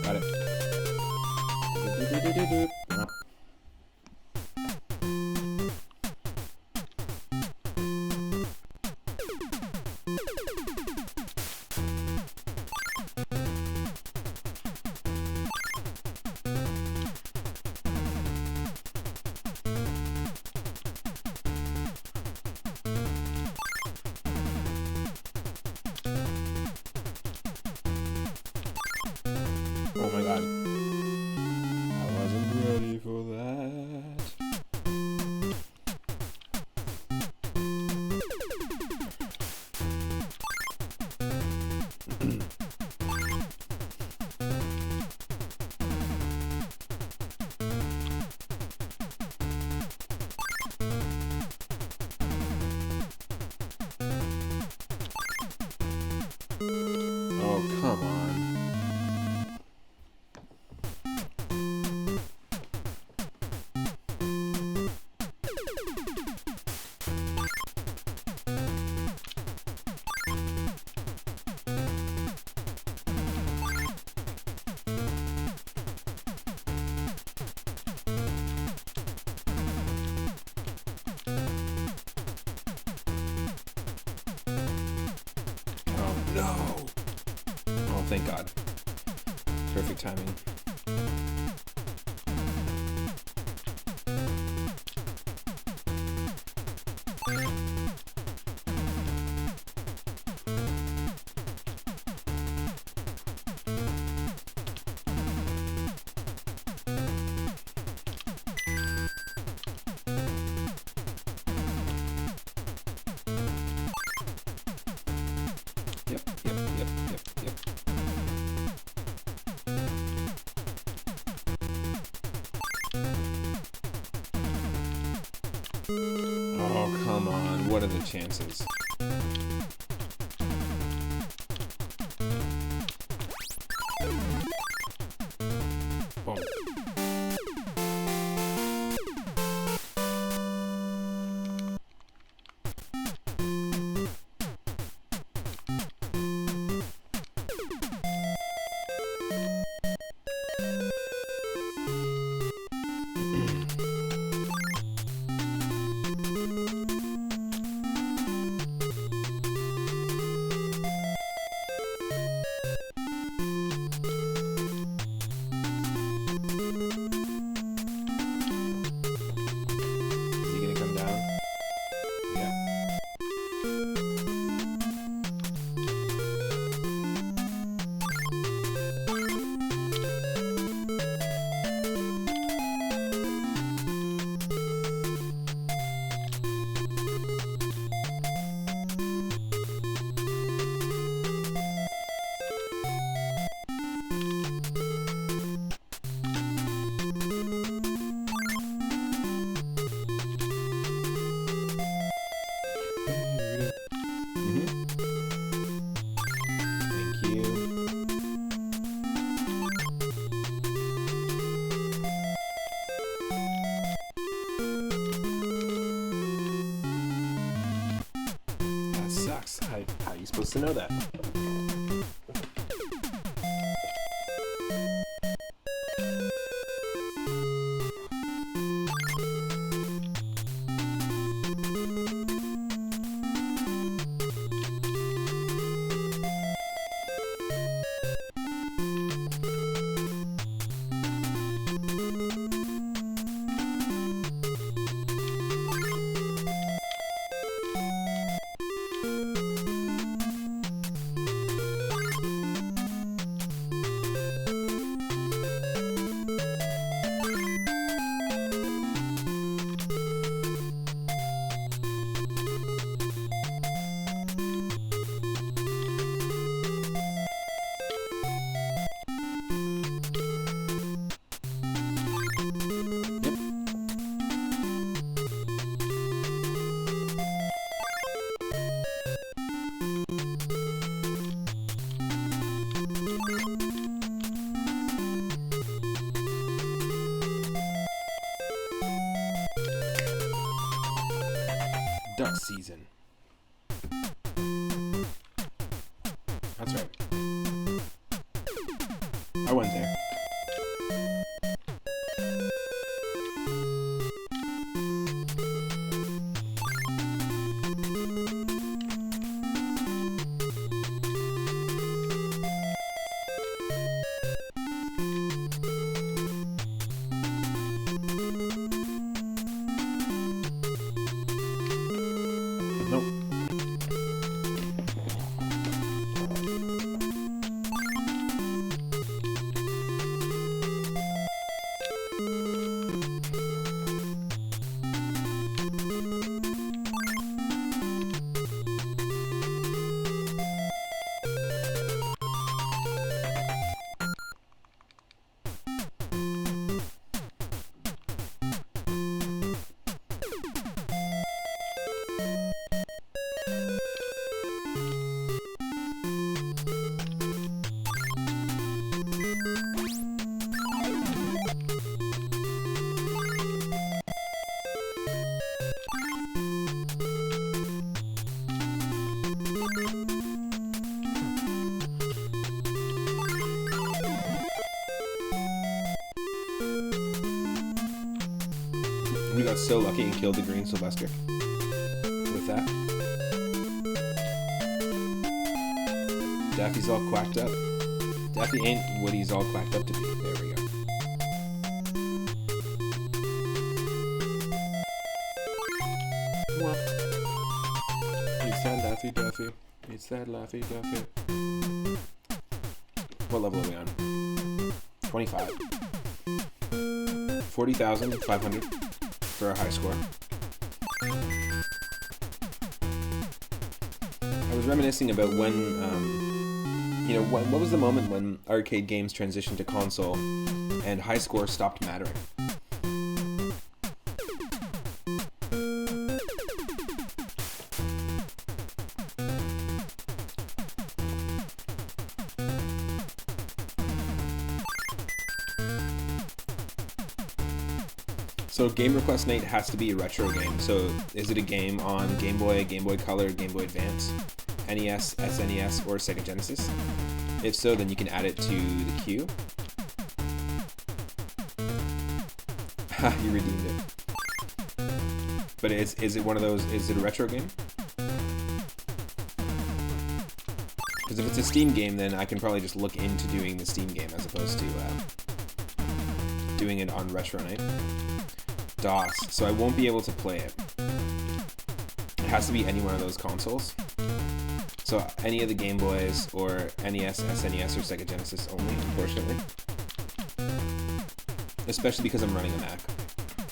Got it. Oh my god. I wasn't ready for that. Oh, come on. No! Oh, thank God. Perfect timing. Yep. Oh, come on. What are the chances? Boom. supposed to know that. Duck season. That's right. I went there. Nope. We got so lucky and killed the green Sylvester with that. Daffy's all quacked up. Daffy ain't what he's all quacked up to be. There we go. It's that Laffy Duffy. It's that Laffy Duffy. What level are we on? 25. 40,500 for a high score. I was reminiscing about when, what was the moment when arcade games transitioned to console and high score stopped mattering? So Game Request Night has to be a retro game. So is it a game on Game Boy, Game Boy Color, Game Boy Advance, NES, SNES, or Sega Genesis? If so, then you can add it to the queue. Ha, you redeemed it. But is it one of those, is it a retro game? Because if it's a Steam game, then I can probably just look into doing the Steam game as opposed to doing it on Retro Night. DOS, so I won't be able to play it. It has to be any one of those consoles. So any of the Game Boys or NES, SNES, or Sega Genesis only, unfortunately. Especially because I'm running a Mac.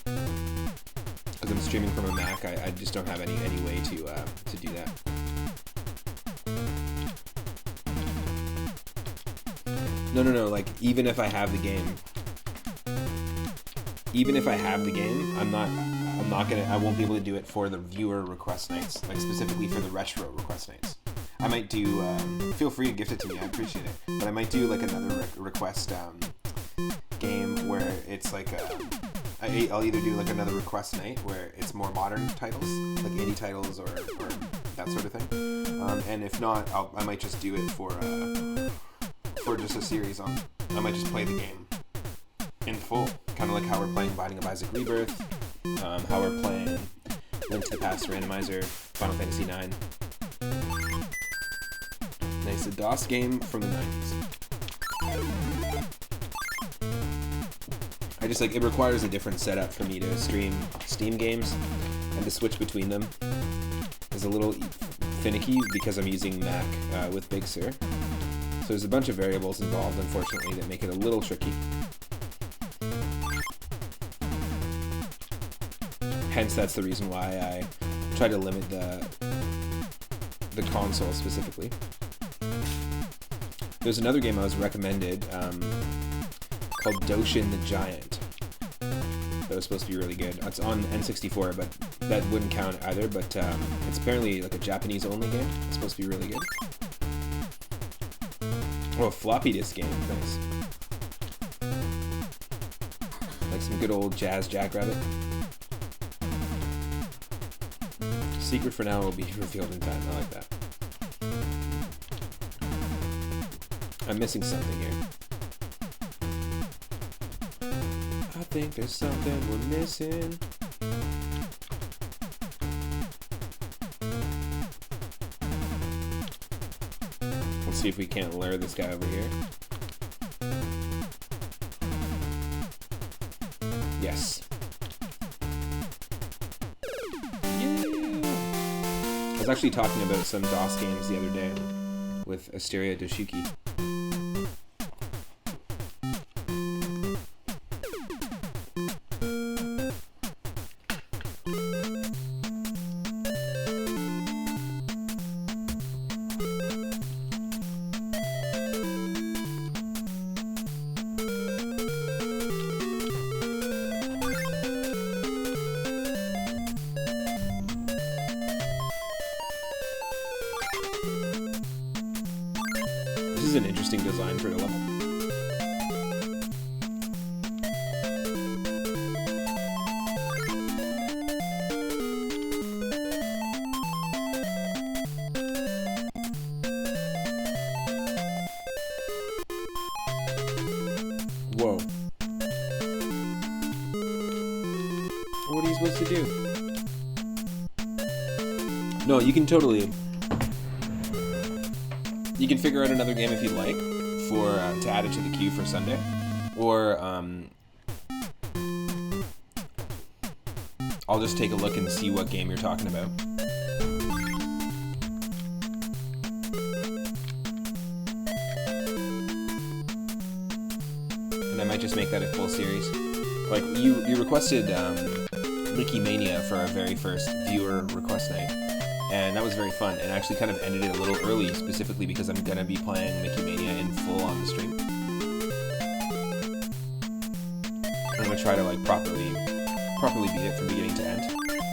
Because I'm streaming from a Mac, I just don't have any way to do that. No, like even if I have the game, I won't be able to do it for the viewer request nights, like specifically for the retro request nights. I might do, feel free to gift it to me, I appreciate it, but I might do like another request game where it's like, I'll either do like another request night where it's more modern titles, like indie titles or that sort of thing, And if not, I might just do it for just a series on. I might just play the game in full, kind of like how we're playing Binding of Isaac Rebirth, how we're playing Link to the Past Randomizer, Final Fantasy IX. Nice, a DOS game from the 90s. I just like, it requires a different setup for me to stream Steam games, and to switch between them is a little finicky because I'm using Mac with Big Sur. So there's a bunch of variables involved, unfortunately, that make it a little tricky. Hence, that's the reason why I try to limit the console specifically. There's another game I was recommended called Doshin the Giant that was supposed to be really good. It's on N64, but that wouldn't count either, but it's apparently like a Japanese-only game. It's supposed to be really good. Oh, a floppy disk game, nice. Like some good old jazz jackrabbit. Secret for now will be revealed in time. I like that. I'm missing something here. I think there's something we're missing. Let's see if we can't lure this guy over here. Yes. Yeah. I was actually talking about some DOS games the other day with Asteria Doshuki. This is an interesting design for a level. Whoa. What are you supposed to do? No, you can totally... You can figure out another game if you'd like, for to add it to the queue for Sunday, or I'll just take a look and see what game you're talking about. And I might just make that a full series. Like, you requested Mickey Mania for our very first viewer request night. And that was very fun, and actually kind of ended it a little early, specifically because I'm going to be playing Mickey Mania in full on the stream. I'm going to try to like properly beat it from beginning to end,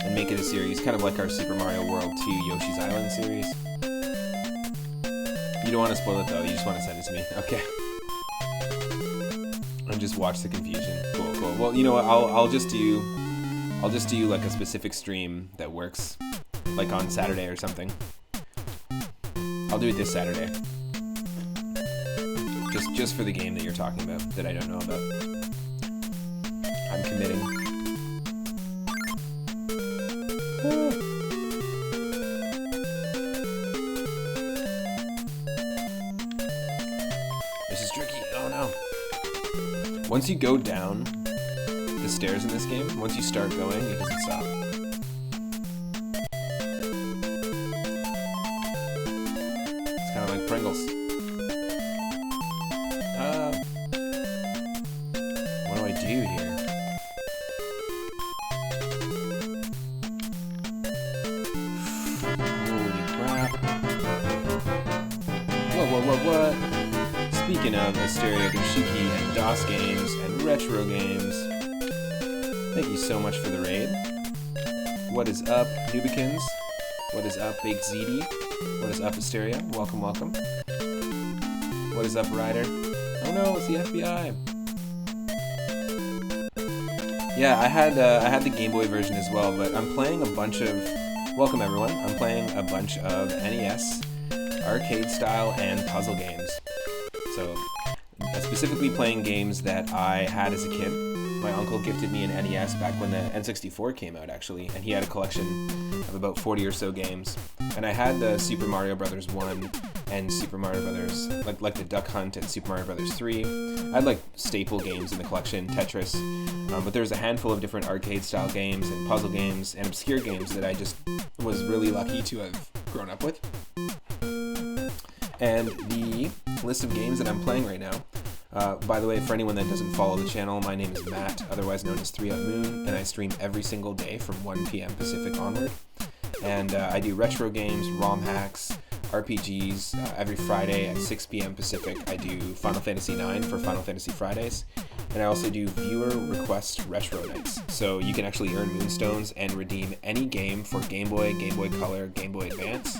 and make it a series, kind of like our Super Mario World 2 Yoshi's Island series. You don't want to spoil it though, you just want to send it to me. Okay. And just watch the confusion. Cool, cool. Well, you know what, I'll just do like a specific stream that works. Like on Saturday or something. I'll do it this Saturday. Just for the game that you're talking about, that I don't know about. I'm committing. This is tricky. Oh no. Once you go down the stairs in this game, once you start going, it doesn't stop. Pringles. What do I do here? Holy crap. What? Speaking of Asteria Doshuki and DOS games and retro games, thank you so much for the raid. What is up, Nubikins? What is up, Big ZD? What is up, Asteria? Welcome, welcome. What is up, Ryder? Oh no, it's the FBI. Yeah, I had the Game Boy version as well, but I'm playing a bunch of Welcome everyone, I'm playing a bunch of NES, arcade style, and puzzle games. So, specifically playing games that I had as a kid. My uncle gifted me an NES back when the N64 came out actually, and he had a collection of about 40 or so games. And I had the Super Mario Bros. 1 and Super Mario Bros. Like the Duck Hunt and Super Mario Bros. 3. I had like staple games in the collection, Tetris, but there was a handful of different arcade style games and puzzle games and obscure games that I just was really lucky to have grown up with. And the list of games that I'm playing right now, by the way, for anyone that doesn't follow the channel, my name is Matt, otherwise known as 3 Up Moon, and I stream every single day from 1 p.m. Pacific onward. And I do retro games, ROM hacks, RPGs. Every Friday at 6 p.m. Pacific, I do Final Fantasy IX for Final Fantasy Fridays. And I also do viewer request retro nights. So you can actually earn Moonstones and redeem any game for Game Boy, Game Boy Color, Game Boy Advance,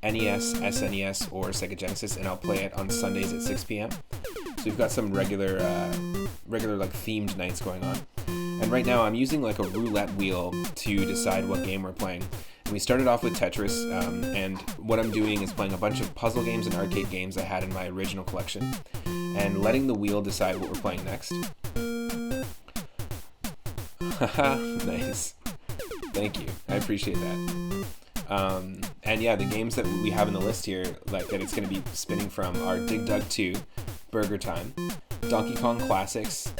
NES, SNES, or Sega Genesis, and I'll play it on Sundays at 6 p.m. So we've got some regular like themed nights going on. And right now I'm using like a roulette wheel to decide what game we're playing. And we started off with Tetris, and what I'm doing is playing a bunch of puzzle games and arcade games I had in my original collection, and letting the wheel decide what we're playing next. Haha, nice. Thank you. I appreciate that. And yeah, the games that we have in the list here, like that it's going to be spinning from, are Dig Dug 2, Burger Time, Donkey Kong Classics,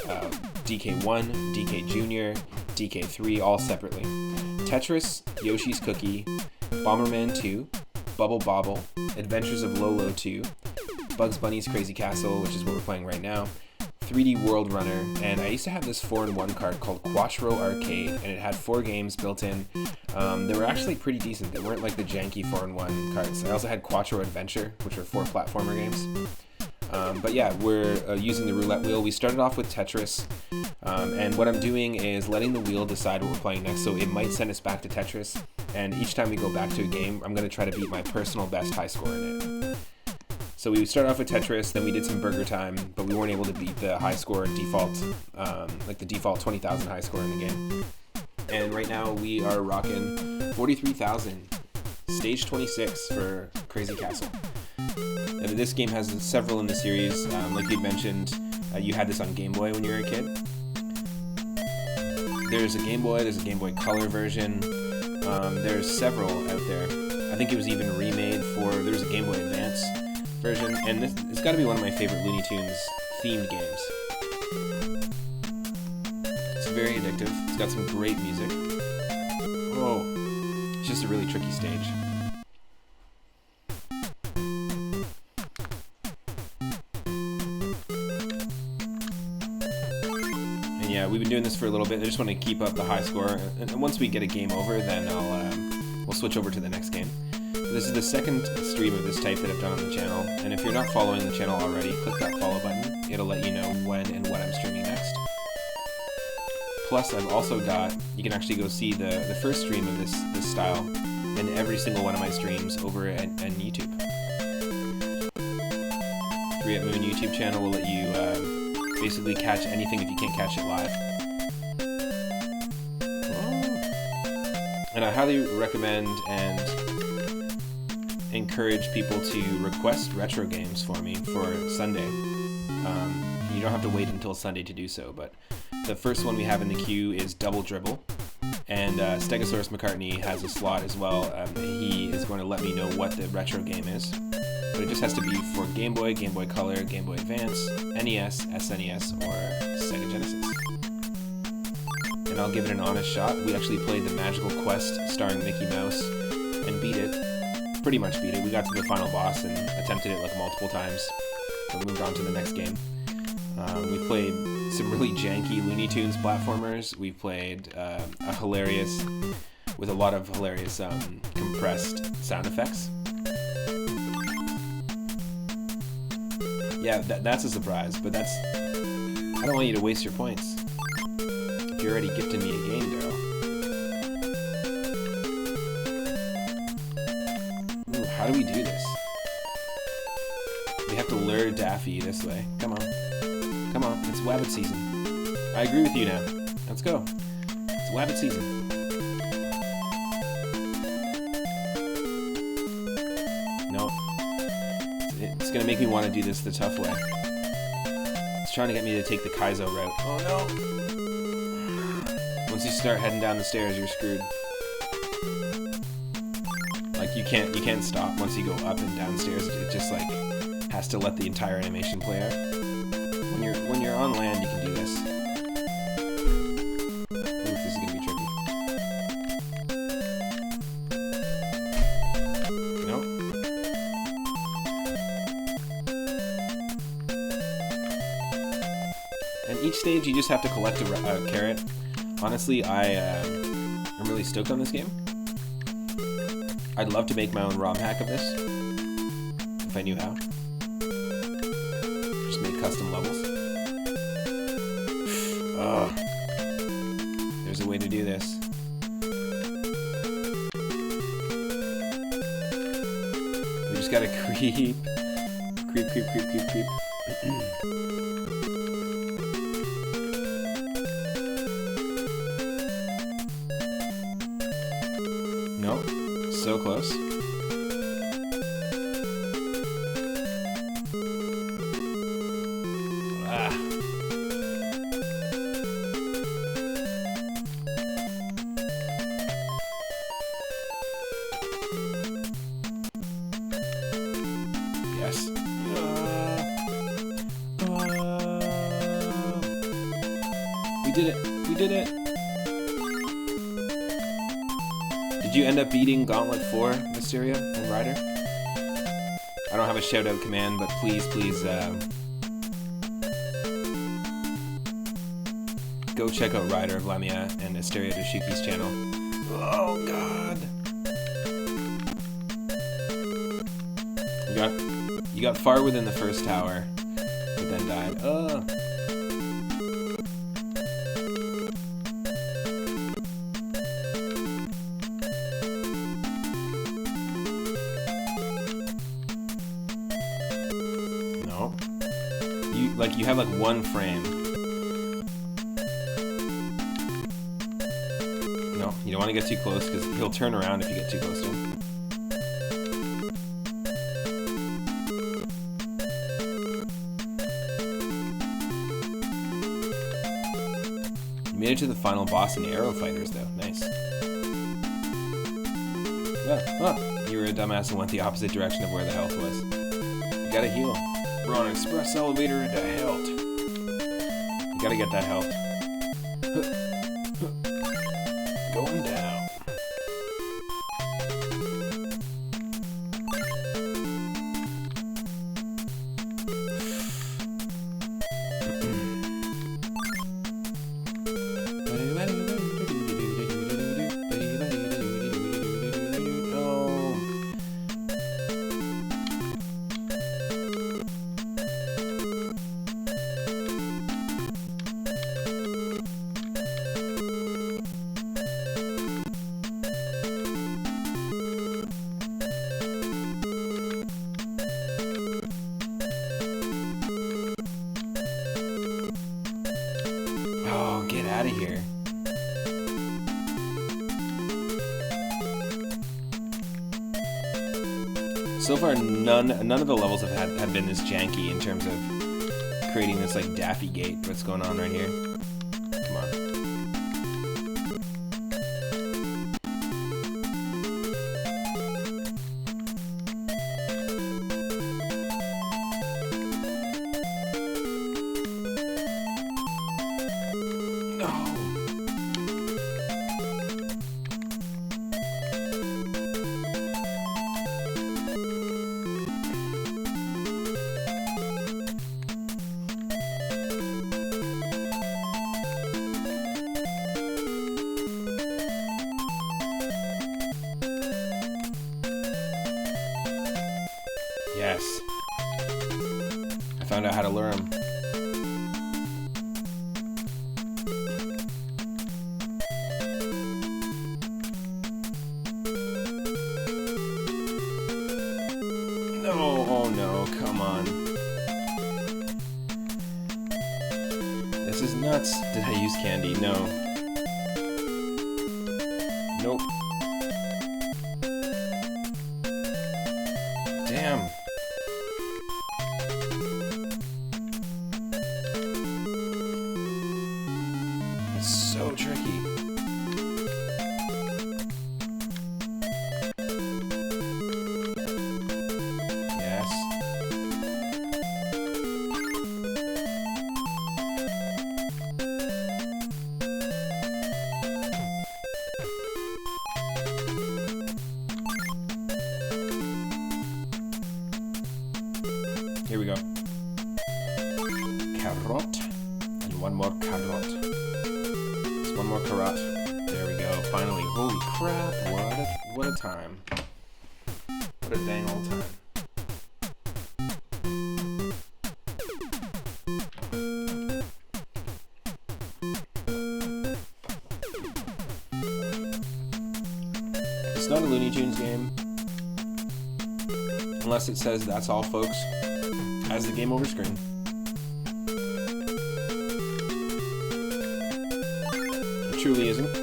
DK1, DK Jr., DK3, all separately, Tetris, Yoshi's Cookie, Bomberman 2, Bubble Bobble, Adventures of Lolo 2, Bugs Bunny's Crazy Castle, which is what we're playing right now, 3D World Runner, and I used to have this 4-in-1 card called Quattro Arcade, and it had 4 games built in. They were actually pretty decent. They weren't like the janky 4-in-1 cards. I also had Quattro Adventure, which are 4 platformer games. But yeah, we're using the roulette wheel. We started off with Tetris, and what I'm doing is letting the wheel decide what we're playing next, so it might send us back to Tetris, and each time we go back to a game, I'm going to try to beat my personal best high score in it. So we started off with Tetris, then we did some Burger Time, but we weren't able to beat the high score default, like the default 20,000 high score in the game. And right now we are rocking 43,000, stage 26 for Crazy Castle. And this game has several in the series. Like you mentioned, you had this on Game Boy when you were a kid. There's a Game Boy, there's a Game Boy Color version. There's several out there. I think it was even remade for, there's a Game Boy Advance version, and it's got to be one of my favorite Looney Tunes themed games. It's very addictive. It's got some great music. Oh, it's just a really tricky stage. And yeah, we've been doing this for a little bit. I just want to keep up the high score, and once we get a game over, then we'll switch over to the next game. This is the second stream of this type that I've done on the channel, and if you're not following the channel already, click that follow button. It'll let you know when and what I'm streaming next. Plus, I've also got, you can actually go see the first stream of this style in every single one of my streams over at YouTube. 3 Up Moon YouTube channel will let you basically catch anything if you can't catch it live. And I highly recommend and encourage people to request retro games for me for Sunday. You don't have to wait until Sunday to do so, but the first one we have in the queue is Double Dribble, and Stegosaurus McCartney has a slot as well. He is going to let me know what the retro game is, but it just has to be for Game Boy, Game Boy Color, Game Boy Advance, NES, SNES, or Sega Genesis. And I'll give it an honest shot. We actually played the Magical Quest starring Mickey Mouse and beat it. Pretty much beat it. We got to the final boss and attempted it like multiple times, but moved on to the next game. We played some really janky Looney Tunes platformers. We played with a lot of hilarious compressed sound effects. Yeah, that's a surprise, but I don't want you to waste your points. If you're already gifting me a game, girl. Ooh, how do we do this? We have to lure Daffy this way. Come on. Come on, it's Wabbit season. I agree with you now. Let's go. It's Wabbit season. gonna make me want to do this the tough way. It's trying to get me to take the Kaizo route. Oh no! Once you start heading down the stairs, you're screwed. Like you can't stop once you go up and downstairs. It just like has to let the entire animation play out. When you're on land, you can do this. Oof, this is gonna be tricky. Nope. And each stage, you just have to collect a carrot. Honestly, I'm really stoked on this game. I'd love to make my own ROM hack of this, if I knew how. Just make custom levels. Ugh. There's a way to do this. We just gotta creep. Creep, creep, creep, creep, creep. Nope. So close. Ah. Yes. We did it. We did it. Did you end up beating Gauntlet 4, Mysteria and Ryder? I don't have a shout-out command, but please, go check out Ryder of Lamia and Asteria Dashuki's channel. Oh god! You got far within the first tower, but then died. Ugh. You have like one frame. No, you don't want to get too close because he'll turn around if you get too close to him. You made it to the final boss in Arrow Fighters though. Nice. You were a dumbass and went the opposite direction of where the health was. You gotta heal. We're on an express elevator into health. You gotta get that health. Going down. Get out of here. So far, none of the levels have been this janky in terms of creating this like Daffy Gate. What's going on right here? Come on. Yes. I found out how to lure him. No, oh no, come on. This is nuts. Did I use candy? No. Nope. Damn. Here we go. Carrot. And one more carrot. Just one more carrot. There we go. Finally. Holy crap. What a time. What a dang old time. It's not a Looney Tunes game. Unless it says that's all, folks. As the game over screen. It truly isn't.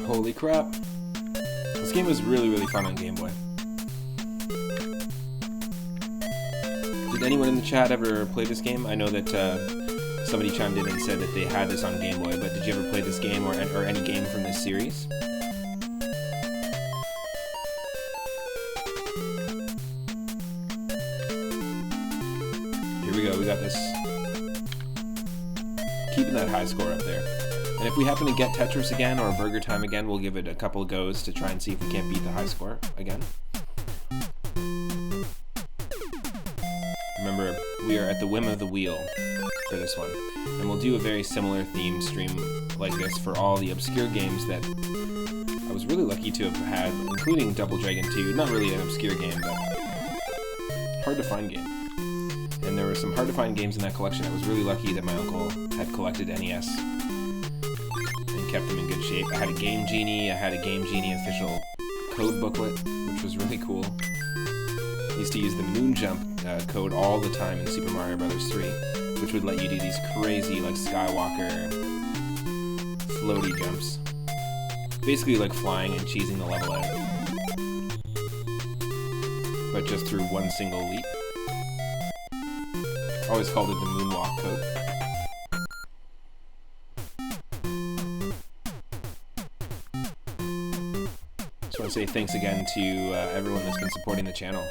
Holy crap. This game was really, really fun on Game Boy. Did anyone in the chat ever play this game? I know that somebody chimed in and said that they had this on Game Boy, but did you ever play this game or any game from this series? Here we go, we got this. Keeping that high score up there. And if we happen to get Tetris again or Burger Time again, we'll give it a couple of goes to try and see if we can't beat the high score again. Remember, we are at the whim of the wheel for this one. And we'll do a very similar theme stream like this for all the obscure games that I was really lucky to have had, including Double Dragon 2. Not really an obscure game, but hard to find game. And there were some hard to find games in that collection. I was really lucky that my uncle had collected NES. Kept them in good shape. I had a Game Genie. I had a Game Genie official code booklet, which was really cool. I used to use the Moon Jump code all the time in Super Mario Bros. 3, which would let you do these crazy, like, Skywalker floaty jumps. Basically like flying and cheesing the level out. But just through one single leap. Always called it the Moonwalk code. Just want to say thanks again to everyone that's been supporting the channel.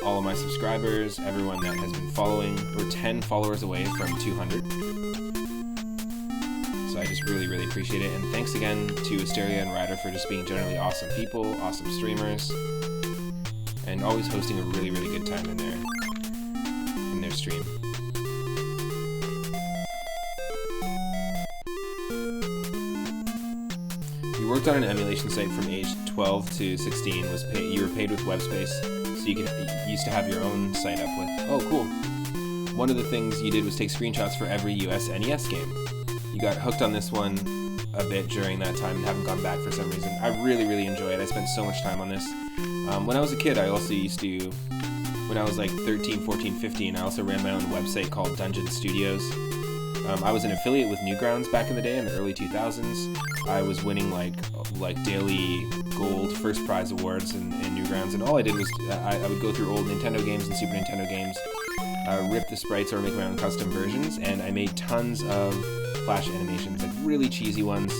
All of my subscribers, everyone that has been following. We're 10 followers away from 200. So I just really, really appreciate it. And thanks again to Asteria and Ryder for just being generally awesome people, awesome streamers, and always hosting a really, really good time in their stream. You worked on an emulation site from age 12 to 16. You were paid with web space, so you used to have your own site up with. Oh, cool. One of the things you did was take screenshots for every US NES game. You got hooked on this one a bit during that time and haven't gone back for some reason. I really, really enjoy it. I spent so much time on this. When I was a kid, I also used to, when I was like 13, 14, 15, I also ran my own website called Dungeon Studios. I was an affiliate with Newgrounds back in the day in the early 2000s. I was winning like daily gold first prize awards in Newgrounds, and all I did was I would go through old Nintendo games and Super Nintendo games, rip the sprites or make my own custom versions, and I made tons of flash animations, like really cheesy ones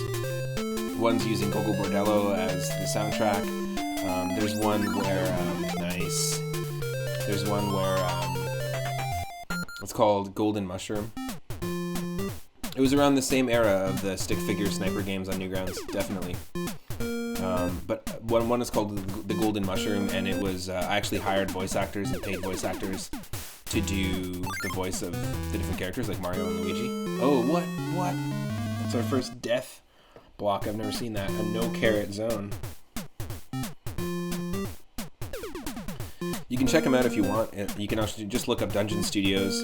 using Gogol Bordello as the soundtrack. There's one where it's called Golden Mushroom. It was around the same era of the stick figure sniper games on Newgrounds, definitely. But one is called the Golden Mushroom, and it was I actually hired voice actors and paid voice actors to do the voice of the different characters, like Mario and Luigi. Oh, what? It's our first death block. I've never seen that. A no carrot zone. You can check them out if you want. You can also just look up Dungeon Studios.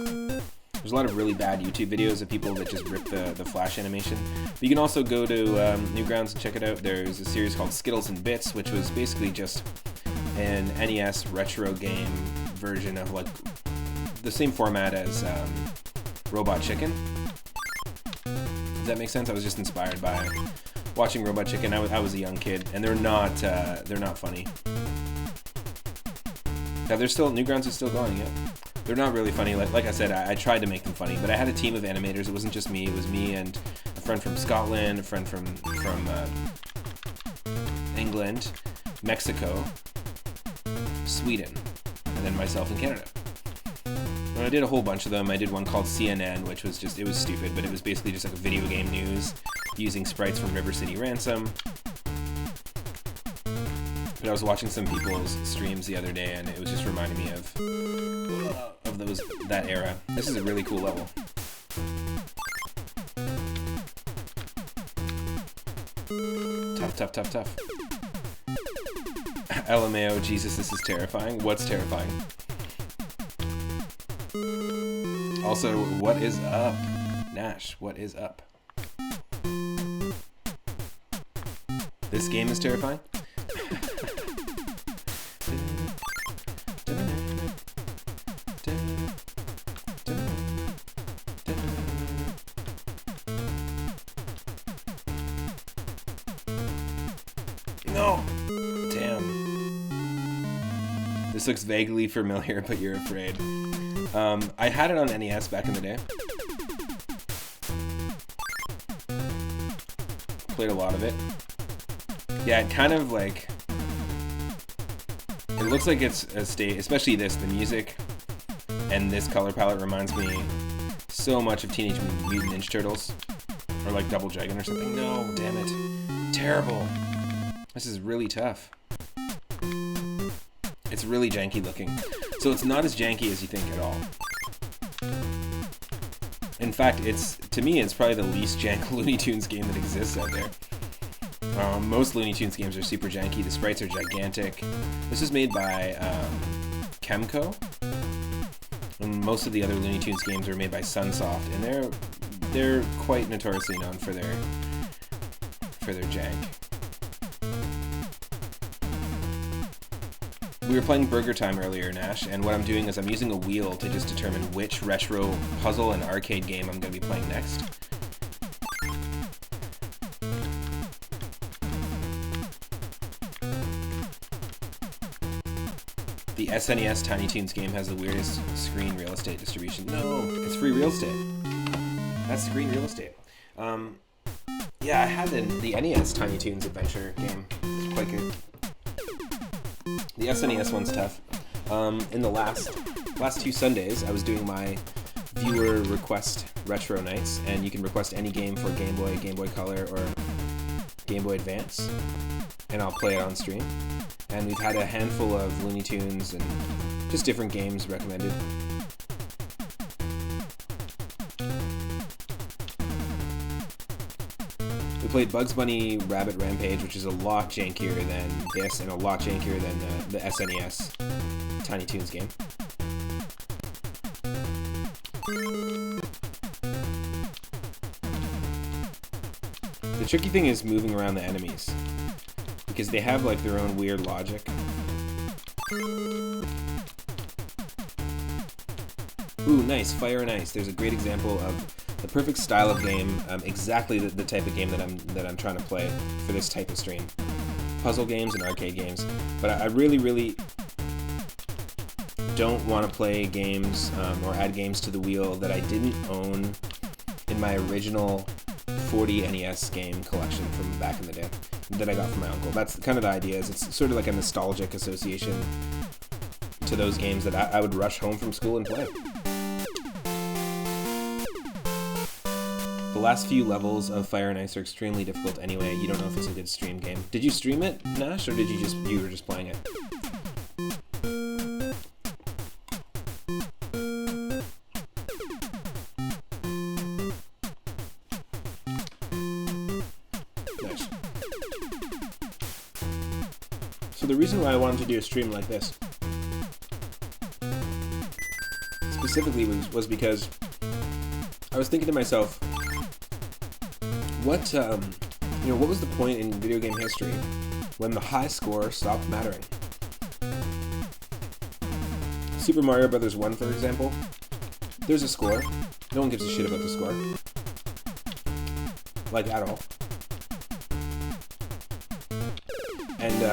There's a lot of really bad YouTube videos of people that just rip the flash animation. But you can also go to Newgrounds and check it out. There's a series called Skittles and Bits, which was basically just an NES retro game version of like the same format as Robot Chicken. Does that make sense? I was just inspired by watching Robot Chicken. I was a young kid, and they're not funny. Yeah, Newgrounds is still going. Yeah. They're not really funny. Like I said, I tried to make them funny, but I had a team of animators. It wasn't just me. It was me and a friend from Scotland, a friend from England, Mexico, Sweden, and then myself in Canada. And I did a whole bunch of them. I did one called CNN, which was just, it was stupid, but it was basically just like a video game news using sprites from River City Ransom. But I was watching some people's streams the other day, and it was just reminding me of that era. This is a really cool level. Tough, tough, tough, tough. LMAO, Jesus, this is terrifying. What's terrifying? Also, what is up? Nash, what is up? This game is terrifying? No! Damn. This looks vaguely familiar, but you're afraid. I had it on NES back in the day. Played a lot of it. Yeah, it kind of like... It looks like it's a state, especially this, the music and this color palette reminds me so much of Teenage Mutant Ninja Turtles. Or like Double Dragon or something. No, damn it. Terrible. This is really tough. It's really janky looking. So it's not as janky as you think at all. In fact, to me, it's probably the least jank Looney Tunes game that exists out there. Most Looney Tunes games are super janky. The sprites are gigantic. This is made by Kemco. And most of the other Looney Tunes games are made by Sunsoft, and they're quite notoriously known for their jank. We were playing Burger Time earlier, Nash, and what I'm doing is I'm using a wheel to just determine which retro puzzle and arcade game I'm going to be playing next. The SNES Tiny Toons game has the weirdest screen real estate distribution. No, it's free real estate. That's screen real estate. Yeah, I had the NES Tiny Toons adventure game. It's quite good. The SNES one's tough. In the last 2 Sundays, I was doing my viewer request retro nights, and you can request any game for Game Boy, Game Boy Color, or Game Boy Advance, and I'll play it on stream. And we've had a handful of Looney Tunes and just different games recommended. We played Bugs Bunny Rabbit Rampage, which is a lot jankier than this and a lot jankier than the SNES Tiny Toons game. The tricky thing is moving around the enemies, because they have like their own weird logic. Ooh, nice, Fire and Ice. There's a great example of the perfect style of game, exactly the type of game that I'm trying to play for this type of stream. Puzzle games and arcade games, but I really don't want to play games or add games to the wheel that I didn't own in my original 40 NES game collection from back in the day that I got from my uncle. That's kind of the idea. Is it's sort of like a nostalgic association to those games that I would rush home from school and play. The last few levels of Fire and Ice are extremely difficult anyway. You don't know if it's a good stream game. Did you stream it, Nash, or did you were just playing it? Nice. So the reason why I wanted to do a stream like this specifically was because I was thinking to myself, what was the point in video game history when the high score stopped mattering? Super Mario Bros. 1, for example, there's a score. No one gives a shit about the score. Like, at all. And,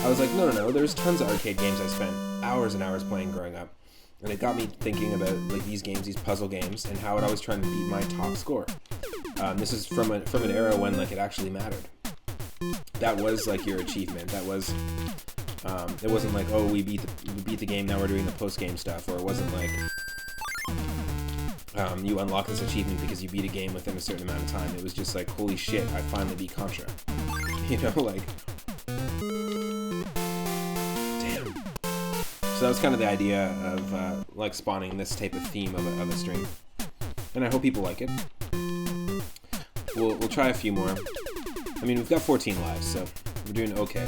I was like, no, there's tons of arcade games I spent hours and hours playing growing up. And it got me thinking about, like, these games, these puzzle games, and how I'd always try to beat my top score. This is from an era when like it actually mattered. That was like your achievement. That was it wasn't like, oh, we beat the game, now we're doing the post game stuff, or it wasn't like you unlock this achievement because you beat a game within a certain amount of time. It was just like, holy shit, I finally beat Contra. You know, like, damn. So that was kind of the idea of like spawning this type of theme of a stream, and I hope people like it. We'll try a few more. I mean, we've got 14 lives, so we're doing okay.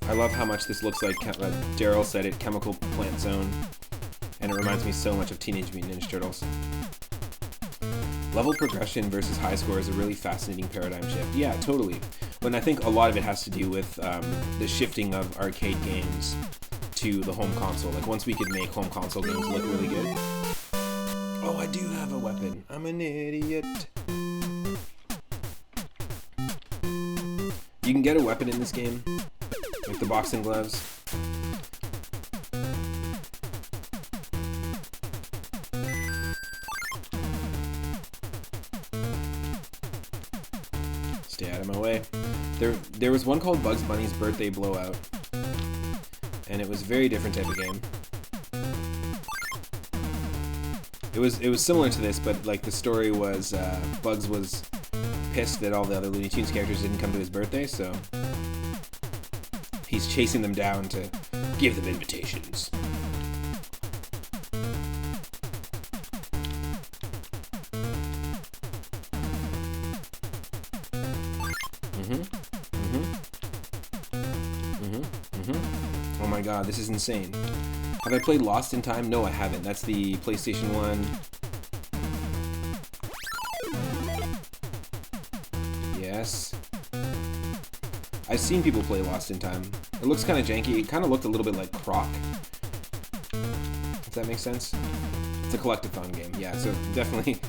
I love how much this looks like, Daryl said it, Chemical Plant Zone, and it reminds me so much of Teenage Mutant Ninja Turtles. Level progression versus high score is a really fascinating paradigm shift. Yeah, totally. But I think a lot of it has to do with the shifting of arcade games to the home console. Like, once we could make home console games look really good. Oh, I do have a weapon. I'm an idiot. You can get a weapon in this game, like the boxing gloves. Stay out of my way. There was one called Bugs Bunny's Birthday Blowout, and it was a very different type of game. It was similar to this, but like the story was Bugs was pissed that all the other Looney Tunes characters didn't come to his birthday, so he's chasing them down to give them invitations. Oh my god, this is insane. Have I played Lost in Time? No, I haven't. That's the PlayStation 1. Yes. I've seen people play Lost in Time. It looks kind of janky. It kind of looked a little bit like Croc. If that makes sense. It's a collectathon game. Yeah, so definitely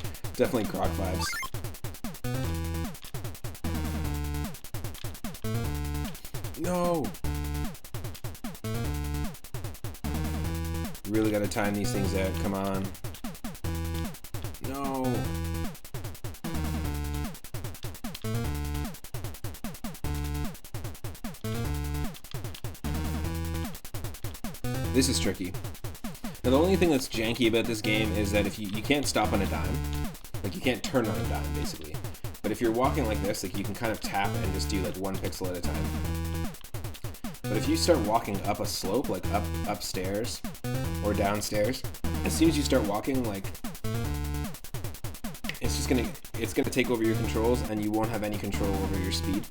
Croc vibes. No! Really gotta time these things out. Come on. No! This is tricky. Now, the only thing that's janky about this game is that if you can't stop on a dime. Like, you can't turn on a dime, basically. But if you're walking like this, like, you can kind of tap and just do, like, one pixel at a time. But if you start walking up a slope, like upstairs or downstairs, as soon as you start walking, like, it's gonna take over your controls, and you won't have any control over your speed.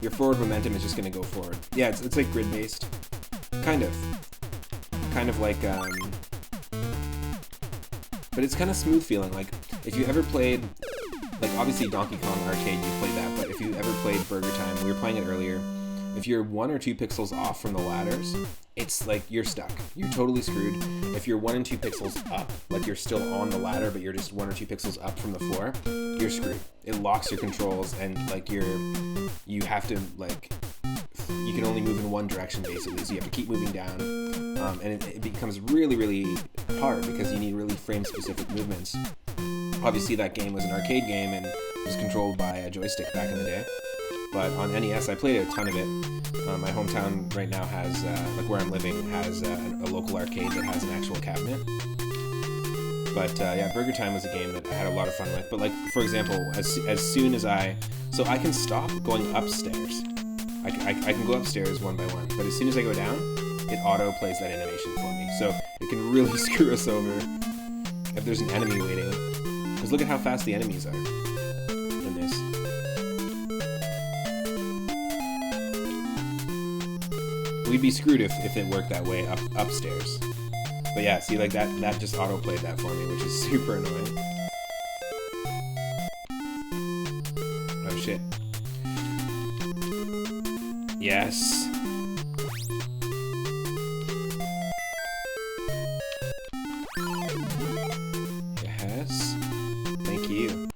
Your forward momentum is just gonna go forward. Yeah, it's like grid-based. Kind of like, but it's kind of smooth feeling. Like, if you ever played, like, obviously Donkey Kong Arcade, you played that, but if you ever played Burger Time, we were playing it earlier, if you're 1 or 2 pixels off from the ladders, it's like you're stuck. You're totally screwed. If you're 1 and 2 pixels up, like you're still on the ladder, but you're just 1 or 2 pixels up from the floor, you're screwed. It locks your controls, and like you have to, like, you can only move in one direction basically, so you have to keep moving down, and it becomes really, really hard because you need really frame-specific movements. Obviously, that game was an arcade game and was controlled by a joystick back in the day. But on NES, I played a ton of it. My hometown right now has, like where I'm living, has a local arcade that has an actual cabinet. But yeah, Burger Time was a game that I had a lot of fun with. But like, for example, as soon as so I can stop going upstairs. I can go upstairs one by one, but as soon as I go down, it auto plays that animation for me. So it can really screw us over if there's an enemy waiting. Because look at how fast the enemies are in this. We'd be screwed if it worked that way upstairs. But yeah, see, like that just auto played that for me, which is super annoying. Oh shit. Yes. Yes. Thank you.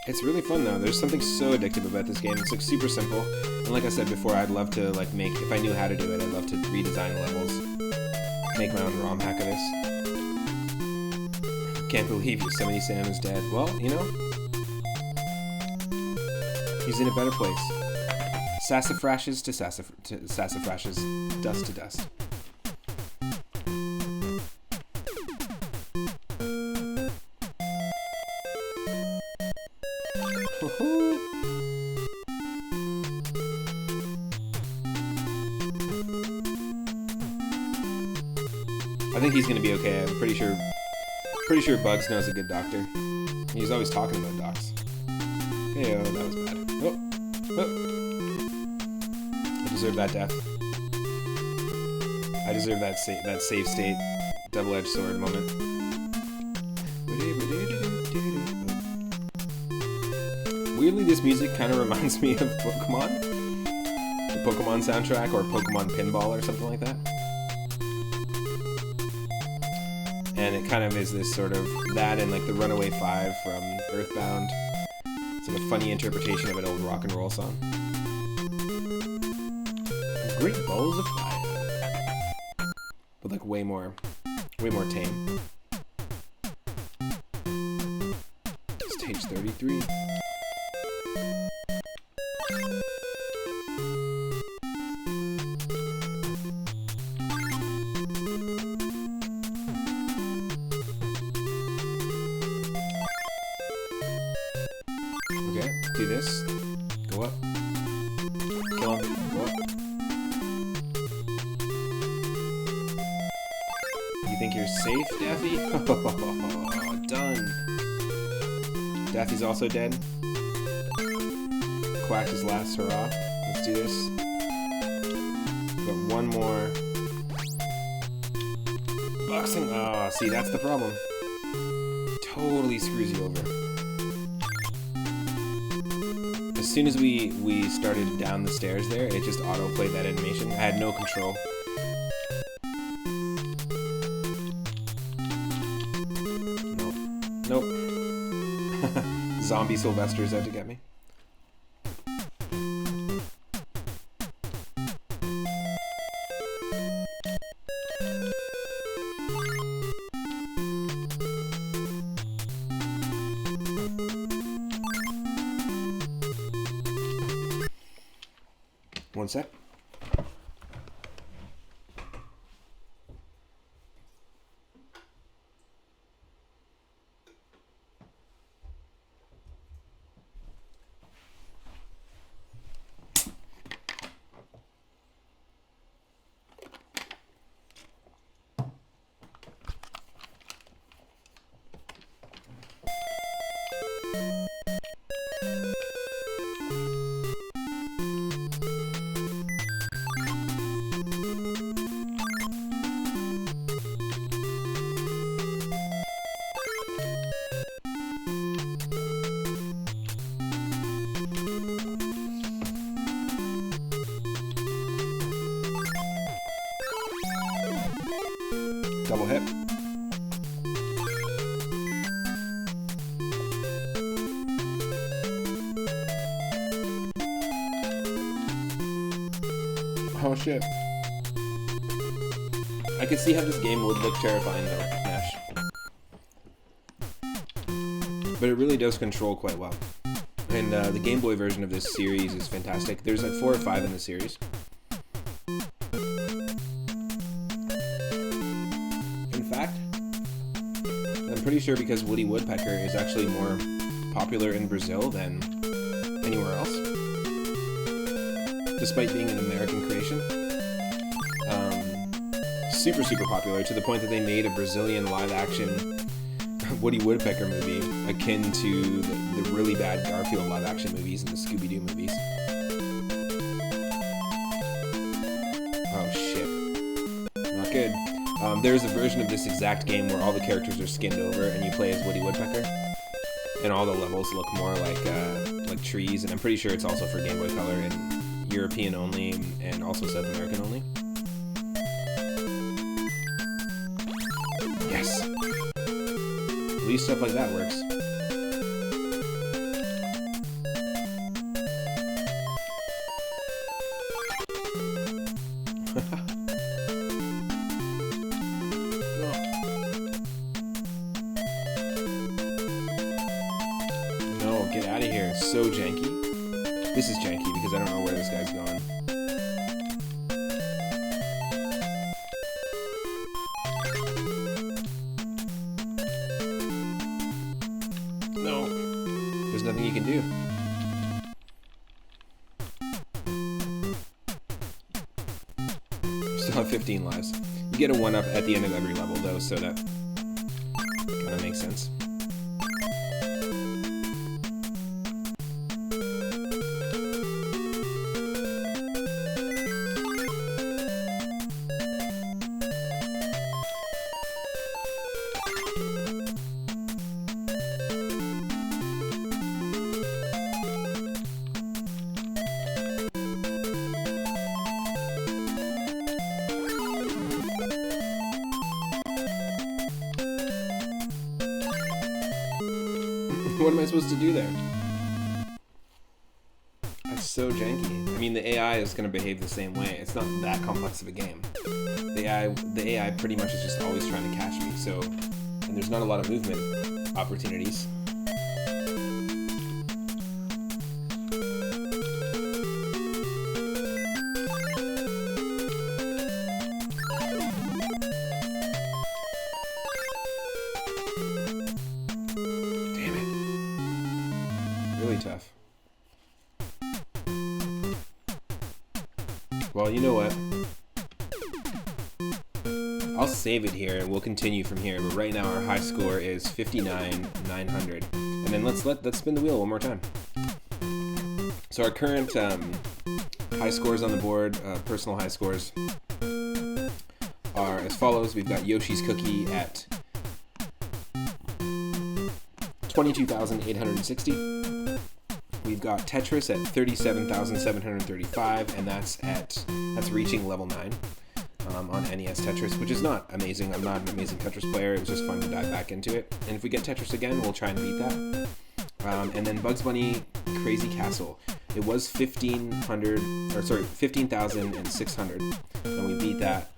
It's really fun though. There's something so addictive about this game. It's like super simple. And like I said before, I'd love to like if I knew how to do it, I'd love to redesign levels. make my own ROM hack of this. Can't believe Yosemite Sam is dead. Well, you know, he's in a better place. Sassafrashes to sassafrashes, dust to dust. I think he's gonna be okay. I'm pretty sure Bugs knows a good doctor. He's always talking about docs. Hey, oh, that was bad. Oh, oh. I deserve that death. I deserve that save state, double-edged sword moment. Weirdly, this music kind of reminds me of Pokemon. The Pokemon soundtrack, or Pokemon Pinball, or something like that. And it kind of is this sort of that and like the Runaway 5 from Earthbound. It's like a funny interpretation of an old rock and roll song. Great balls of fire. But like way more tame. Stage 33. Okay, do this. Go up. Kill him. Go up. You think you're safe, Daffy? Oh, done. Daffy's also dead. Quack is last. Hurrah. Let's do this. Got one more. Boxing. Oh, see, that's the problem. Totally screws you over. As soon as we started down the stairs there, it just auto-played that animation. I had no control. Nope. Zombie Sylvester's out to get me. One sec. Double hit. Oh shit. I could see how this game would look terrifying though, Nash. But it really does control quite well. And the Game Boy version of this series is fantastic. There's like 4 or 5 in the series. I'm pretty sure because Woody Woodpecker is actually more popular in Brazil than anywhere else, despite being an American creation. Super popular, to the point that they made a Brazilian live-action Woody Woodpecker movie akin to the really bad Garfield live-action movies and the Scooby-Doo movies. Oh shit. Not good. There's a version of this exact game where all the characters are skinned over and you play as Woody Woodpecker, and all the levels look more like trees, and I'm pretty sure it's also for Game Boy Color and European only and also South American only. Yes! At least stuff like that works. so janky. This is janky because I don't know where this guy's going. No. There's nothing you can do. You still have 15 lives. You get a 1-up at the end of every level, though, so that kind of makes sense. What am I supposed to do there? That's so janky. I mean, the AI is going to behave the same way. It's not that complex of a game. The AI pretty much is just always trying to catch me. So, and there's not a lot of movement opportunities. Really tough. Well, you know what? I'll save it here and we'll continue from here, but right now our high score is 59,900. And then let's spin the wheel one more time. So our current high scores on the board, personal high scores, are as follows. We've got Yoshi's Cookie at 22,860. We've got Tetris at 37,735, and that's reaching level 9 on NES Tetris, which is not amazing. I'm not an amazing Tetris player. It was just fun to dive back into it. And if we get Tetris again, we'll try and beat that. And then Bugs Bunny Crazy Castle. It was 15,600, and we beat that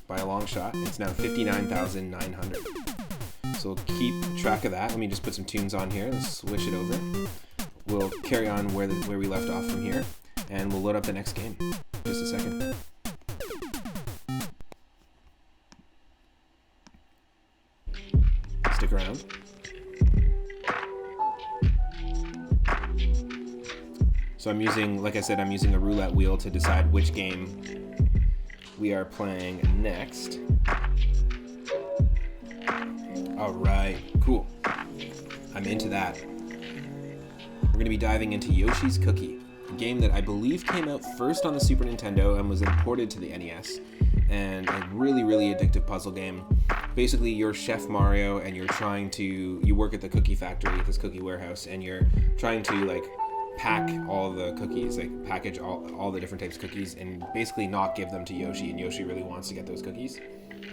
by a long shot. It's now 59,900. So we'll keep track of that. Let me just put some tunes on here. Let's switch it over. We'll carry on where we left off from here, and we'll load up the next game. Just a second. Stick around. So I'm using, like I said, I'm using a roulette wheel to decide which game we are playing next. All right, cool. I'm into that. We're going to be diving into Yoshi's Cookie, a game that I believe came out first on the Super Nintendo and was imported to the NES, and a really, really addictive puzzle game. Basically, you're Chef Mario, and you work at the cookie factory, at this cookie warehouse, and you're trying to, like, pack all the cookies, like, package all the different types of cookies, and basically not give them to Yoshi, and Yoshi really wants to get those cookies.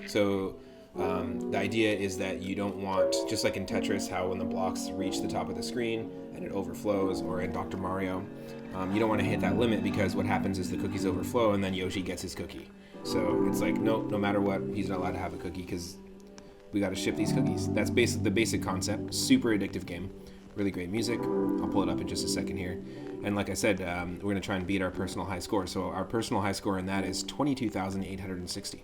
So the idea is that you don't want, just like in Tetris, how when the blocks reach the top of the screen and it overflows, or in Dr. Mario, you don't want to hit that limit, because what happens is the cookies overflow and then Yoshi gets his cookie. So it's like, no matter what, he's not allowed to have a cookie because we got to ship these cookies. That's the basic concept. Super addictive game. Really great music. I'll pull it up in just a second here. And like I said, we're going to try and beat our personal high score. So our personal high score in that is 22,860.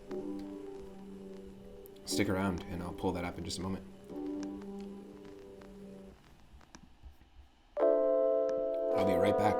Stick around, and I'll pull that up in just a moment. I'll be right back.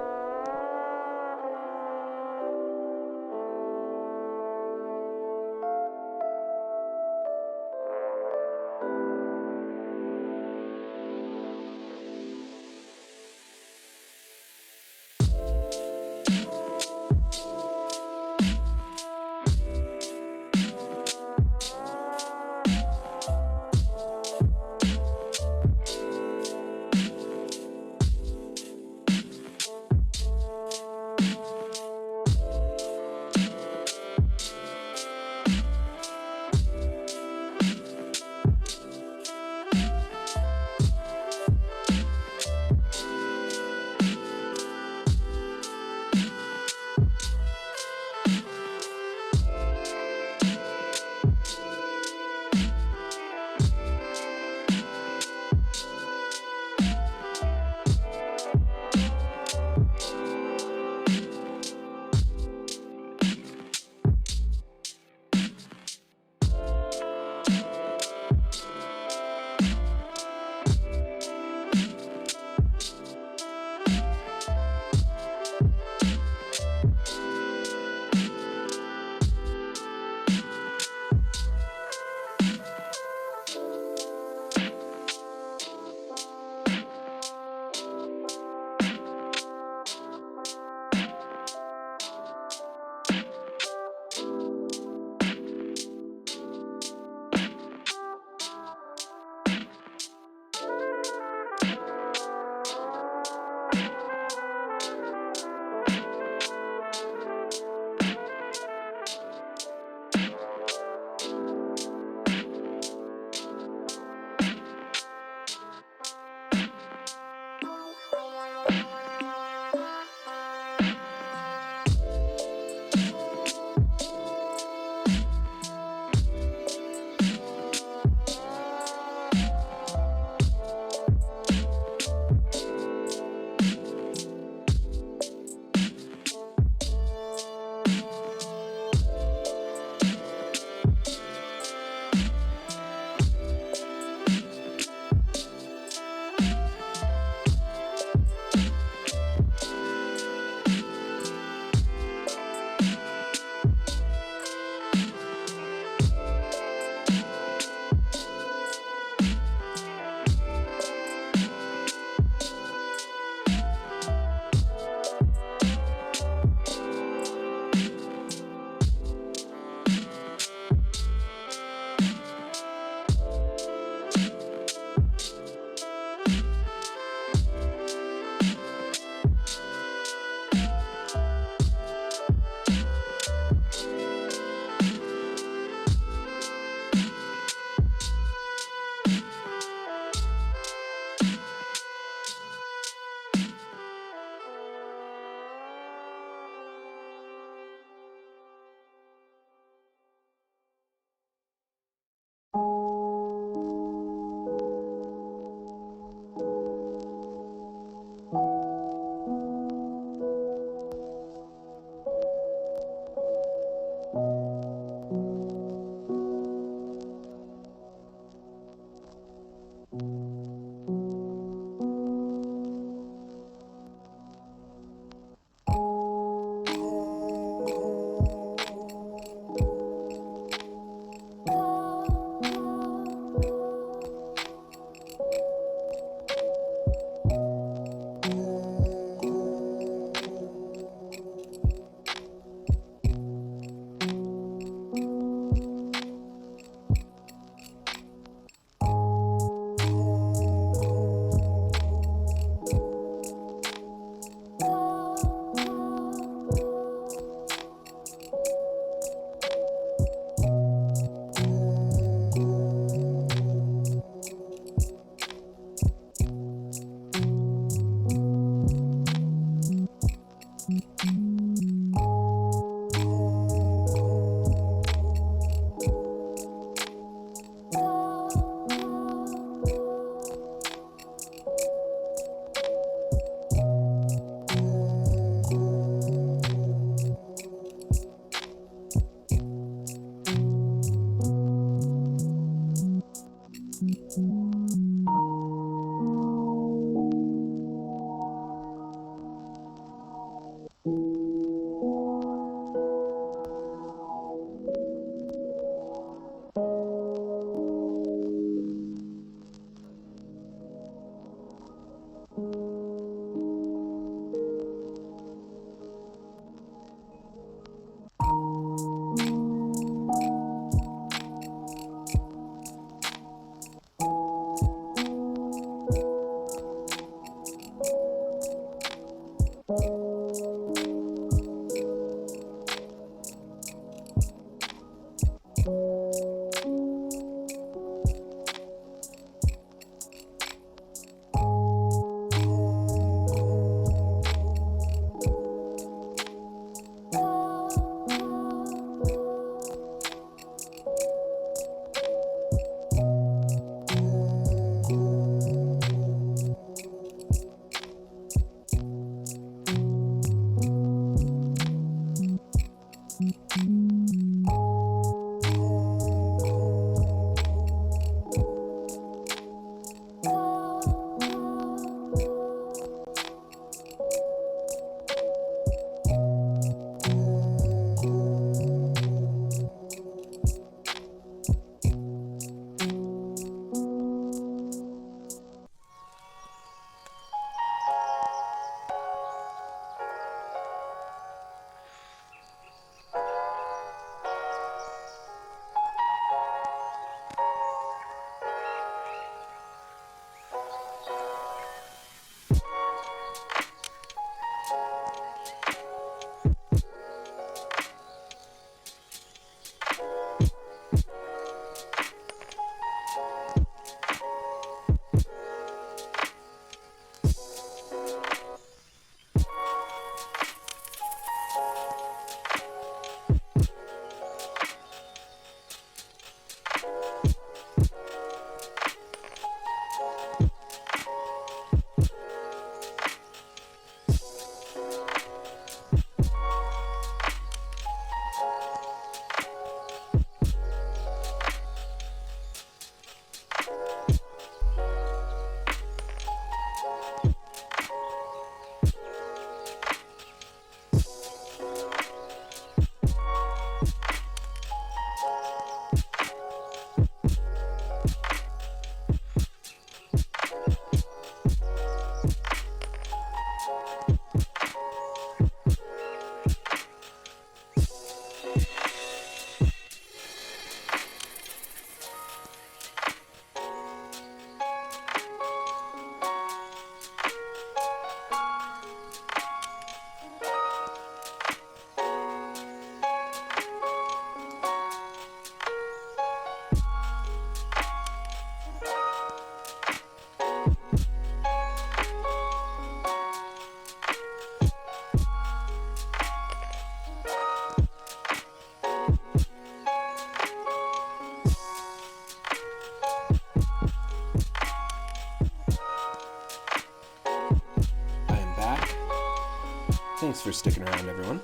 Thanks for sticking around, everyone.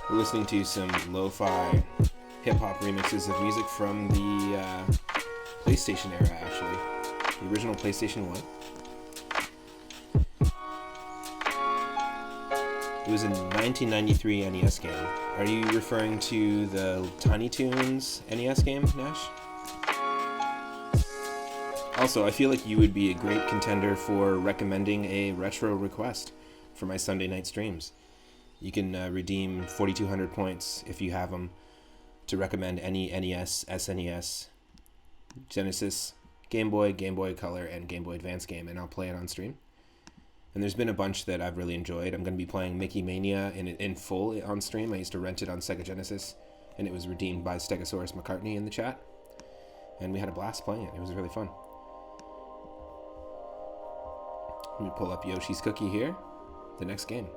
We're listening to some lo-fi hip-hop remixes of music from the PlayStation era, actually. The original PlayStation 1. It was a 1993 NES game. Are you referring to the Tiny Toons NES game, Nash? Also, I feel like you would be a great contender for recommending a retro request for my Sunday night streams. You can redeem 4,200 points if you have them to recommend any NES, SNES, Genesis, Game Boy Color, and Game Boy Advance game, and I'll play it on stream. And there's been a bunch that I've really enjoyed. I'm going to be playing Mickey Mania in full on stream. I used to rent it on Sega Genesis, and it was redeemed by Stegosaurus McCartney in the chat. And we had a blast playing it. It was really fun. Let me pull up Yoshi's Cookie here, the next game.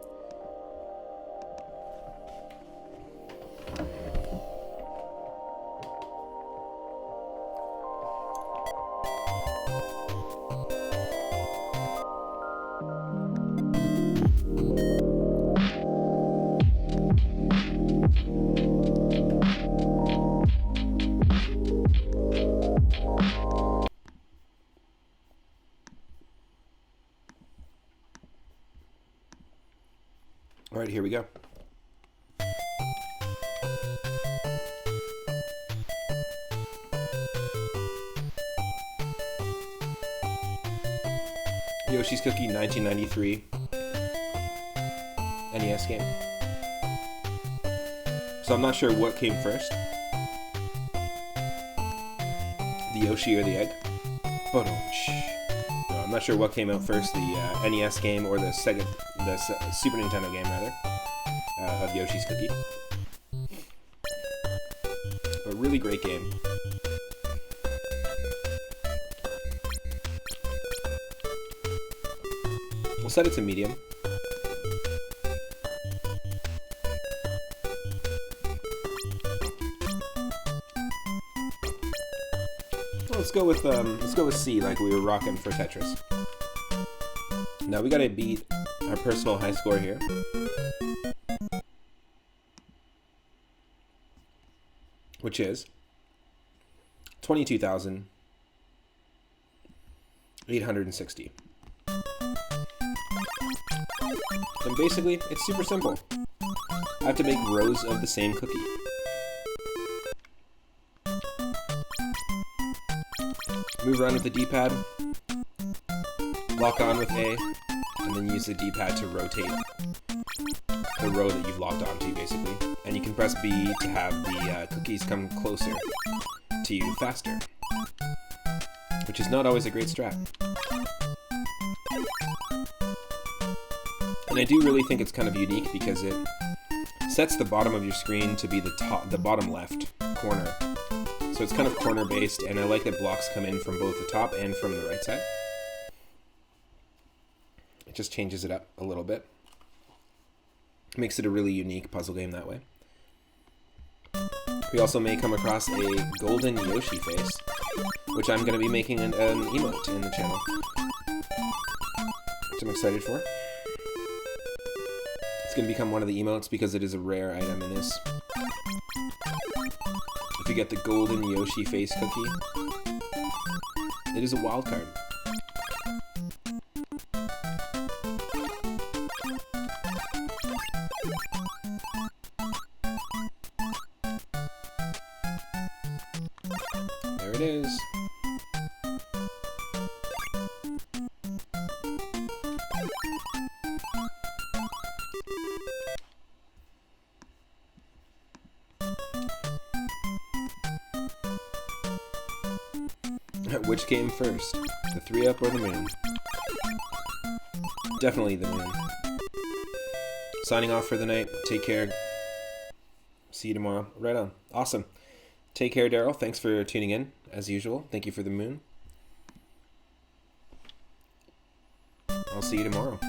All right, here we go. Yoshi's Cookie 1993 NES game. So I'm not sure what came first. The Yoshi or the egg? No, I'm not sure what came out first, the NES game or the Super Nintendo game, rather, of Yoshi's Cookie. really great game. We'll set it to medium. Let's go with C, like we were rocking for Tetris. Now we gotta beat our personal high score here. Which is 22,860. And basically, it's super simple. I have to make rows of the same cookie. Move around with the D-pad, lock on with A, and then use the D-pad to rotate the row that you've locked onto, basically. And you can press B to have the cookies come closer to you faster, which is not always a great strat. And I do really think it's kind of unique because it sets the bottom of your screen to be the bottom left corner. So it's kind of corner-based, and I like that blocks come in from both the top and from the right side. It just changes it up a little bit. Makes it a really unique puzzle game that way. We also may come across a golden Yoshi face, which I'm going to be making an emote in the channel, which I'm excited for. It's going to become one of the emotes because it is a rare item in this. If you get the golden Yoshi face cookie, it is a wild card. There it is. Which came first, the 3-up or the moon? Definitely the moon. Signing off for the night. Take care. See you tomorrow. Right on. Awesome. Take care, Daryl. Thanks for tuning in, as usual. Thank you for the moon. I'll see you tomorrow.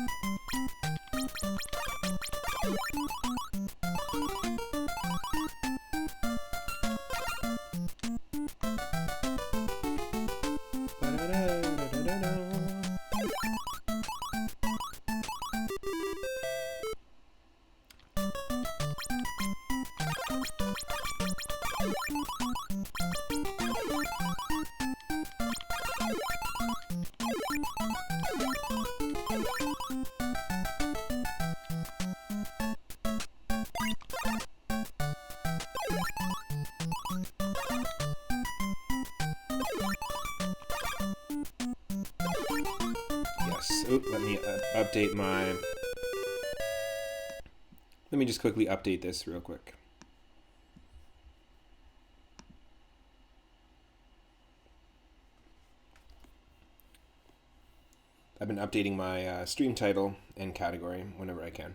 Let me update my... Let me just quickly update this real quick. I've been updating my stream title and category whenever I can.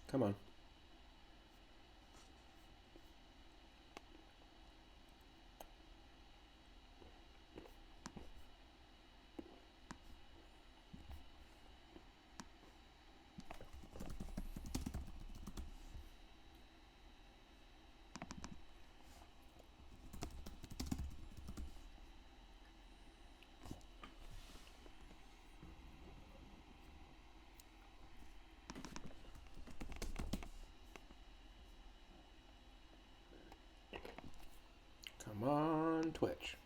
Come on. Come on, Twitch.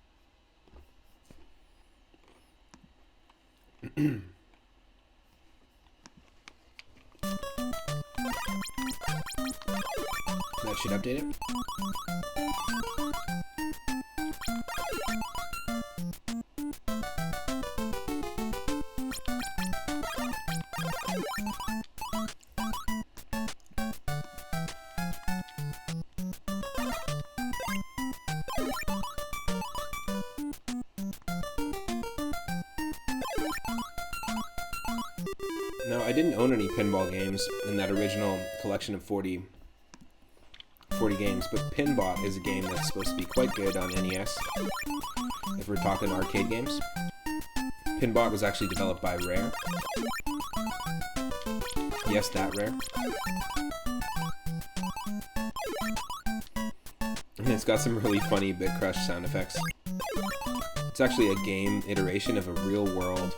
That should update it. I didn't own any pinball games in that original collection of 40 games, but Pinbot is a game that's supposed to be quite good on NES, if we're talking arcade games. Pinbot was actually developed by Rare. Yes, that Rare. And it's got some really funny Bit Crush sound effects. It's actually a game iteration of a real-world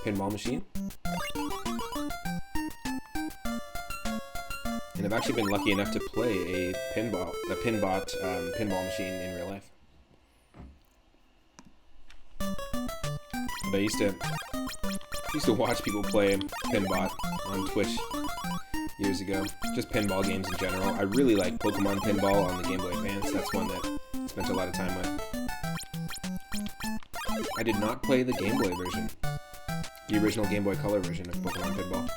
pinball machine. And I've actually been lucky enough to play a Pinbot pinball machine in real life. But I used to watch people play Pinbot on Twitch years ago. Just pinball games in general. I really like Pokemon Pinball on the Game Boy Advance. That's one that I spent a lot of time with. I did not play the Game Boy version. The original Game Boy Color version of Pokemon Pinball.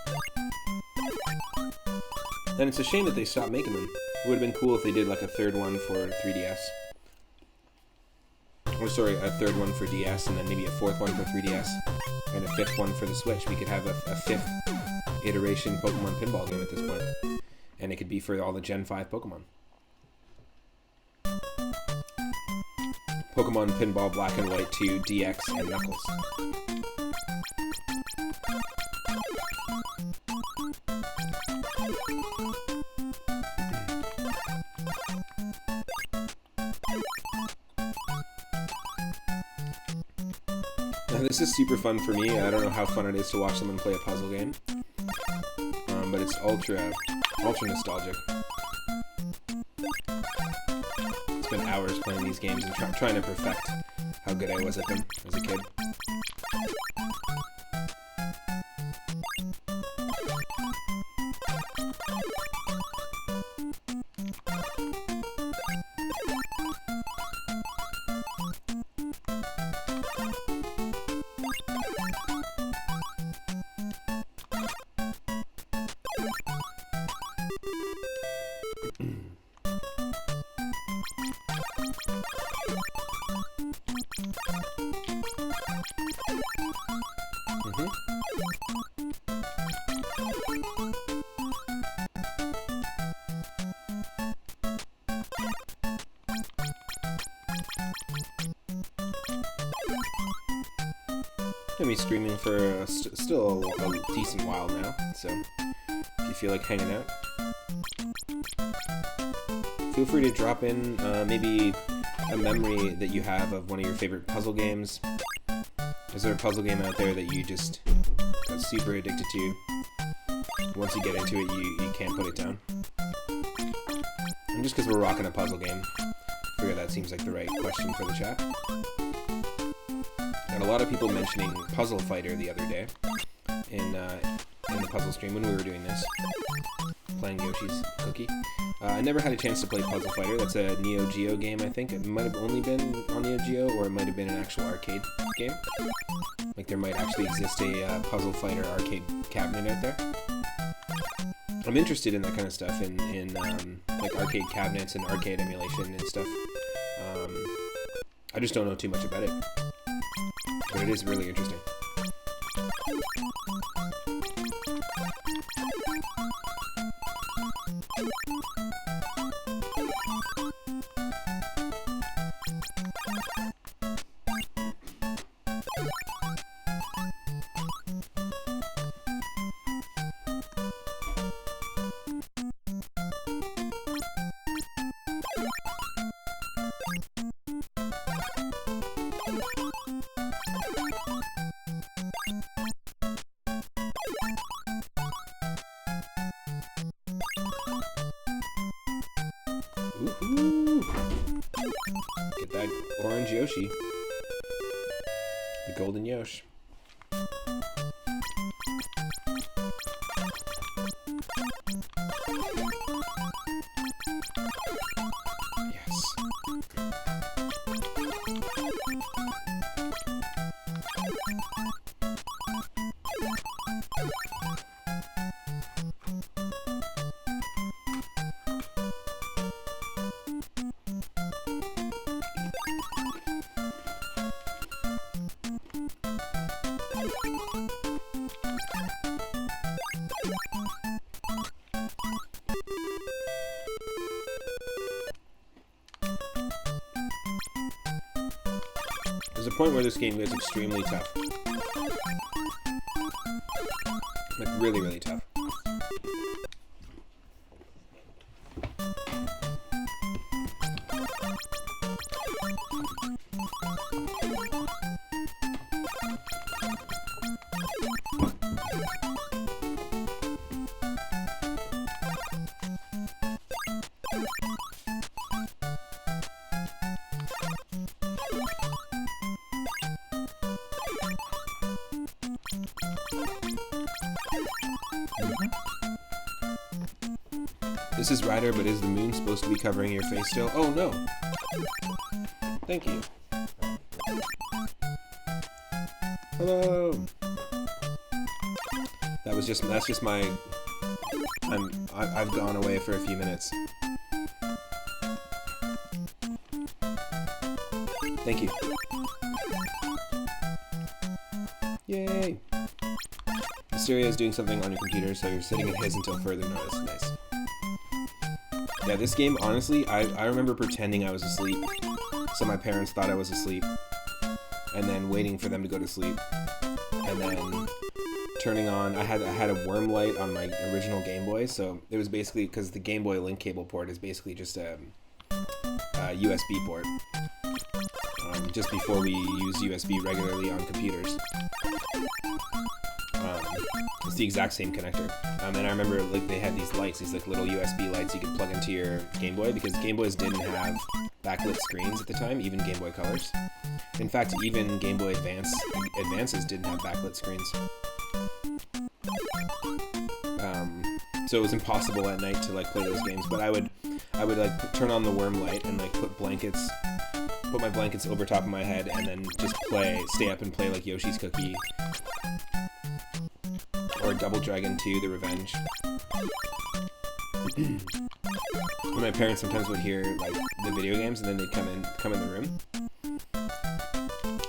And it's a shame that they stopped making them. It would have been cool if they did like a third one for 3DS. Or sorry, a third one for DS, and then maybe a fourth one for 3DS, and a fifth one for the Switch. We could have a fifth iteration Pokemon Pinball game at this point. And it could be for all the Gen 5 Pokemon. Pokemon Pinball Black and White 2, DX, and Knuckles. Now, this is super fun for me. I don't know how fun it is to watch someone play a puzzle game, but it's ultra nostalgic. Spent hours playing these games and trying to perfect how good I was at them as a kid. Gonna be streaming for still a decent while now, so if you feel like hanging out, feel free to drop in maybe a memory that you have of one of your favorite puzzle games. Is there a puzzle game out there that you just got super addicted to? Once you get into it, you can't put it down. And just because we're rocking a puzzle game, I figure that seems like the right question for the chat. Got a lot of people mentioning Puzzle Fighter the other day in the puzzle stream when we were doing this, playing Yoshi's Cookie. I never had a chance to play Puzzle Fighter. That's a Neo Geo game, I think. It might have only been on Neo Geo, or it might have been an actual arcade game. Like, there might actually exist a Puzzle Fighter arcade cabinet out there. I'm interested in that kind of stuff, in like arcade cabinets and arcade emulation and stuff. I just don't know too much about it. But it is really interesting. Woohoo! Get that orange Yoshi. The golden Yosh. Yes. There's a point where this game gets extremely tough. Like, really, really tough. This is Ryder, but is the moon supposed to be covering your face still? Oh no! Thank you. Hello! That's just my... I've gone away for a few minutes. Thank you. Yay! Mysteria is doing something on your computer, so you're sitting in his until further notice. Nice. Yeah, this game, honestly, I remember pretending I was asleep, so my parents thought I was asleep, and then waiting for them to go to sleep, and then turning on, I had a Whim light on my original Game Boy, so it was basically, because the Game Boy link cable port is basically just a USB port, just before we use USB regularly on computers. It's the exact same connector. And I remember like they had these lights, these like little USB lights you could plug into your Game Boy, because Game Boys didn't have backlit screens at the time, even Game Boy Colors. In fact, even Game Boy Advances didn't have backlit screens. So it was impossible at night to like play those games. But I would like turn on the Whim light and like put my blankets over top of my head, and then just stay up and play like Yoshi's Cookie. Or Double Dragon 2, The Revenge. And my parents sometimes would hear like the video games, and then they'd come in the room,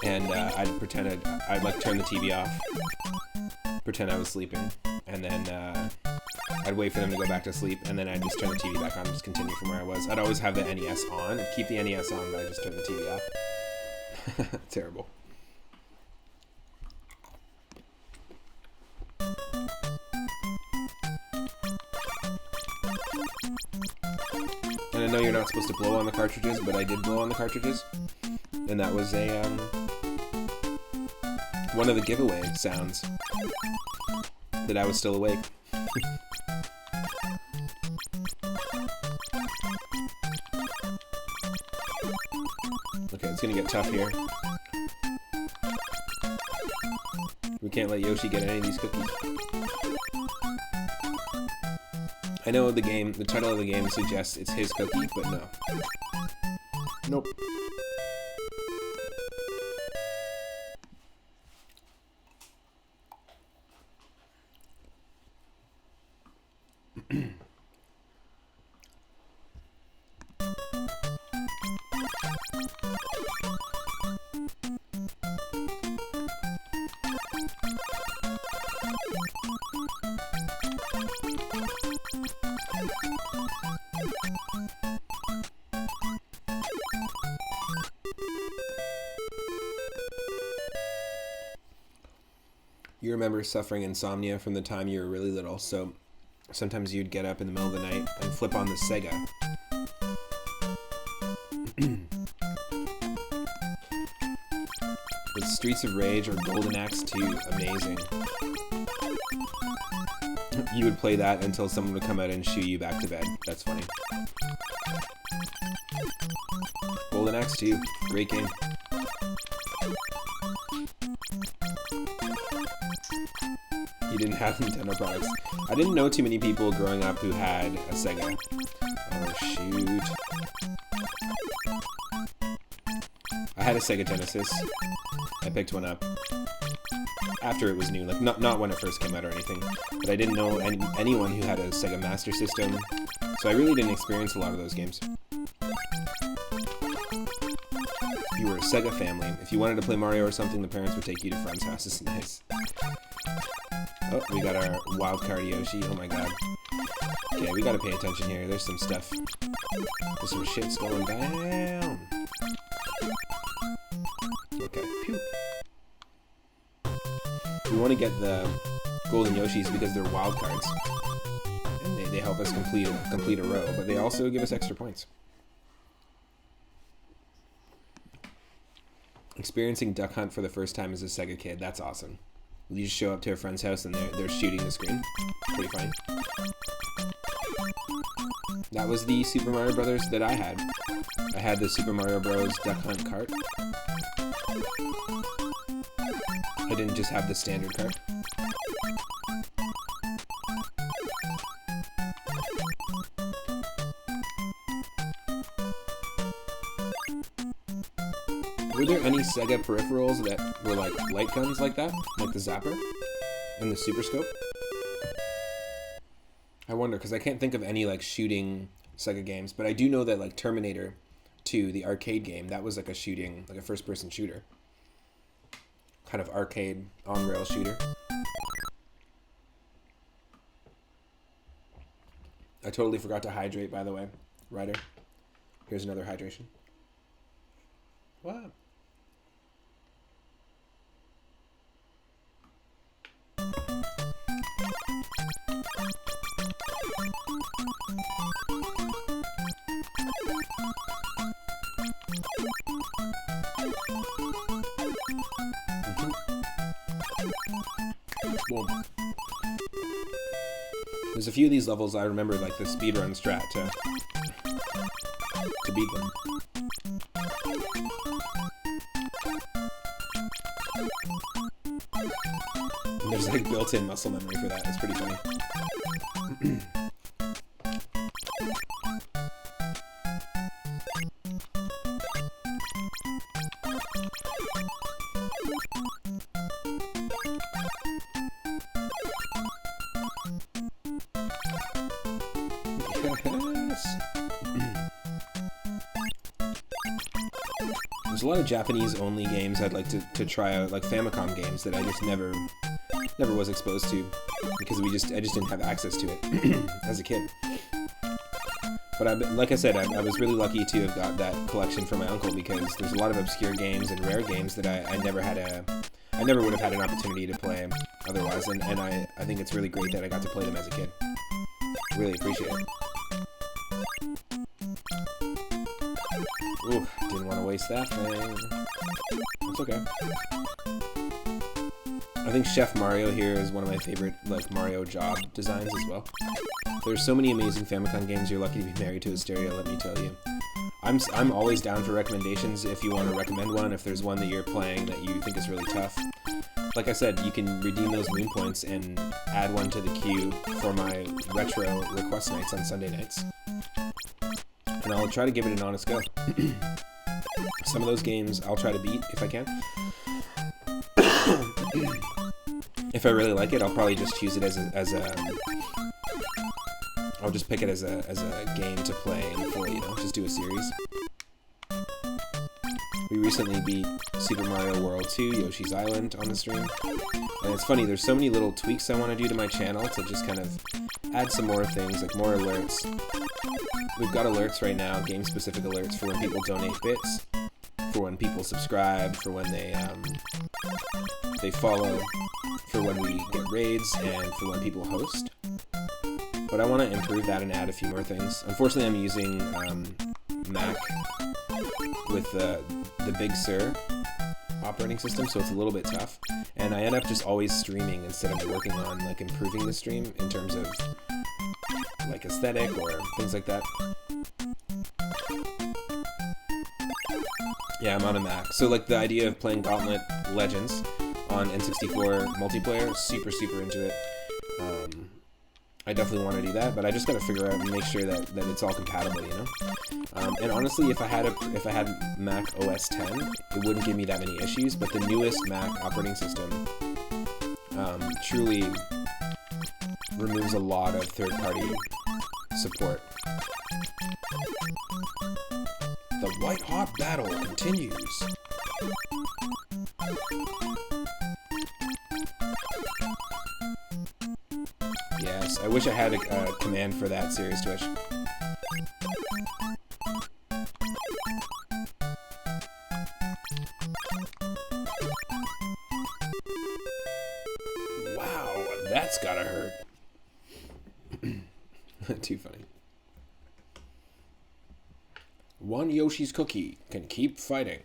and I'd like turn the TV off, pretend I was sleeping, and then I'd wait for them to go back to sleep, and then I'd just turn the TV back on and just continue from where I was. I'd always have the NES on, I'd keep the NES on, but I'd just turn the TV off. Terrible. And I know you're not supposed to blow on the cartridges, but I did blow on the cartridges. And that was one of the giveaway sounds that I was still awake. Okay, it's gonna get tough here. We can't let Yoshi get any of these cookies. I know the title of the game suggests it's his cookie, but no. Nope. You remember suffering insomnia from the time you were really little, so sometimes you'd get up in the middle of the night and flip on the Sega. With Streets of Rage or Golden Axe 2, amazing. You would play that until someone would come out and shoo you back to bed. That's funny. Golden Axe 2, great game. You didn't have Nintendo products. I didn't know too many people growing up who had a Sega. Oh shoot. I had a Sega Genesis. I picked one up after it was new, like not when it first came out or anything, but I didn't know anyone who had a Sega Master System, so I really didn't experience a lot of those games. If you were a Sega family, if you wanted to play Mario or something, the parents would take you to friends' houses. Nice. Oh, we got our wild card Yoshi. Oh my god. Okay, we gotta pay attention here. There's some stuff. There's some shit's going down. Okay. want to get the golden Yoshis because they're wild cards, and they help us complete a row, but they also give us extra points. Experiencing Duck Hunt for the first time as a Sega kid, that's awesome. You just show up to a friend's house and they're shooting the screen. Pretty funny. That was the Super Mario Brothers that I had. I had the Super Mario Bros. Duck Hunt cart. I didn't just have the standard cart. Were there any Sega peripherals that were like light guns like that? Like the Zapper and the Super Scope? I wonder, because I can't think of any like shooting Sega games, but I do know that like Terminator 2, the arcade game, that was like a shooting, like a first-person shooter. Kind of arcade on-rail shooter. I totally forgot to hydrate, by the way, Ryder. Here's another hydration. What? Boom. There's a few of these levels I remember like the speedrun strat to beat them. And there's like built-in muscle memory for that. It's pretty funny. There's a lot of Japanese-only games I'd like to try out, like Famicom games that I just never was exposed to because I just didn't have access to it as a kid. But like I said, I was really lucky to have got that collection from my uncle because there's a lot of obscure games and rare games that I never would have had an opportunity to play otherwise, and I think it's really great that I got to play them as a kid. Really appreciate it. Ooh, didn't want to waste that thing. It's okay. I think Chef Mario here is one of my favorite like Mario job designs as well. There's so many amazing Famicom games. You're lucky to be married to a stereo, let me tell you. I'm always down for recommendations if you want to recommend one, if there's one that you're playing that you think is really tough. Like I said, you can redeem those moon points and add one to the queue for my retro request nights on Sunday nights. And I'll try to give it an honest go. Some of those games I'll try to beat if I can. If I really like it, I'll probably just choose it I'll just pick it as a game to play in full, you know, just do a series. We recently beat Super Mario World 2, Yoshi's Island on the stream. And it's funny, there's so many little tweaks I want to do to my channel to just kind of add some more things, like more alerts. We've got alerts right now, game-specific alerts for when people donate bits, for when people subscribe, for when they follow, for when we get raids, and for when people host. But I want to improve that and add a few more things. Unfortunately, I'm using Mac with the Big Sur operating system, so it's a little bit tough. And I end up just always streaming instead of working on like improving the stream in terms of like aesthetic or things like that. Yeah, I'm on a Mac. So like the idea of playing Gauntlet Legends on N64 multiplayer, super into it. I definitely want to do that, but I just got to figure out and make sure that it's all compatible, you know. And honestly, if I had Mac OS 10, it wouldn't give me that many issues. But the newest Mac operating system truly removes a lot of third-party support. The white-hot battle continues. Yes, I wish I had a command for that, Serious Twitch. That's gotta hurt. Too funny. One Yoshi's cookie can keep fighting.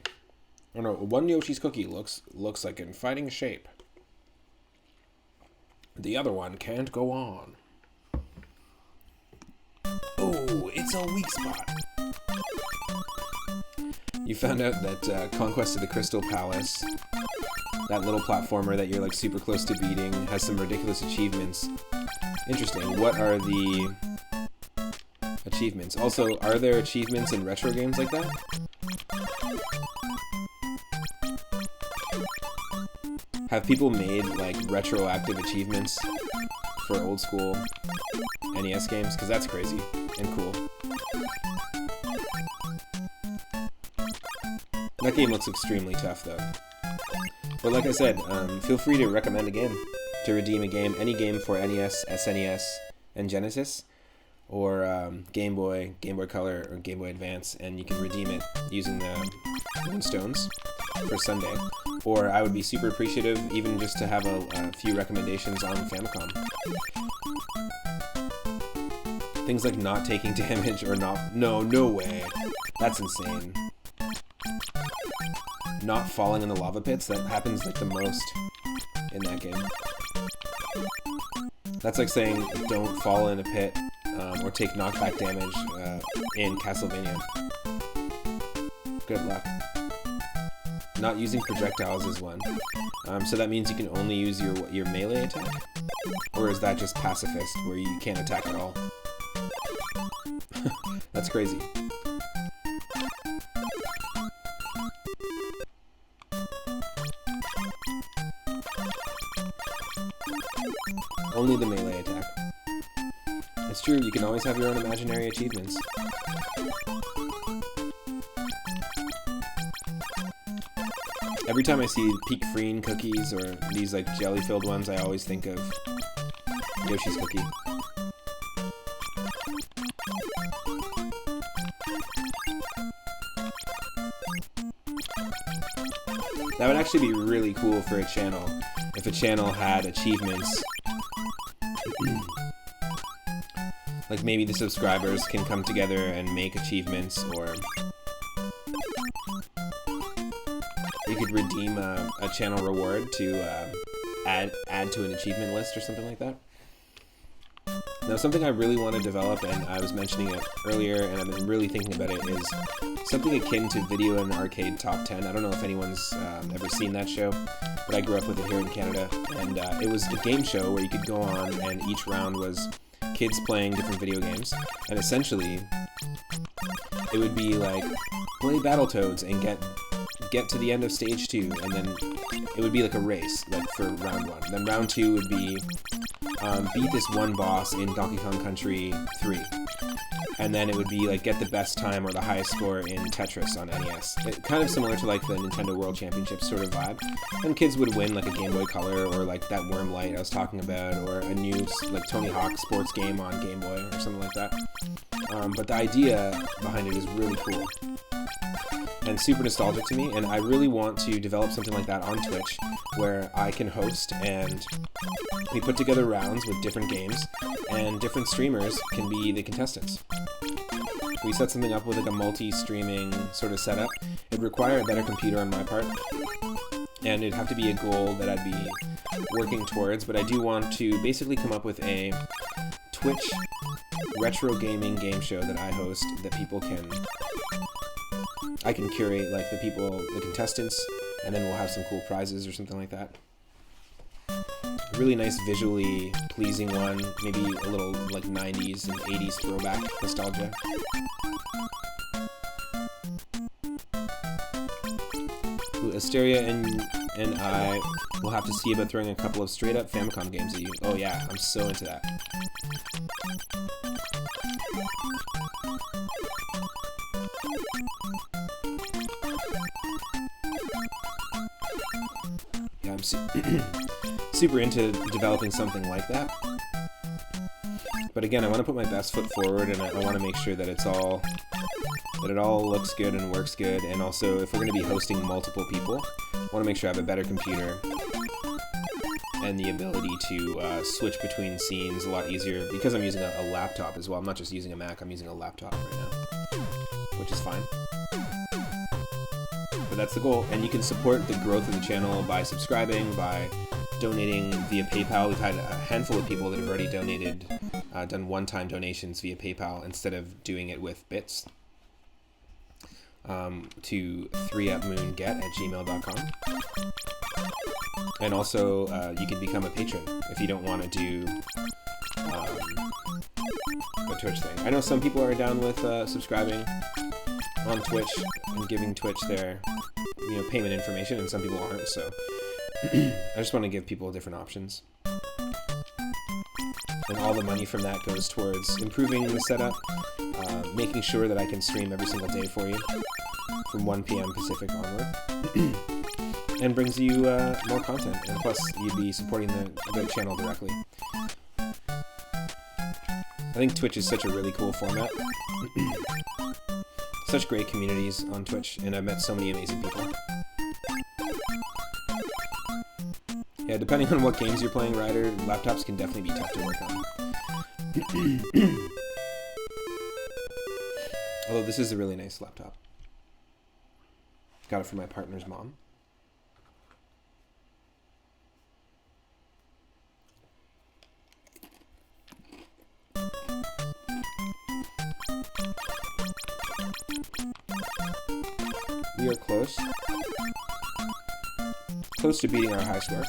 Oh no, one Yoshi's cookie looks like in fighting shape. The other one can't go on. Oh, it's a weak spot. You found out that Conquest of the Crystal Palace, that little platformer that you're like super close to beating, has some ridiculous achievements. Interesting. What are the achievements? Also, are there achievements in retro games like that? Have people made like retroactive achievements for old school NES games? Because that's crazy and cool. That game looks extremely tough though. But like I said, feel free to recommend a game, to redeem a game, any game for NES, SNES, and Genesis, or Game Boy, Game Boy Color, or Game Boy Advance, and you can redeem it using the Moonstones for Sunday. Or I would be super appreciative even just to have a few recommendations on Famicom. Things like not taking damage or not... No way. That's insane. Not falling in the lava pits, that happens like the most in that game. That's like saying don't fall in a pit or take knockback damage in Castlevania. Good luck. Not using projectiles is one. So that means you can only use your melee attack? Or is that just pacifist, where you can't attack at all? That's crazy. Only the melee attack. It's true, you can always have your own imaginary achievements. Every time I see Peak Freen cookies or these like jelly-filled ones, I always think of Yoshi's cookie. That would actually be really cool for a channel, if a channel had achievements. Like maybe the subscribers can come together and make achievements, or you could redeem a channel reward to add to an achievement list or something like that. Now, something I really want to develop, and I was mentioning it earlier, and I've been really thinking about it, is something akin to Video and Arcade Top 10. I don't know if anyone's ever seen that show, but I grew up with it here in Canada, and it was a game show where you could go on, and each round was kids playing different video games, and essentially, it would be like, play Battletoads and get to the end of stage 2, and then it would be like a race, like for round 1. Then round 2 would be beat this one boss in Donkey Kong Country 3. And then it would be like get the best time or the highest score in Tetris on NES. Kind of similar to like the Nintendo World Championship sort of vibe. And kids would win like a Game Boy Color or like that Whim Light I was talking about, or a new like Tony Hawk sports game on Game Boy or something like that. But the idea behind it is really cool and super nostalgic to me, and I really want to develop something like that on Twitch where I can host and we put together rounds with different games and different streamers can be the contestants. We set something up with like a multi-streaming sort of setup. It'd require a better computer on my part, and it'd have to be a goal that I'd be working towards, but I do want to basically come up with a Twitch retro gaming game show that I host that I can curate like the contestants, and then we'll have some cool prizes or something like that. A really nice visually pleasing one, maybe a little like 90s and 80s throwback nostalgia. Ooh, Asteria and I will have to see about throwing a couple of straight up Famicom games at you. Oh yeah, I'm so into that. Yeah, I'm super into developing something like that. But again, I want to put my best foot forward, and I want to make sure that it all looks good and works good. And also, if we're going to be hosting multiple people, I want to make sure I have a better computer and the ability to switch between scenes a lot easier because I'm using a laptop as well. I'm not just using a Mac, I'm using a laptop right now, which is fine. But that's the goal, and you can support the growth of the channel by subscribing, by donating via PayPal. We've had a handful of people that have already donated, done one-time donations via PayPal instead of doing it with bits. To 3upmoonget@gmail.com. And also, you can become a patron if you don't want to do the Twitch thing. I know some people are down with subscribing on Twitch and giving Twitch their payment information, and some people aren't, so I just want to give people different options. And all the money from that goes towards improving the setup, making sure that I can stream every single day for you from 1 p.m. Pacific onward, and brings you more content, and plus you'd be supporting the channel directly. I think Twitch is such a really cool format. Such great communities on Twitch, and I've met so many amazing people. Yeah, depending on what games you're playing, Ryder, laptops can definitely be tough to work on. Although this is a really nice laptop. Got it from my partner's mom. We are close. Close to beating our high score.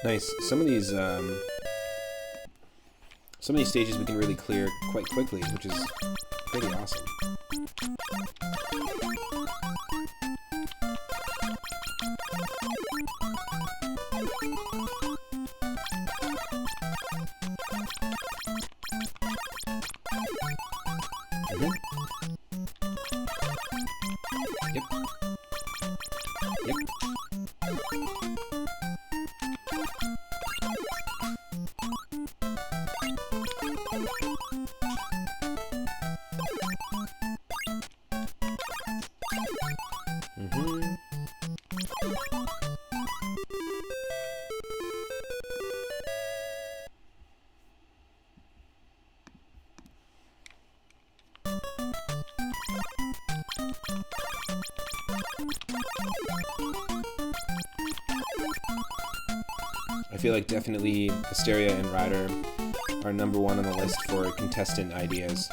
Nice. Some of these stages we can really clear quite quickly, which is pretty awesome. Yep. Yep. I feel like definitely Hysteria and Ryder are #1 on the list for contestant ideas.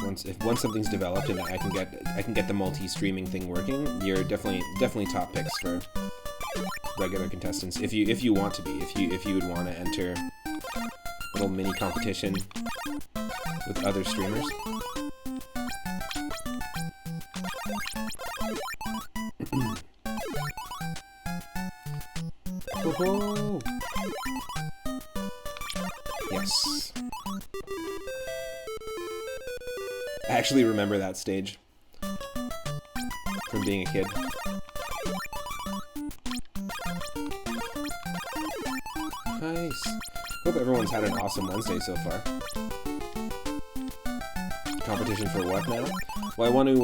Once something's developed and I can get the multi-streaming thing working, you're definitely top picks for regular contestants. If you want to be, if you would want to enter a little mini competition with other streamers. I actually remember that stage from being a kid. Nice. Hope everyone's had an awesome Wednesday so far. Competition for what now? Well, I want to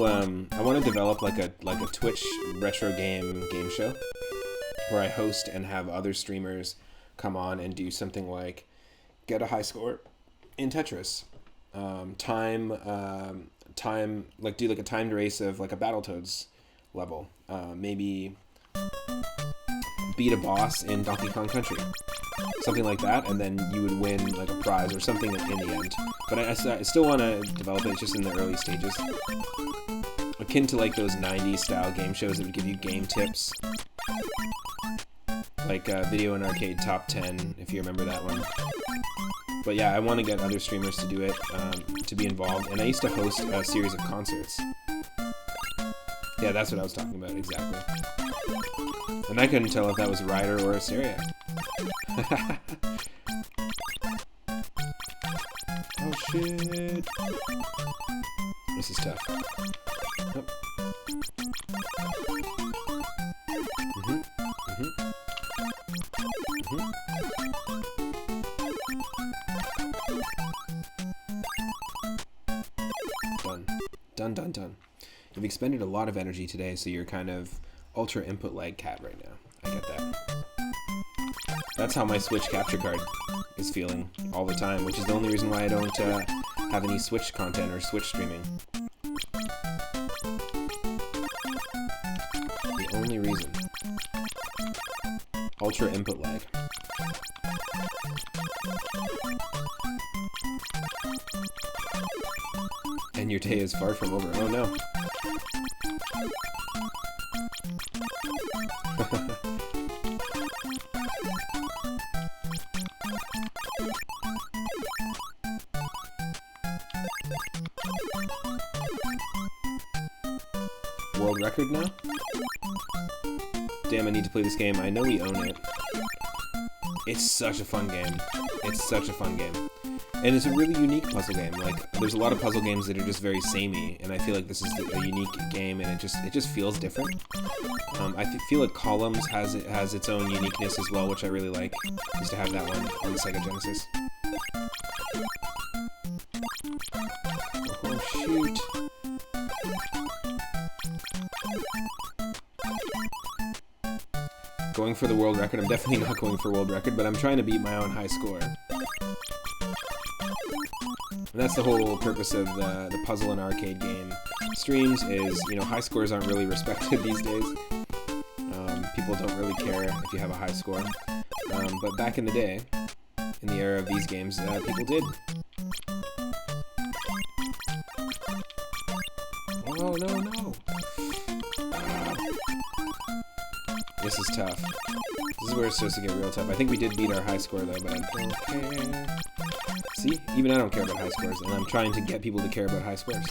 develop like a Twitch retro game show where I host and have other streamers come on and do something like get a high score in Tetris. Like do like a timed race of like a Battletoads level. Maybe beat a boss in Donkey Kong Country. Something like that, and then you would win like a prize or something in the end. But I still want to develop it, just in the early stages. Akin to like those 90s style game shows that would give you game tips. Like Video and Arcade Top 10, if you remember that one. But yeah, I want to get other streamers to do it, to be involved. And I used to host a series of concerts. Yeah, that's what I was talking about, exactly. And I couldn't tell if that was a rider or a Syriac. Oh shit. This is tough. Oh. Done. You've expended a lot of energy today, so you're kind of ultra input lag cat right now. I get that. That's how my Switch capture card is feeling all the time, which is the only reason why I don't have any Switch content or Switch streaming. The only reason. Ultra input lag. And your day is far from over. Oh no. World record now? Damn, I need to play this game. I know we own it. It's such a fun game. It's such a fun game. And it's a really unique puzzle game. Like, there's a lot of puzzle games that are just very samey, and I feel like this is a unique game, and it just feels different. I feel like Columns has its own uniqueness as well, which I really like. I used to have that one on the Sega Genesis. Oh shoot. Going for the world record. I'm definitely not going for world record, but I'm trying to beat my own high score. And that's the whole purpose of the puzzle and arcade game streams is, you know, high scores aren't really respected these days. People don't really care if you have a high score. But back in the day, in the era of these games, people did. Oh, no. This is tough. This is where it's supposed to get real tough. I think we did beat our high score, though, but I don't care. See? Even I don't care about high scores, and I'm trying to get people to care about high scores.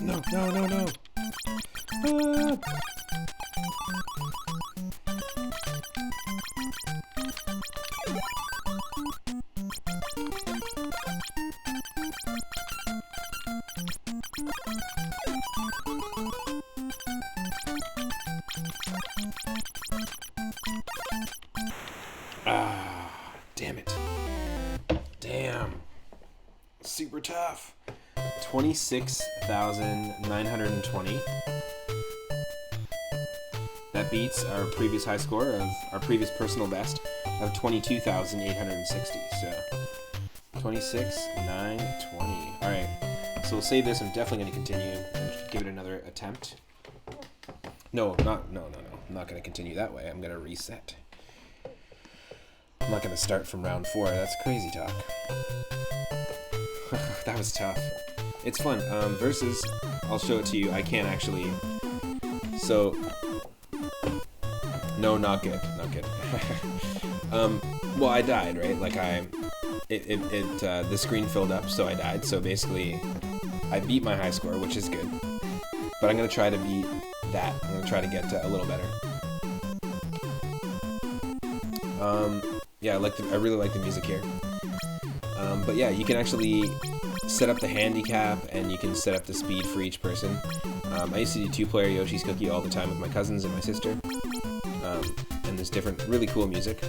No. Damn it. Damn. Super tough. 26,920. That That beats our previous high score of our previous personal best of 22,860. So 26, 9, 20. All right. So we'll save this. I'm definitely going to continue and give it another attempt. No. I'm not going to continue that way. I'm going to reset. I'm not going to start from round 4. That's crazy talk. That was tough. It's fun. Versus, I'll show it to you. I can't actually. So, no, not good. Not good. Well, I died, right? Like the screen filled up, so I died. So basically, I beat my high score, which is good. But I'm gonna try to beat that. I'm gonna try to get a little better. Yeah, I really like the music here. But yeah, you can actually set up the handicap and you can set up the speed for each person. I used to do 2-player Yoshi's Cookie all the time with my cousins and my sister. And there's different, really cool music.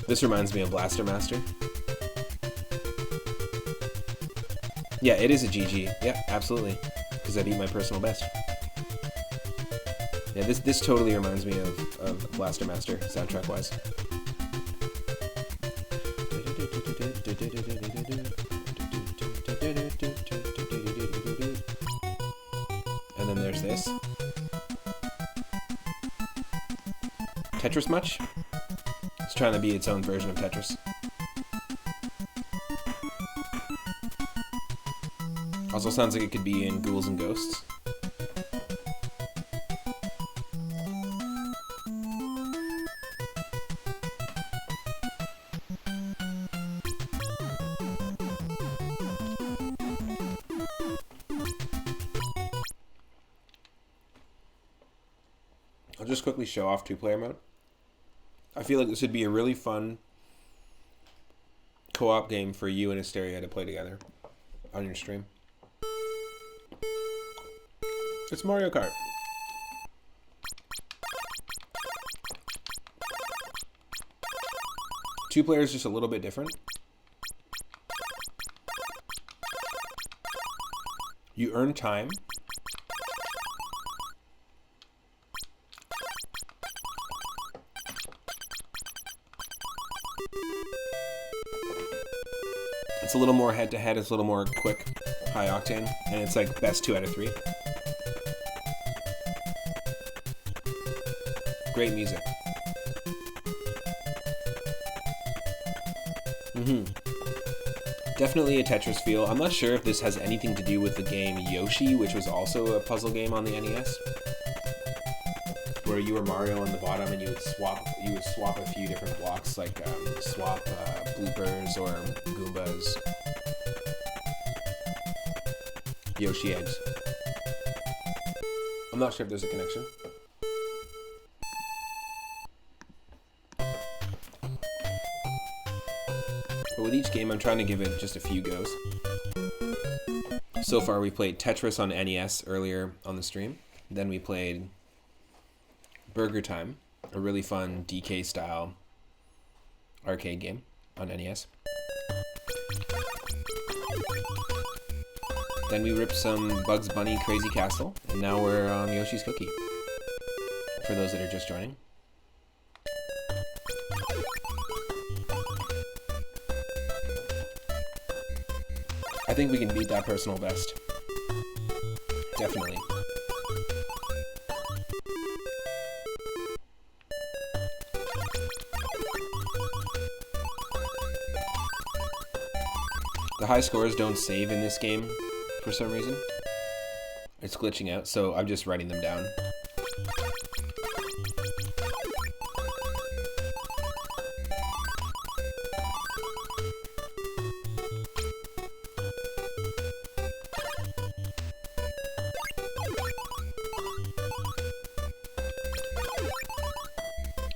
This reminds me of Blaster Master. Yeah, it is a GG. Yeah, absolutely. Because I beat my personal best. Yeah, this totally reminds me of Blaster Master, soundtrack-wise. And then there's this. Tetris much? It's trying to be its own version of Tetris. Also sounds like it could be in Ghouls and Ghosts. I'll just quickly show off 2-player mode. I feel like this would be a really fun co-op game for you and Asteria to play together on your stream. It's Mario Kart. Two players just a little bit different. You earn time. It's a little more head-to-head, it's a little more quick, high-octane, and it's like best 2 out of 3. Great music. Definitely a Tetris feel. I'm not sure if this has anything to do with the game Yoshi, which was also a puzzle game on the NES, where you were Mario on the bottom and you would swap a few different blocks, like swap bloopers or Goombas. Yoshi eggs. I'm not sure if there's a connection. But with each game, I'm trying to give it just a few goes. So far, we played Tetris on NES earlier on the stream. Then we played Burger Time, a really fun DK-style arcade game on NES. Then we ripped some Bugs Bunny Crazy Castle, and now we're on Yoshi's Cookie, for those that are just joining. I think we can beat that personal best. Definitely. The high scores don't save in this game for some reason. It's glitching out, so I'm just writing them down.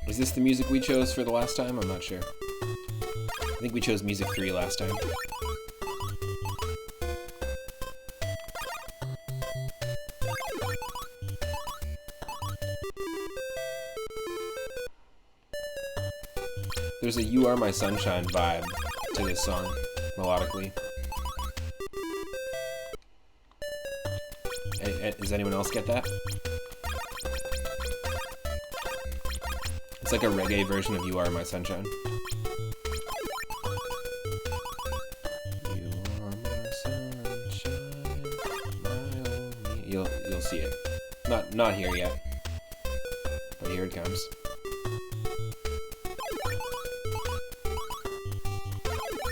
Is this the music we chose for the last time? I'm not sure. I think we chose music 3 last time. There's a You Are My Sunshine vibe to this song, melodically. Does anyone else get that? It's like a reggae version of You Are My Sunshine. You are my sunshine, my only... You'll see it. Not here yet. But here it comes.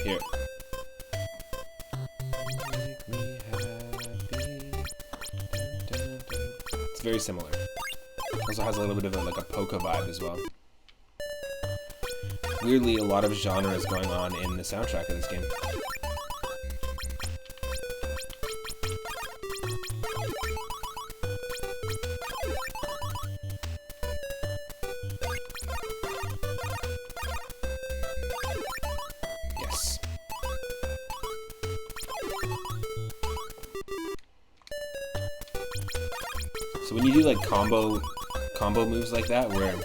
Here. Make me happy. Dun, dun, dun. It's very similar. Also has a little bit of like a polka vibe as well. Weirdly, a lot of genres going on in the soundtrack of this game. Yes. So when you do like combo moves like that, where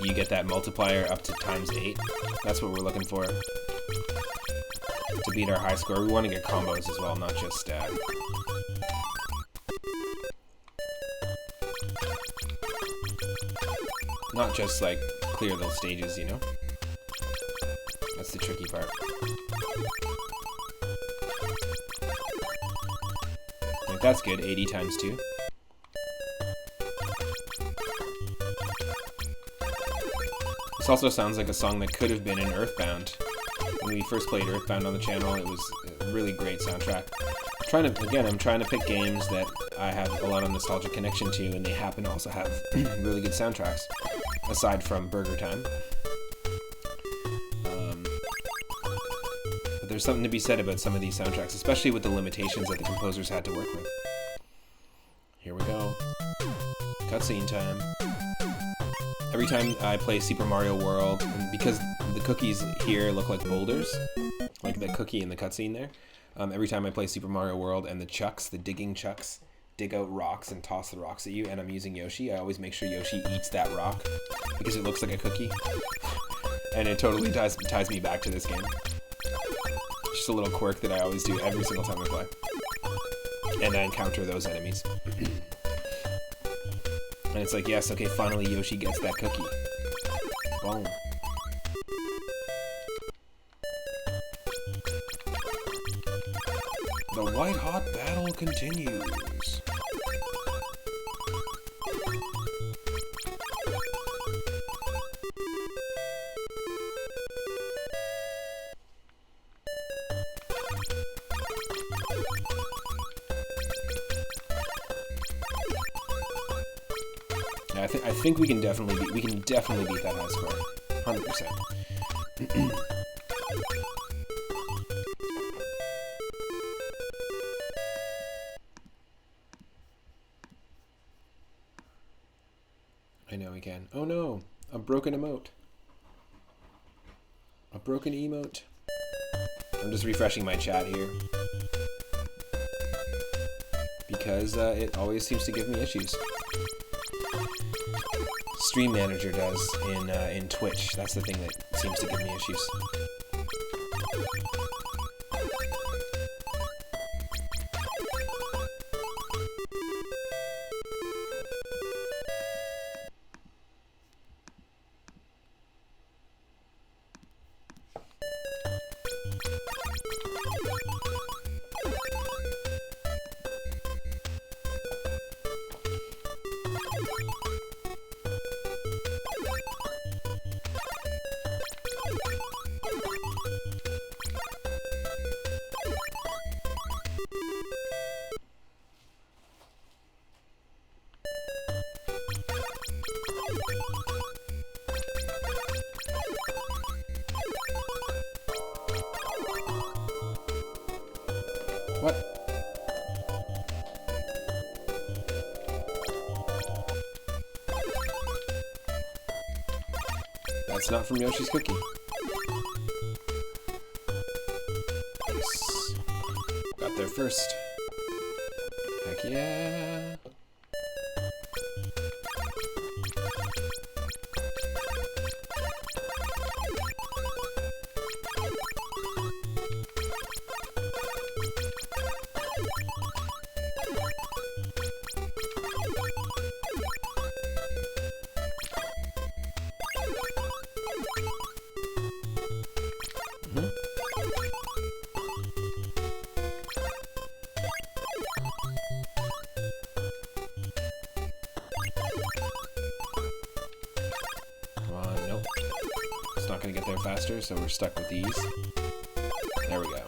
you get that multiplier up to ×8, that's what we're looking for to beat our high score. We want to get combos as well, not just like clear those stages, you know? That's the tricky part. Like, that's good, 80 × 2. This also sounds like a song that could have been in Earthbound. When we first played Earthbound on the channel, it was a really great soundtrack. I'm trying to pick games that I have a lot of nostalgic connection to, and they happen to also have really good soundtracks, aside from Burger Time. But there's something to be said about some of these soundtracks, especially with the limitations that the composers had to work with. Here we go. Cutscene time. Every time I play Super Mario World, and because the cookies here look like boulders, like the cookie in the cutscene there, every time I play Super Mario World and the digging chucks, dig out rocks and toss the rocks at you, and I'm using Yoshi, I always make sure Yoshi eats that rock, because it looks like a cookie, and it totally ties me back to this game. Just a little quirk that I always do every single time I play, and I encounter those enemies. And it's like, yes, okay, finally Yoshi gets that cookie. Boom. The white-hot battle continues. I think we can definitely beat that high score, 100%. I know we can. Oh no, a broken emote. A broken emote. I'm just refreshing my chat here because it always seems to give me issues. Stream Manager does in Twitch. That's the thing that seems to give me issues. What? That's not from Yoshi's Cookie. Nice. Got there first. Heck yeah. not going to get there faster, so we're stuck with these. There we go.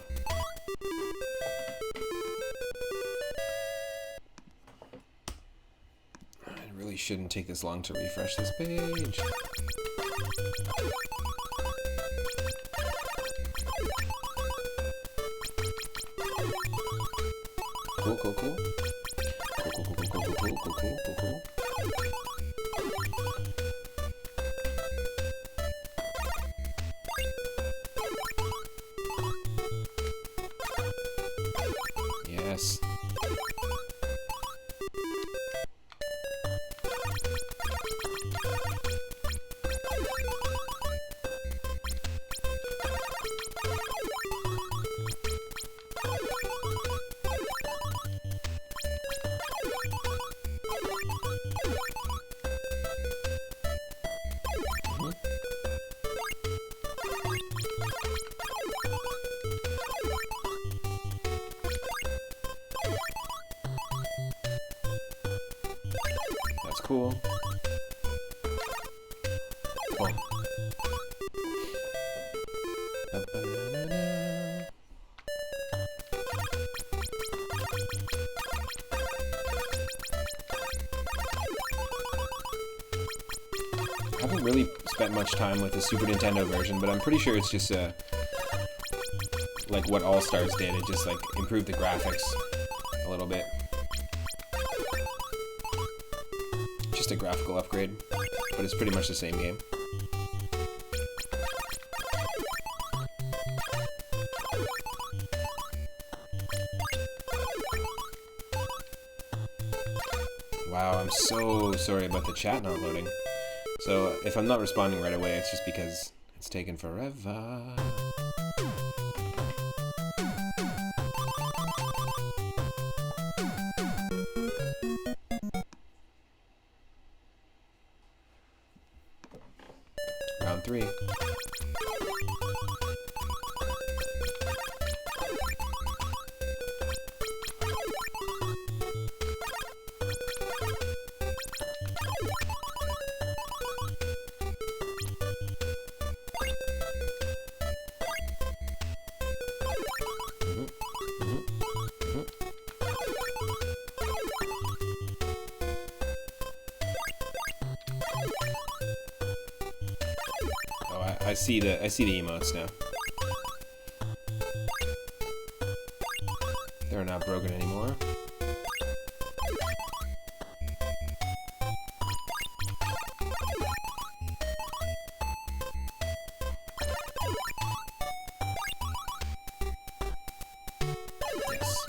I really shouldn't take this long to refresh this page. Cool, cool, cool. Cool, cool, cool, cool, cool, cool, cool, cool, cool, cool. Yes. That's cool. Boom. I haven't really spent much time with the Super Nintendo version, but I'm pretty sure it's just like what All Stars did. It just like improved the graphics a little bit. Just a graphical upgrade, but it's pretty much the same game. Wow, I'm so sorry about the chat not loading. So if I'm not responding right away, it's just because it's taken forever. Round 3. I see the emotes now. They're not broken anymore. Yes.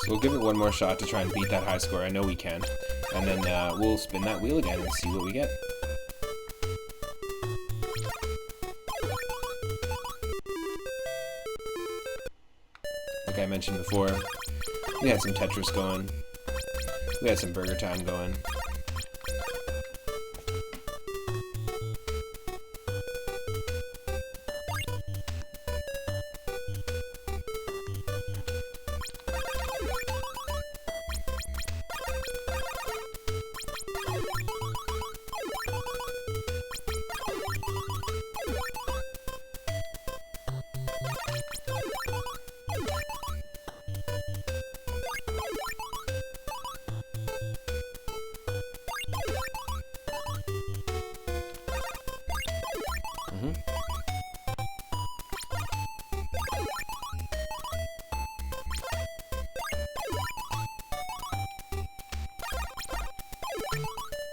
So we'll give it one more shot to try and beat that high score. I know we can. And then we'll spin that wheel again and see what we get. Like I mentioned before, we had some Tetris going. We had some Burger Time going.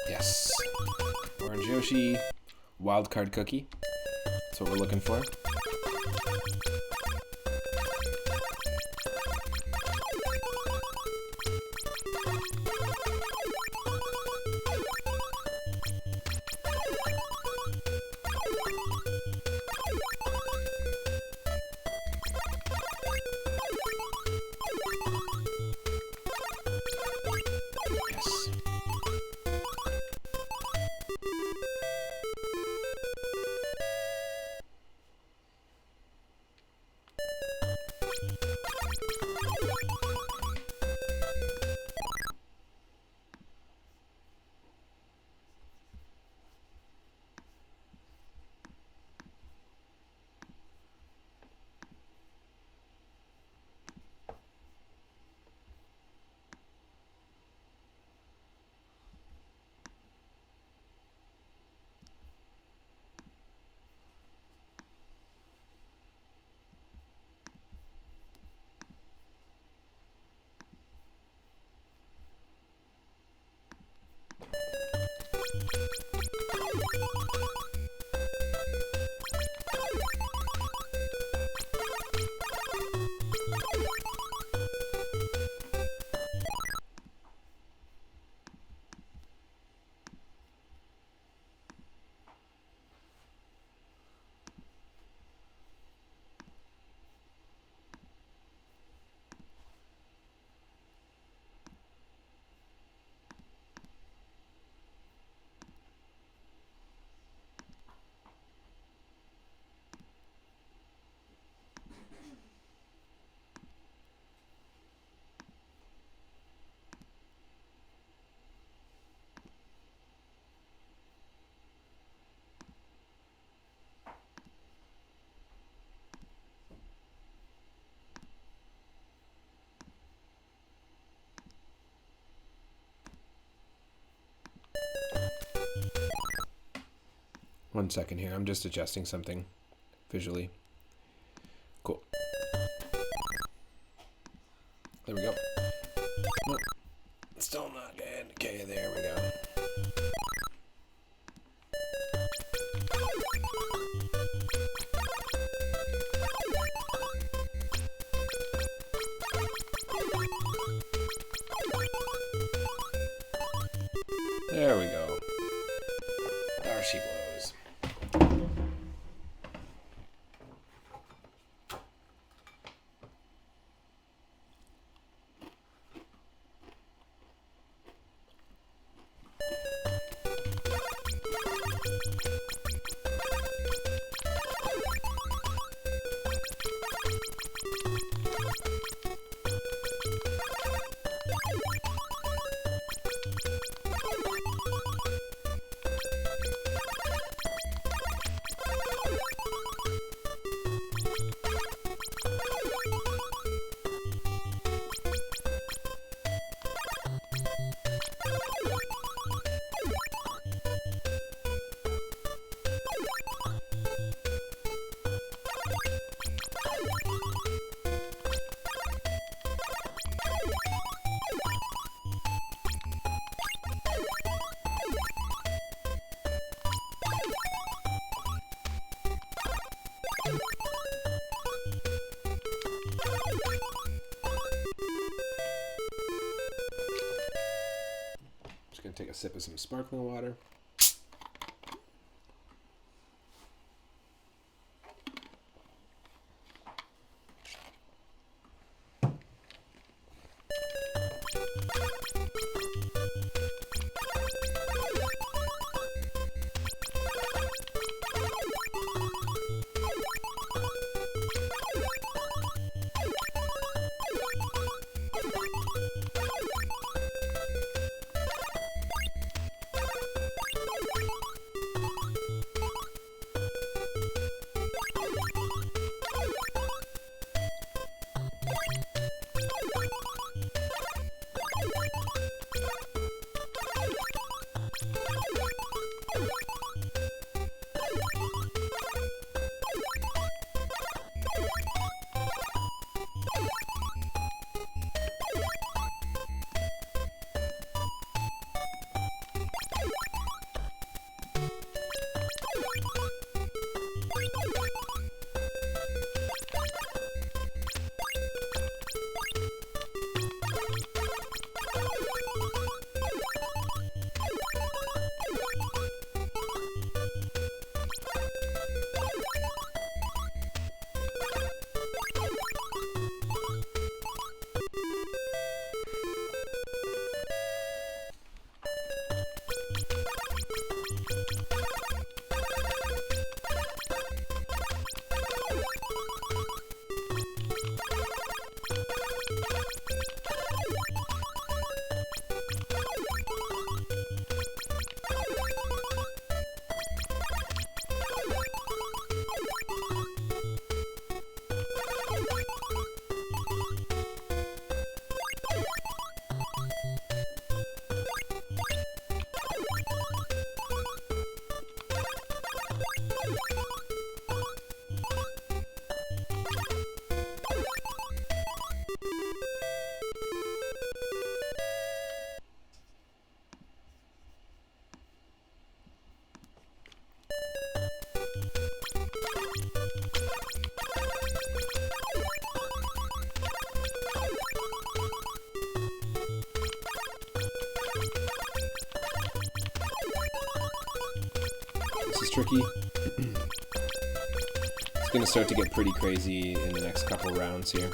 Yes. Orange Yoshi, wildcard cookie. That's what we're looking for. One second here. I'm just adjusting something visually. Cool. There we go. Nope. Still not good. Okay, there we go. There we go. There she blows. Just gonna take a sip of some sparkling water. tricky. It's gonna start to get pretty crazy in the next couple rounds here.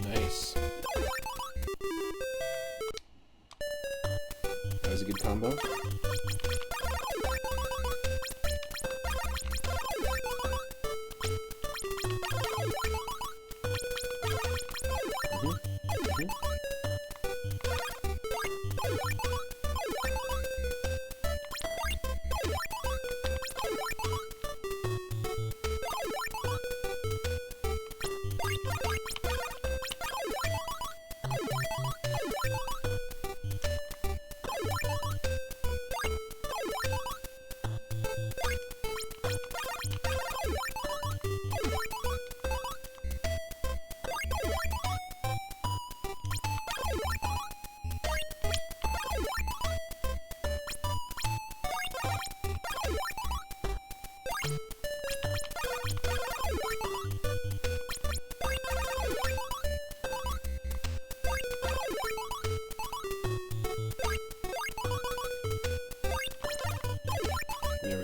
Nice. That was a good combo.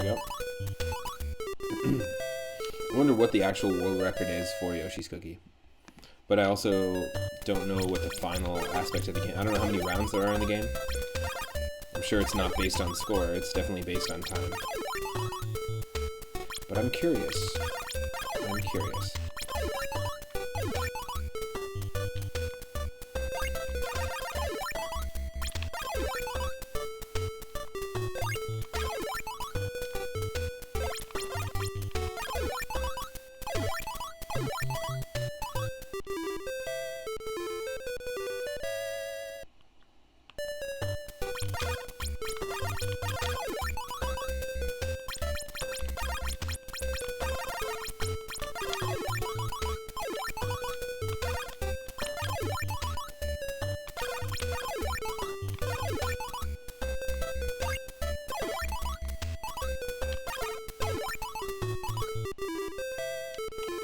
we go. I wonder what the actual world record is for Yoshi's Cookie. But I also don't know what the final aspect of the game. I don't know how many rounds there are in the game. I'm sure it's not based on score. It's definitely based on time. But I'm curious. I'm curious.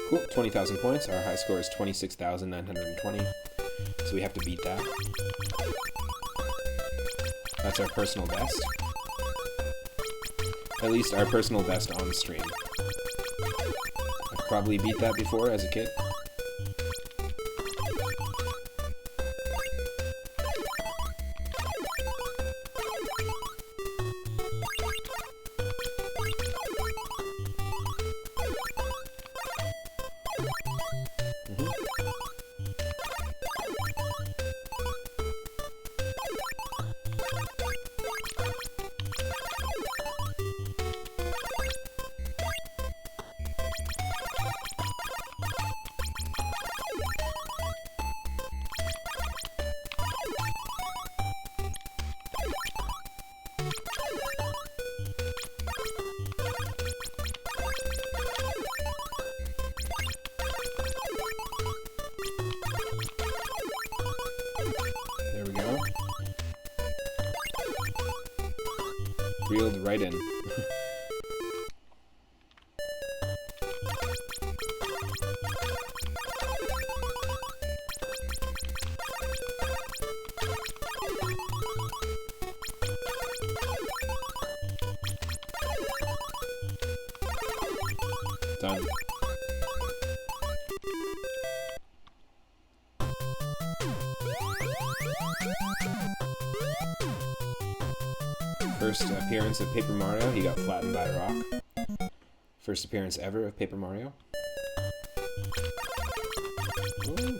Cool, 20,000 points. Our high score is 26,920. So we have to beat that. That's our personal best. At least our personal best on stream. I've probably beat that before as a kid. There we go. Reeled right in. Done. First appearance of Paper Mario, he got flattened by a rock. First appearance ever of Paper Mario. Ooh.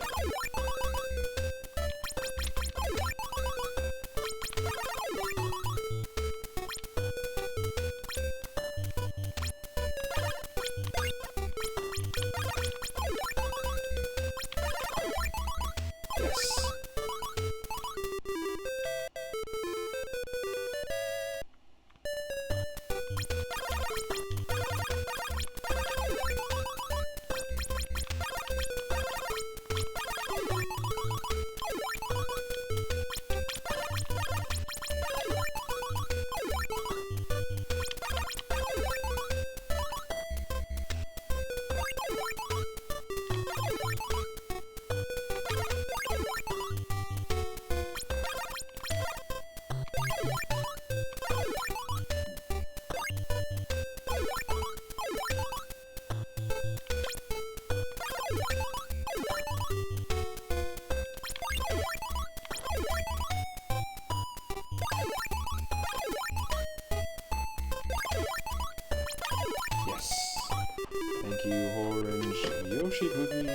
Yes. Thank you, Orange Yoshi Cookie.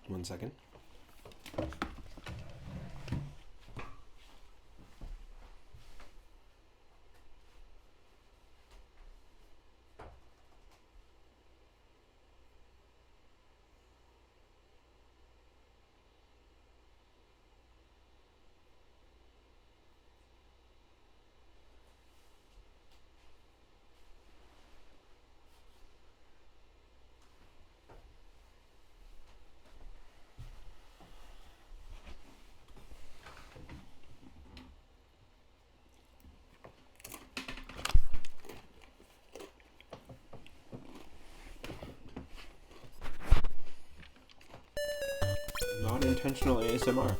1 second. Intentional ASMR.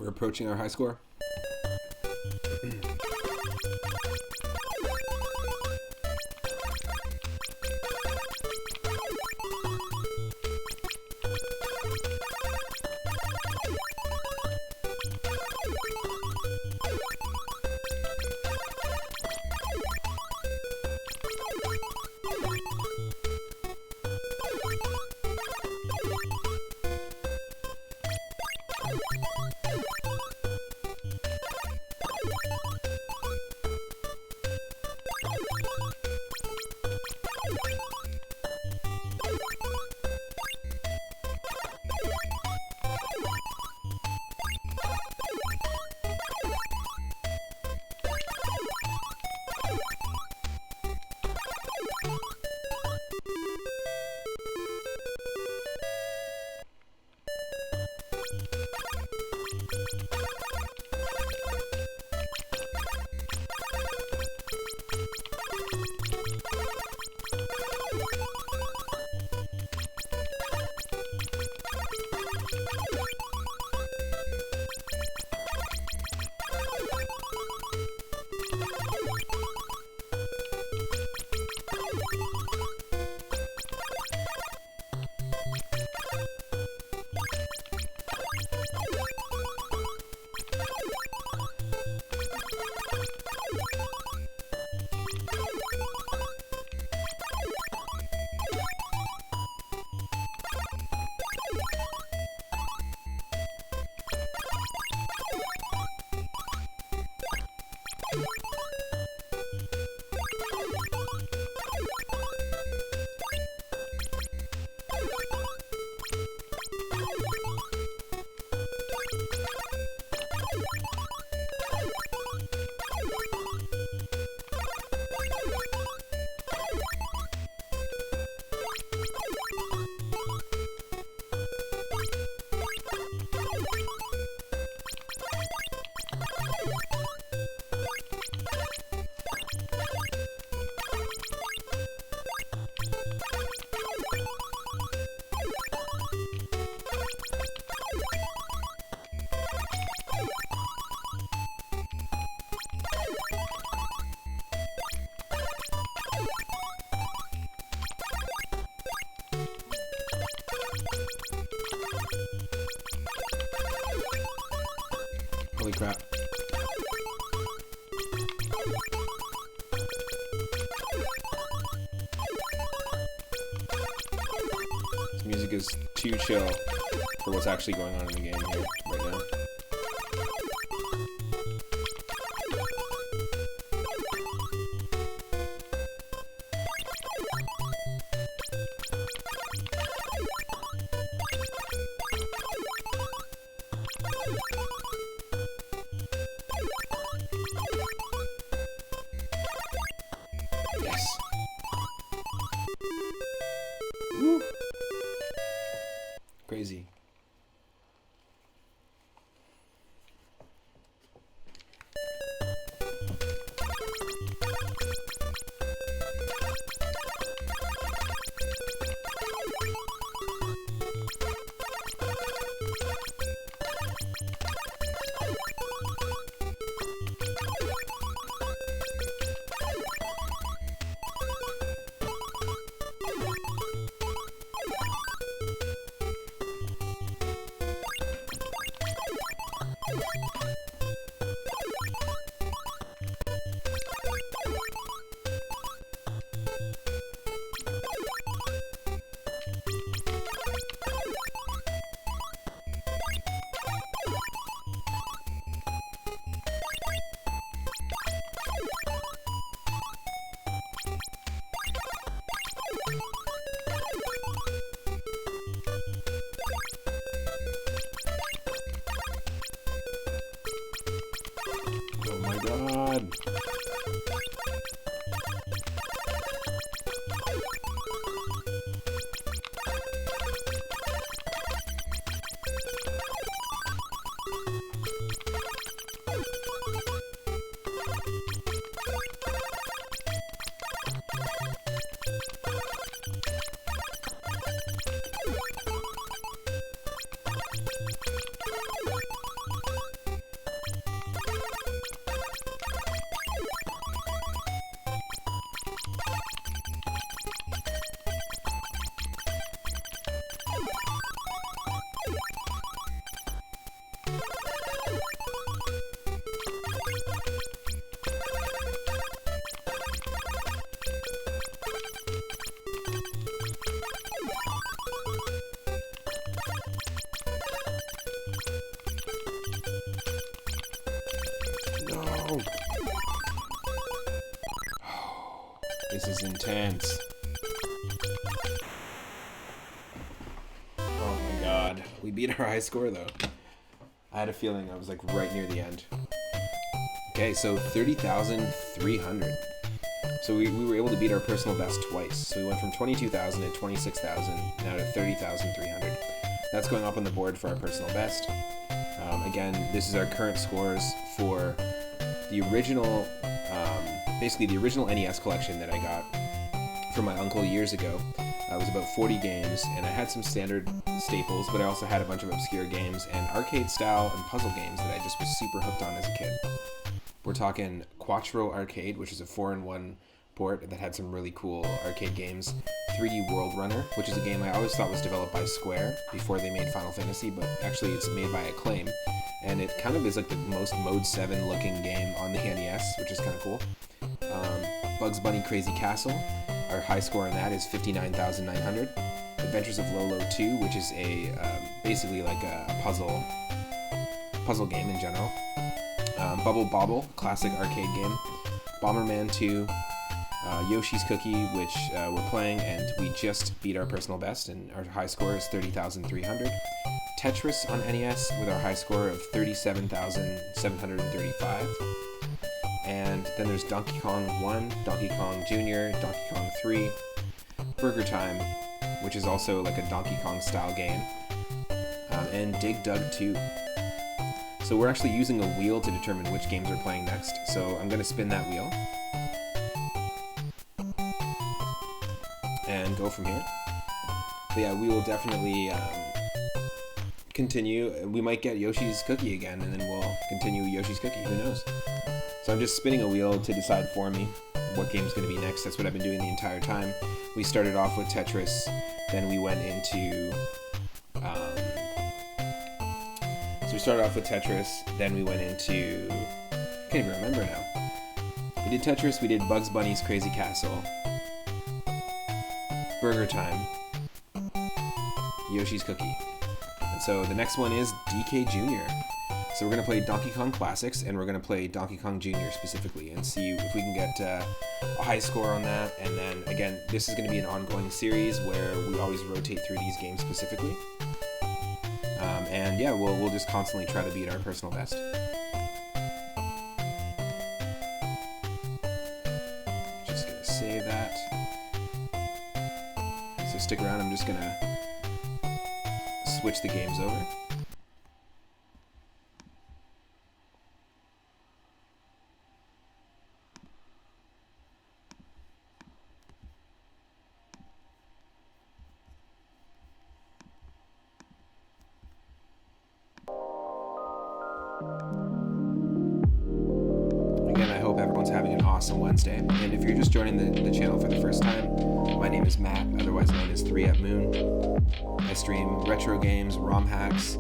We're approaching our high score. Holy crap. This music is too chill for what's actually going on in the game here right now. Yes. Woo. Crazy. Oh my god. This is intense. Oh my god. We beat our high score though. I had a feeling I was like right near the end. Okay, so 30,300. So we were able to beat our personal best twice. So we went from 22,000 to 26,000, now to 30,300. That's going up on the board for our personal best. Again, this is our current scores for the original, basically the original NES collection that I got from my uncle years ago. It was about 40 games, and I had some standard staples, but I also had a bunch of obscure games and arcade style and puzzle games that I just was super hooked on as a kid. We're talking Quattro Arcade, which is a 4-in-1 port that had some really cool arcade games. 3D World Runner, which is a game I always thought was developed by Square before they made Final Fantasy, but actually it's made by Acclaim, and it kind of is like the most Mode 7 looking game on the NES, which is kind of cool. Bugs Bunny Crazy Castle, our high score on that is 59,900. Adventures of Lolo 2, which is a basically like a puzzle game in general. Bubble Bobble, classic arcade game. Bomberman II. Yoshi's Cookie, which we're playing, and we just beat our personal best, and our high score is 30,300. Tetris on NES with our high score of 37,735. And then there's Donkey Kong 1, Donkey Kong Jr., Donkey Kong 3, Burger Time, which is also like a Donkey Kong style game, and Dig Dug 2. So we're actually using a wheel to determine which games we're playing next, so I'm going to spin that wheel and go from here. But yeah, we will definitely continue. We might get Yoshi's Cookie again, and then we'll continue Yoshi's Cookie, who knows. So I'm just spinning a wheel to decide for me what game's going to be next. That's what I've been doing the entire time. We started off with Tetris, then we went into... So we started off with Tetris, then we went into... I can't even remember now. We did Tetris, we did Bugs Bunny's Crazy Castle, Burger Time, Yoshi's Cookie. And so the next one is DK Jr. So we're going to play Donkey Kong Classics, and we're going to play Donkey Kong Jr. specifically, and see if we can get a high score on that. And then, again, this is going to be an ongoing series where we always rotate through these games specifically. And yeah, we'll just constantly try to beat our personal best. Just going to save that. So stick around, I'm just going to switch the games over. Again, I hope everyone's having an awesome Wednesday. And if you're just joining the channel for the first time, my name is Matt, otherwise known as 3 at Moon. I stream retro games, ROM hacks,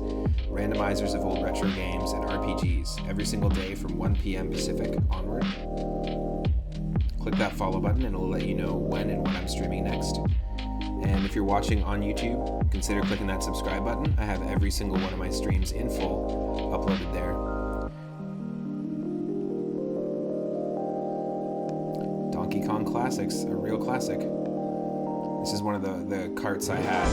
randomizers of old retro games, and RPGs every single day from 1 p.m. Pacific onward. Click that follow button and it'll let you know when and what I'm streaming next. And if you're watching on YouTube, consider clicking that subscribe button. I have every single one of my streams in full uploaded there. Donkey Kong Classics, a real classic. This is one of the carts I had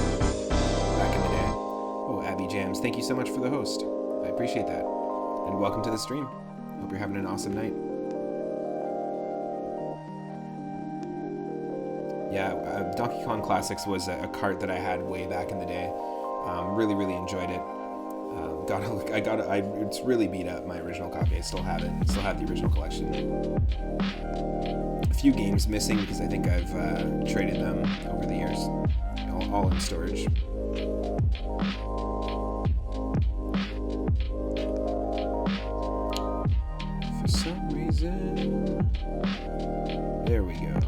back in the day. Oh, Abby Jams, thank you so much for the host. I appreciate that. And welcome to the stream. Hope you're having an awesome night. Yeah, Donkey Kong Classics was a cart that I had way back in the day. Really, really enjoyed it. It's really beat up, my original copy. I still have it. Still have the original collection. A few games missing because I think I've traded them over the years. All in storage. For some reason... There we go.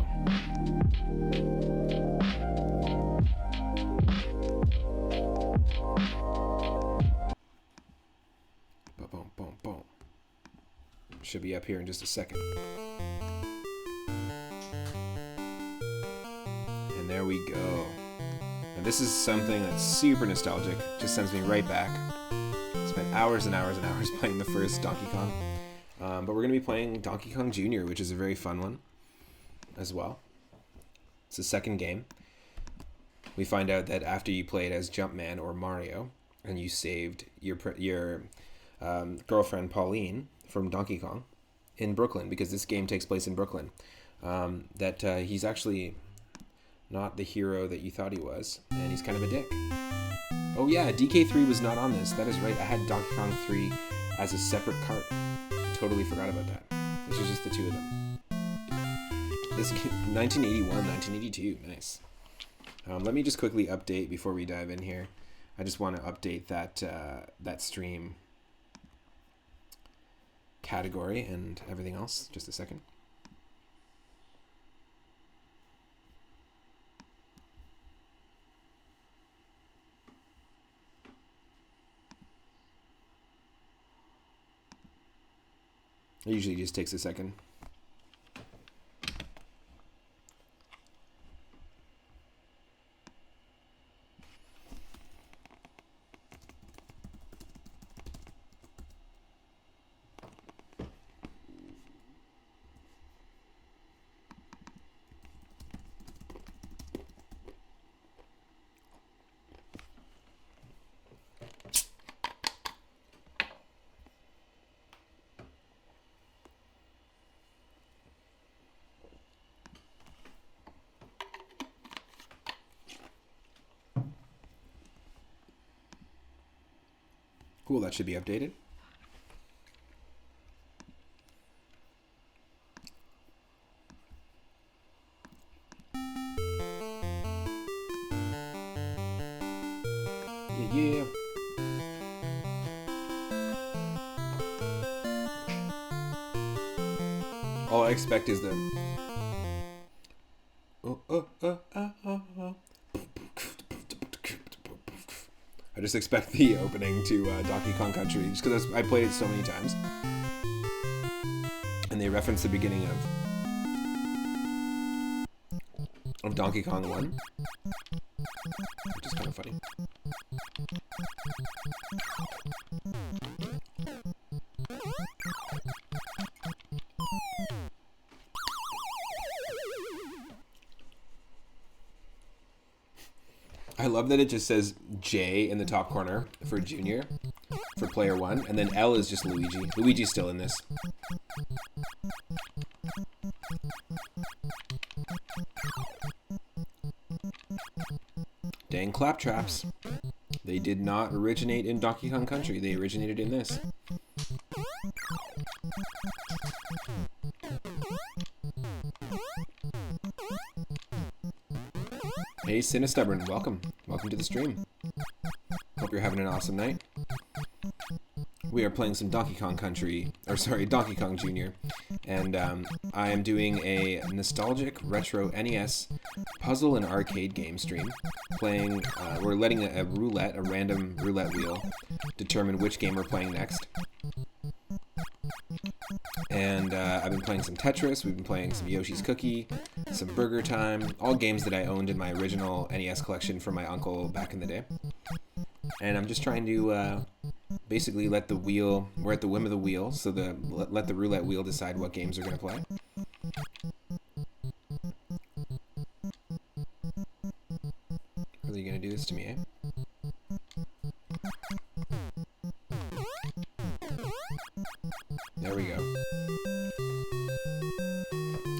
Boom, boom, boom. Should be up here in just a second. And there we go. Now this is something that's super nostalgic. Just sends me right back. Spent hours and hours and hours playing the first Donkey Kong. But we're going to be playing Donkey Kong Jr., which is a very fun one as well. It's the second game. We find out that after you played as Jumpman or Mario, and you saved your girlfriend Pauline from Donkey Kong in Brooklyn, because this game takes place in Brooklyn, that he's actually not the hero that you thought he was, and he's kind of a dick. Oh yeah, DK3 was not on this. That is right. I had Donkey Kong 3 as a separate cart. I totally forgot about that. This was just the two of them. This 1981, 1982. Nice. Let me just quickly update before we dive in here. I just want to update that stream category and everything else. Just a second. It usually just takes a second. Cool, that should be updated. Yeah. All I expect is the I just expect the opening to Donkey Kong Country, just because I played it so many times. And they reference the beginning of Donkey Kong 1, which is kind of funny. I love that it just says J in the top corner for Junior, for player 1, and then L is just Luigi. Luigi's still in this. Dang claptraps. They did not originate in Donkey Kong Country. They originated in this. Hey, Cinestubborn, welcome. Welcome to the stream. Hope you're having an awesome night. We are playing some Donkey Kong Country, or sorry, Donkey Kong Jr. And I am doing a nostalgic retro NES puzzle and arcade game stream. Playing, we're letting a roulette, a random roulette wheel, determine which game we're playing next. And I've been playing some Tetris, we've been playing some Yoshi's Cookie, some Burger Time, all games that I owned in my original NES collection from my uncle back in the day. And I'm just trying to basically let the wheel, we're at the whim of the wheel, so let the roulette wheel decide what games are going to play. Really going to do this to me, eh? There we go.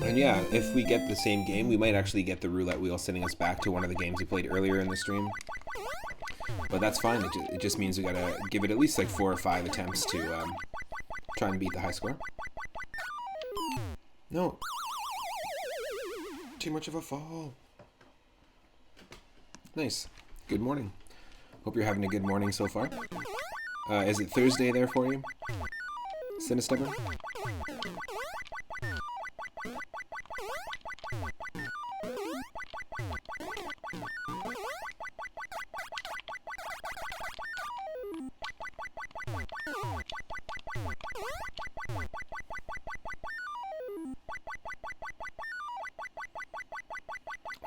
And yeah, if we get the same game, we might actually get the roulette wheel sending us back to one of the games we played earlier in the stream. But that's fine, it just means we gotta give it at least like 4 or 5 attempts to try and beat the high score. No. Too much of a fall. Nice. Good morning. Hope you're having a good morning so far. Is it Thursday there for you? Cinestubber?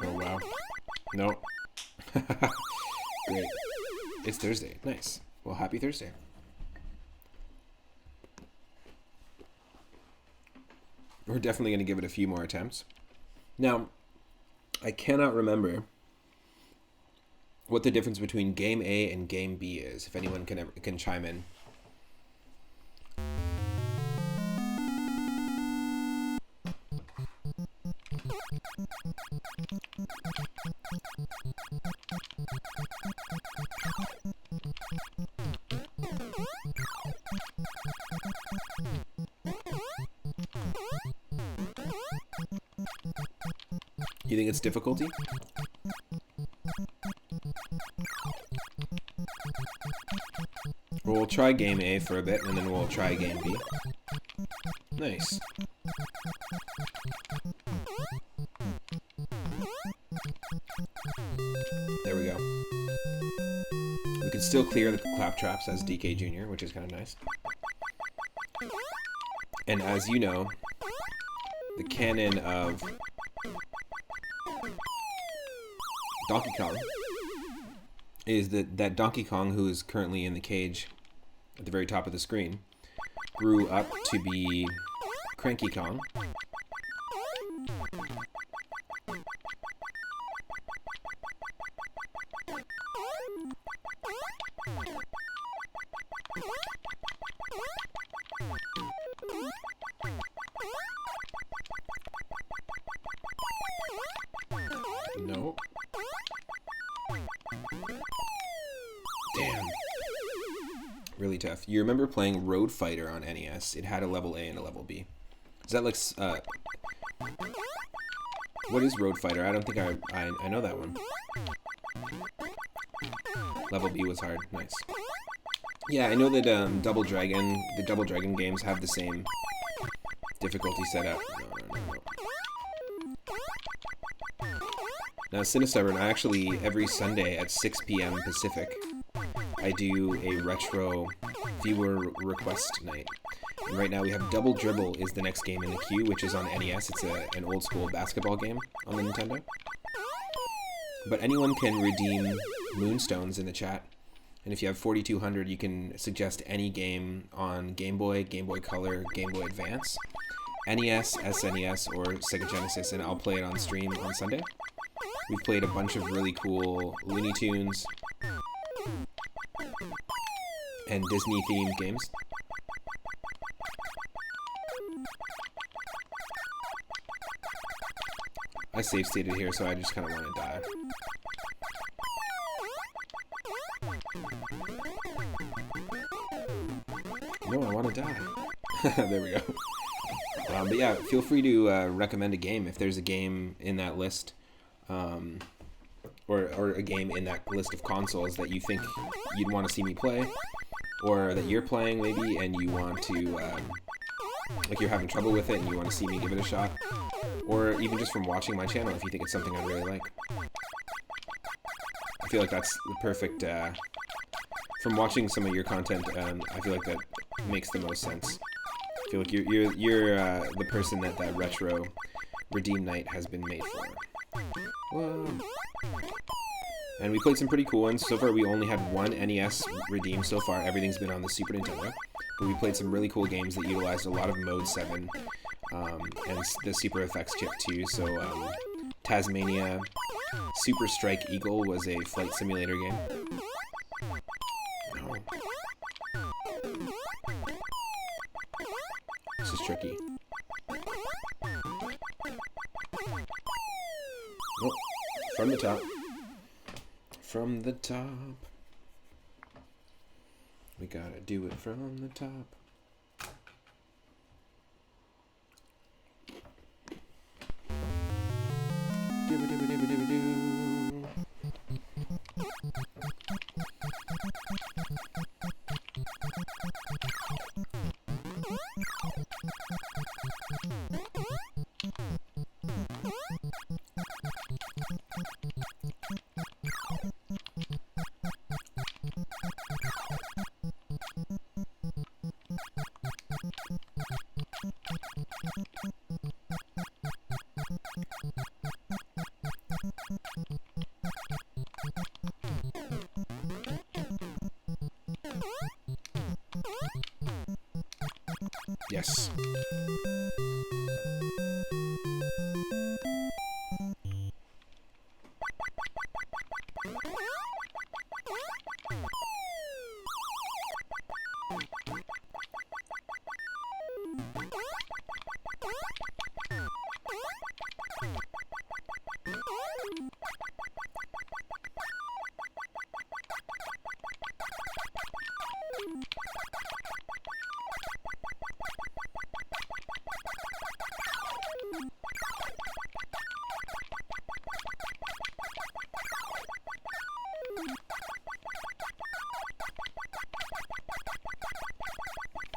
Oh wow. No. Great. It's Thursday. Nice. Well, happy Thursday. We're definitely going to give it a few more attempts. Now, I cannot remember what the difference between game A and game B is. If anyone can chime in. You think it's difficulty? We'll try game A for a bit, and then we'll try game B. Nice. There we go. We can still clear the claptraps as DK Jr., which is kind of nice. And as you know, the canon of Donkey Kong is that Donkey Kong, who is currently in the cage at the very top of the screen, grew up to be Cranky Kong. No. Damn. Really tough. You remember playing Road Fighter on NES? It had a level A and a level B. Is that like... what is Road Fighter? I don't think I know that one. Level B was hard. Nice. Yeah, I know that the Double Dragon games have the same difficulty setup. No. Now, Cinestubborn, I actually, every Sunday at 6 p.m. Pacific, I do a retro viewer request night. And right now we have Double Dribble is the next game in the queue, which is on NES. It's an old school basketball game on the Nintendo. But anyone can redeem Moonstones in the chat. And if you have 4,200, you can suggest any game on Game Boy, Game Boy Color, Game Boy Advance, NES, SNES, or Sega Genesis, and I'll play it on stream on Sunday. We've played a bunch of really cool Looney Tunes and Disney-themed games. I save-stated here, so I just kind of want to die. No, I want to die. There we go. But yeah, feel free to recommend a game if there's a game in that list. Or a game in that list of consoles that you think you'd want to see me play, or that you're playing maybe and you want to, like you're having trouble with it and you want to see me give it a shot, or even just from watching my channel if you think it's something I really like. I feel like that's the perfect, from watching some of your content, I feel like that makes the most sense. I feel like you're the person that retro redeem night has been made for. Whoa. And we played some pretty cool ones. So far, we only had one NES redeem so far. Everything's been on the Super Nintendo. But we played some really cool games that utilized a lot of Mode 7 and the Super Effects chip too. So Tasmania, Super Strike Eagle was a flight simulator game. No. This is tricky. Oh, from the top. From the top. We gotta do it from the top. Yes.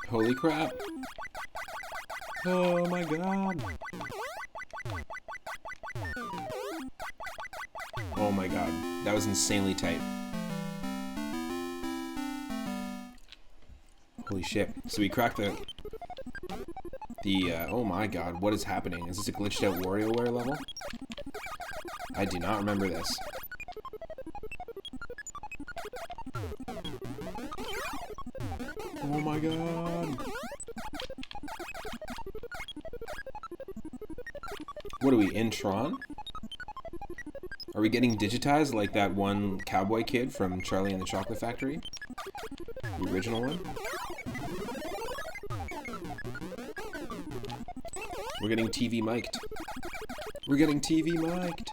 Holy crap. Oh my god. Oh my god. That was insanely tight. Holy shit. So we cracked the oh my god, what is happening? Is this a glitched out WarioWare level? I do not remember this. Oh my god. What are we, in Tron? Are we getting digitized like that one cowboy kid from Charlie and the Chocolate Factory? The original one? We're getting TV mic'd. We're getting TV mic'd.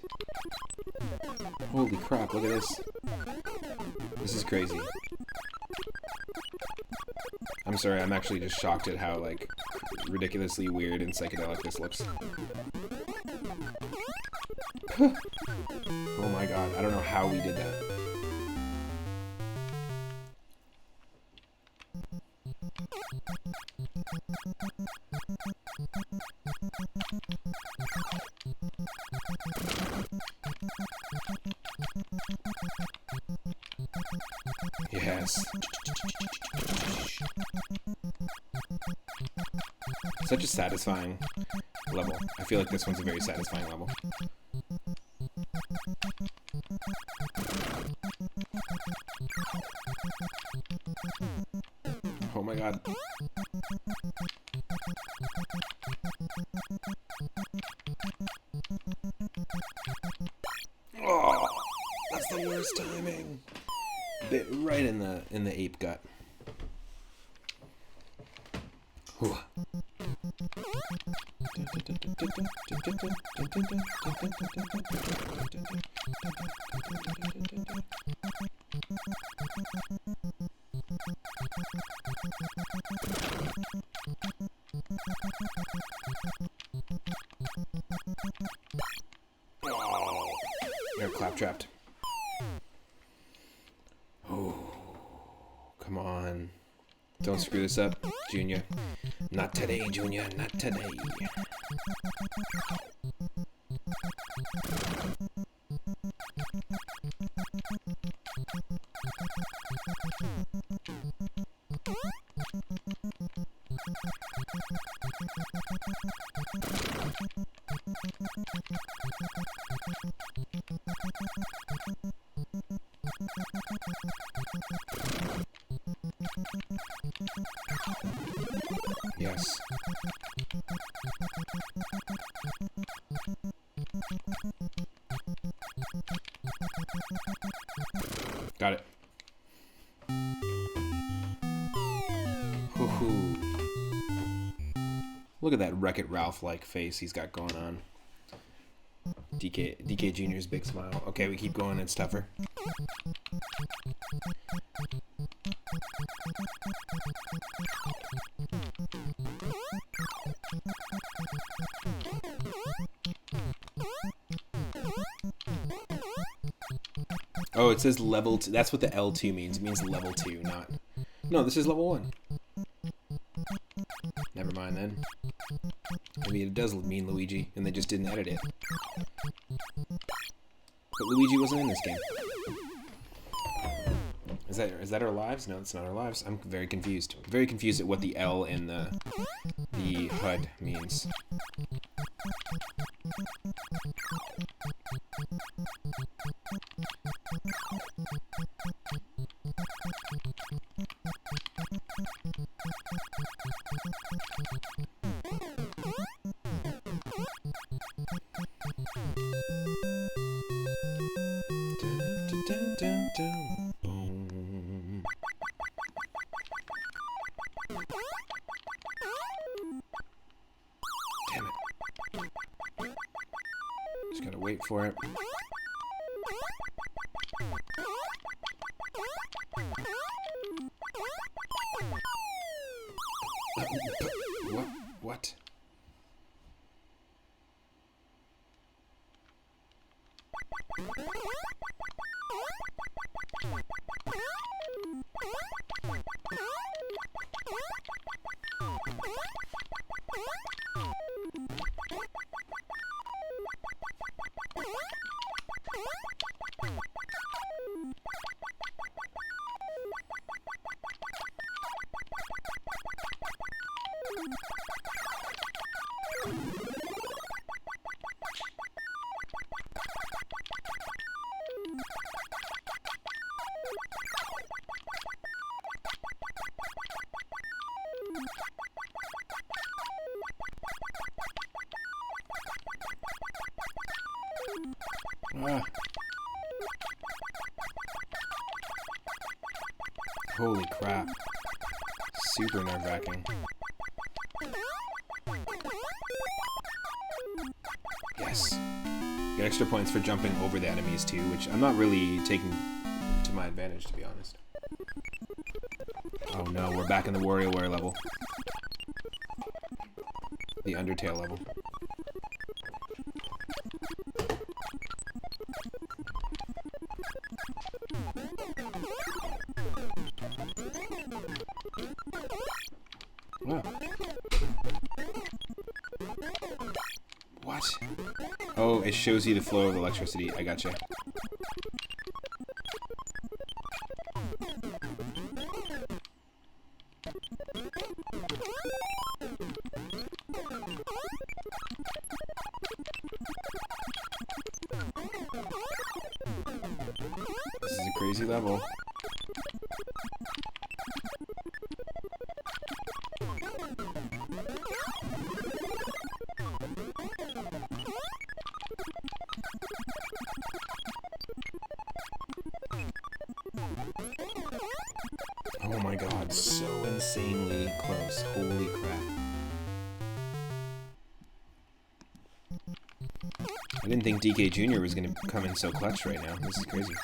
Holy crap, look at this. This is crazy. I'm sorry, I'm actually just shocked at how, like, ridiculously weird and psychedelic this looks. Oh my god, I don't know how we did that. Yes. Such a satisfying level. I feel like this one's a very satisfying level. Oh my god. Oh, that's the worst timing. Bit right in the ape gut. Whew. Oh, you're claptrapped. Oh, come on. Don't screw this up, Junior. Not today, Junior. Not today. Yes. Got it. Hoo-hoo. Look at that Wreck-It Ralph-like face he's got going on. DK Jr.'s big smile. Okay, we keep going. It's tougher. Oh, it says level 2. That's what the L2 means. It means level 2, not... No, this is level 1. Never mind then. Maybe it does mean Luigi, and they just didn't edit it. But Luigi wasn't in this game. Is that our lives? No, it's not our lives. I'm very confused. Very confused at what the L in the HUD means. Just gotta wait for it. What? Ah. Holy crap. Super nerve-wracking. Yes. Get extra points for jumping over the enemies too, which I'm not really taking to my advantage, to be honest. Oh no, we're back in the WarioWare level. The Undertale level. Wow. What? Oh, it shows you the flow of electricity. I gotcha. This is a crazy level. Oh my god, so insanely close. Holy crap. I didn't think DK Jr. was going to come in so clutch right now. This is crazy.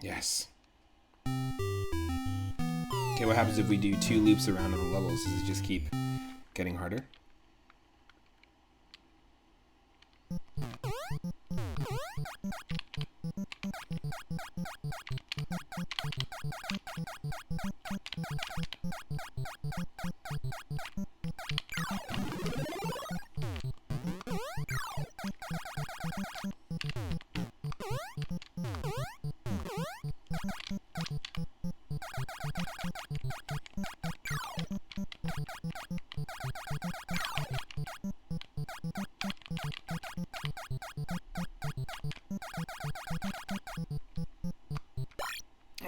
Yes. Okay, what happens if we do 2 loops around the levels? Does it just keep getting harder?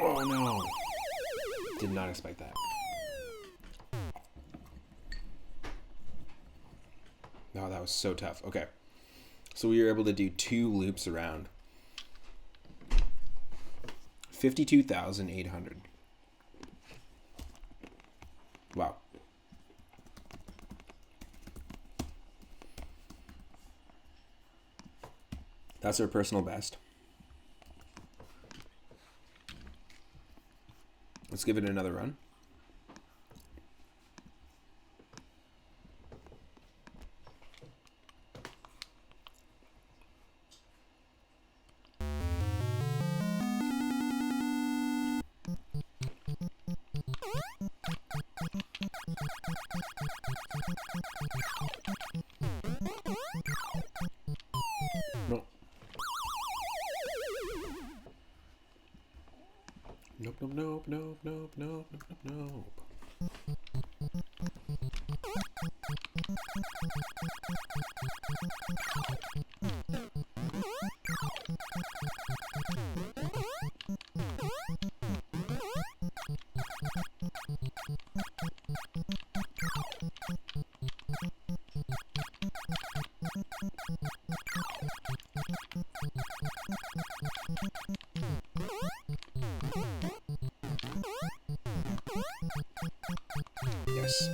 Oh no! Did not expect that. No, that was so tough. Okay. So we were able to do 2 loops around. 52,800. Wow. That's our personal best. Let's give it another run. Nope, nope, nope, nope, nope, nope, nope, nope. Yes.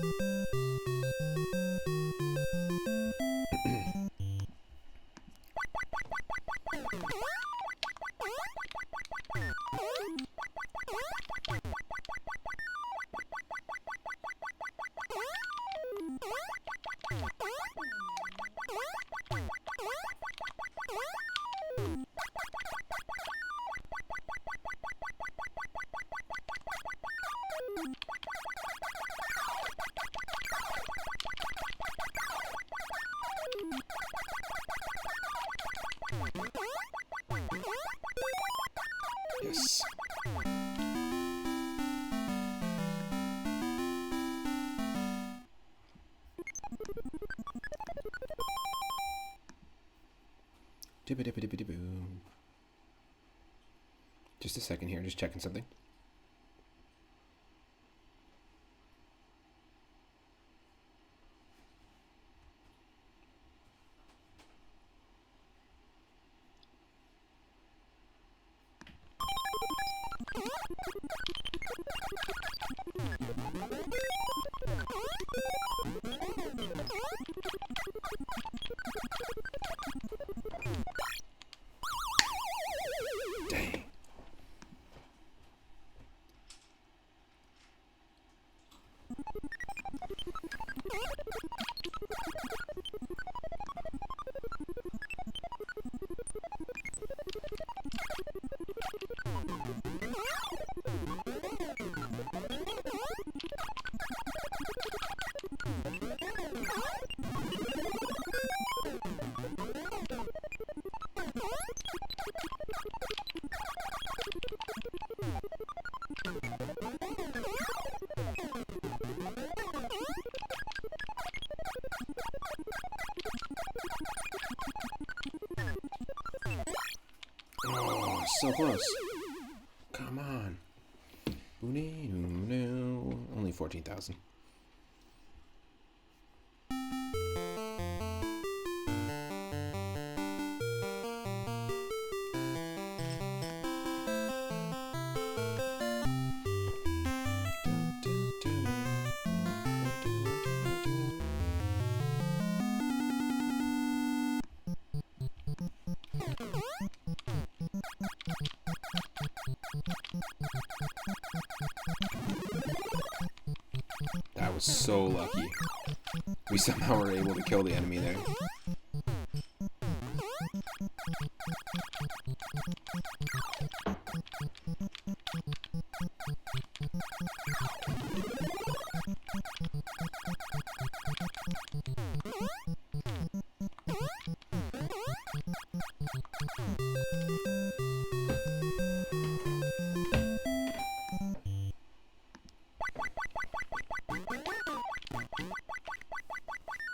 Yes. Dibba-dibba-dibba-dibba-boom. Just a second here, just checking something. Dang. Oh, so close. Come on. Only 14,000. That was so lucky. We somehow were able to kill the enemy there.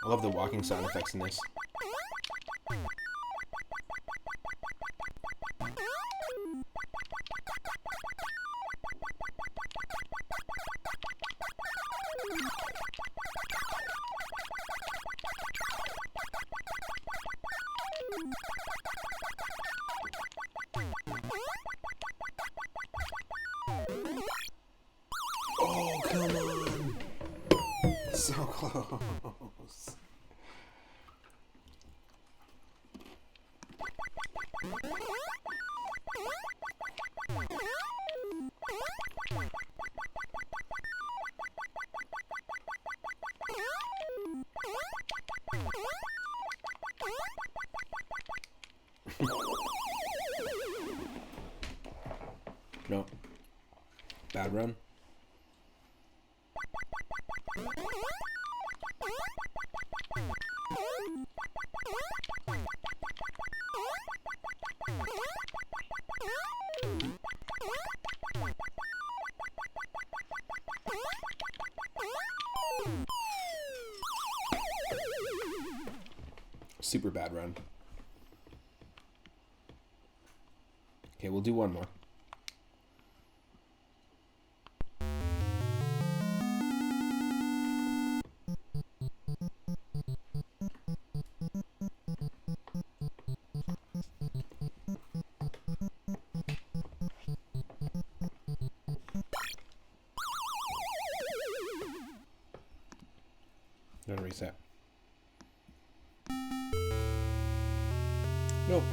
I love the walking sound effects in this. Oh, come on! So close. No. Bad run. super bad run. Okay, we'll do one more. Gonna reset. Nope.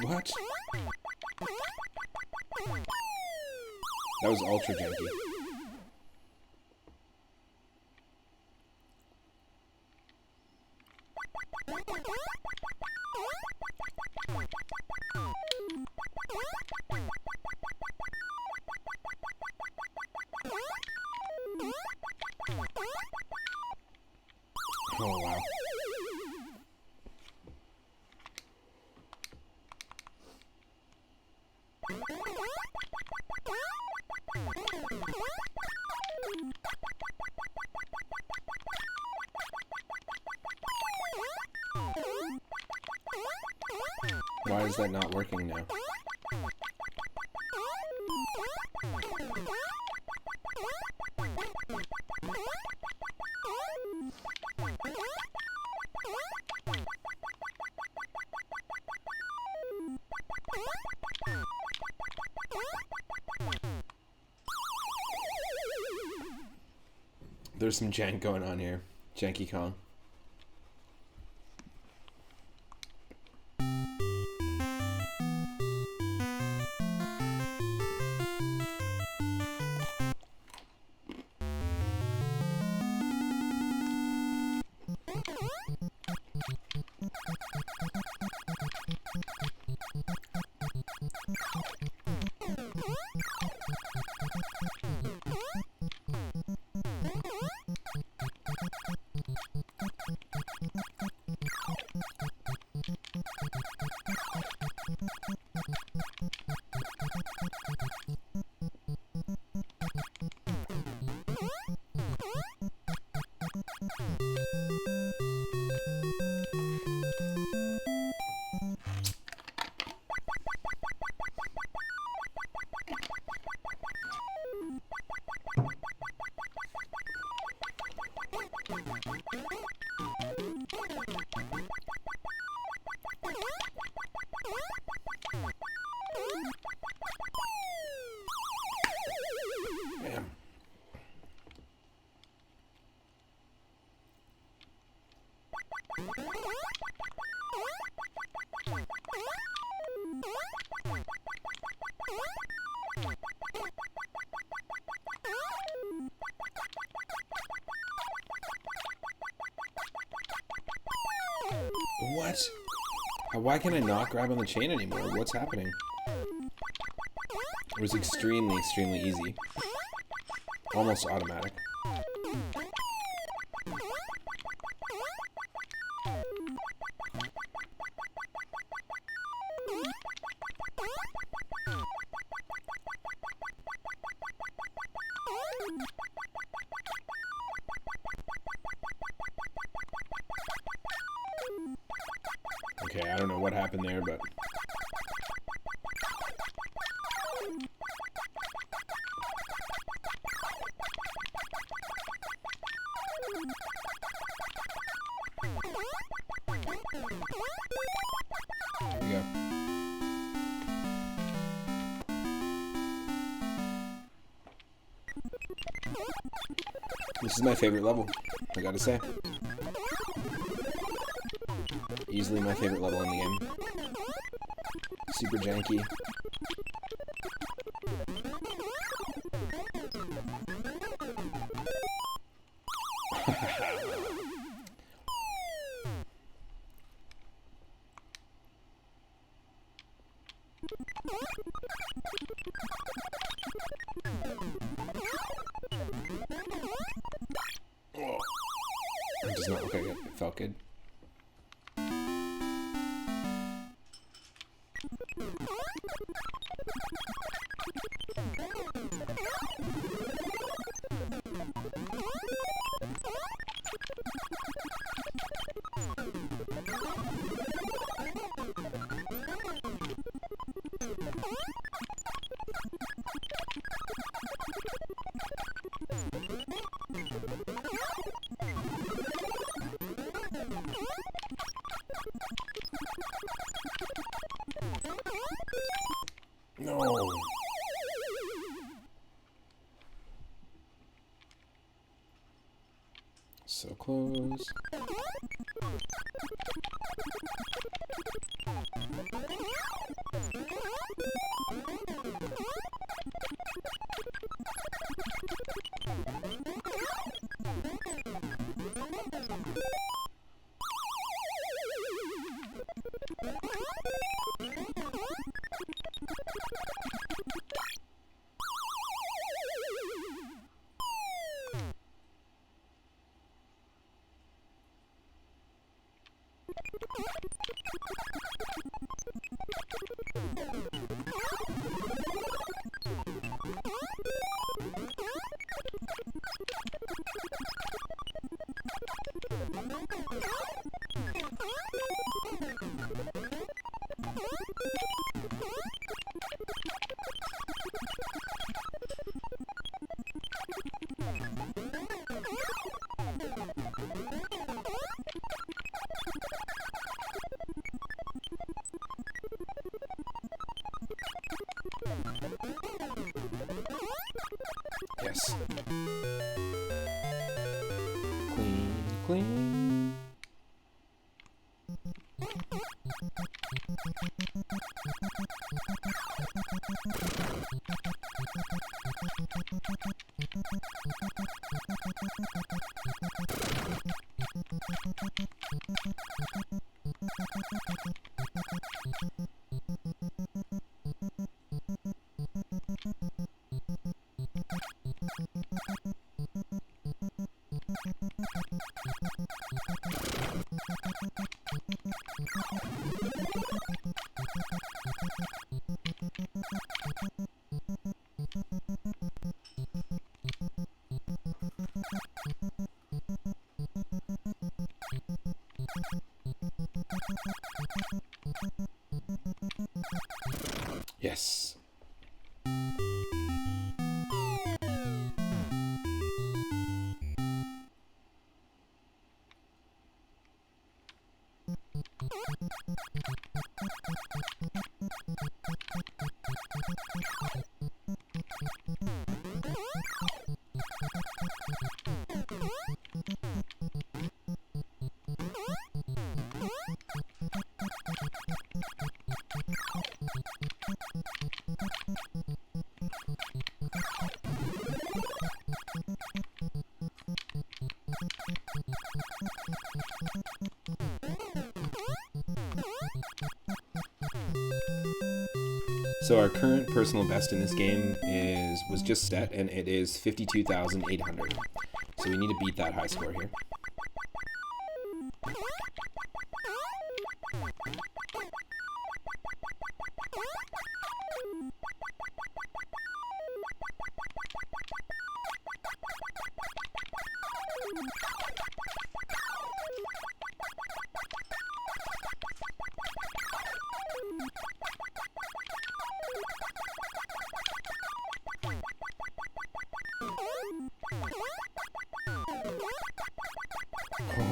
What? That was ultra janky. Oh, wow. Why is that not working now? There's some jank going on here. Janky Kong. What? Why can I not grab on the chain anymore? What's happening? It was extremely, extremely easy. Almost automatic. Okay, I don't know what happened there, but There we go. This is my favorite level, I gotta say. Easily my favorite level in the game. Super janky. It does not look like it felt good. No. So close. Yes. Clean, clean. Yes. So our current personal best in this game was just set, and it is 52,800. So we need to beat that high score here.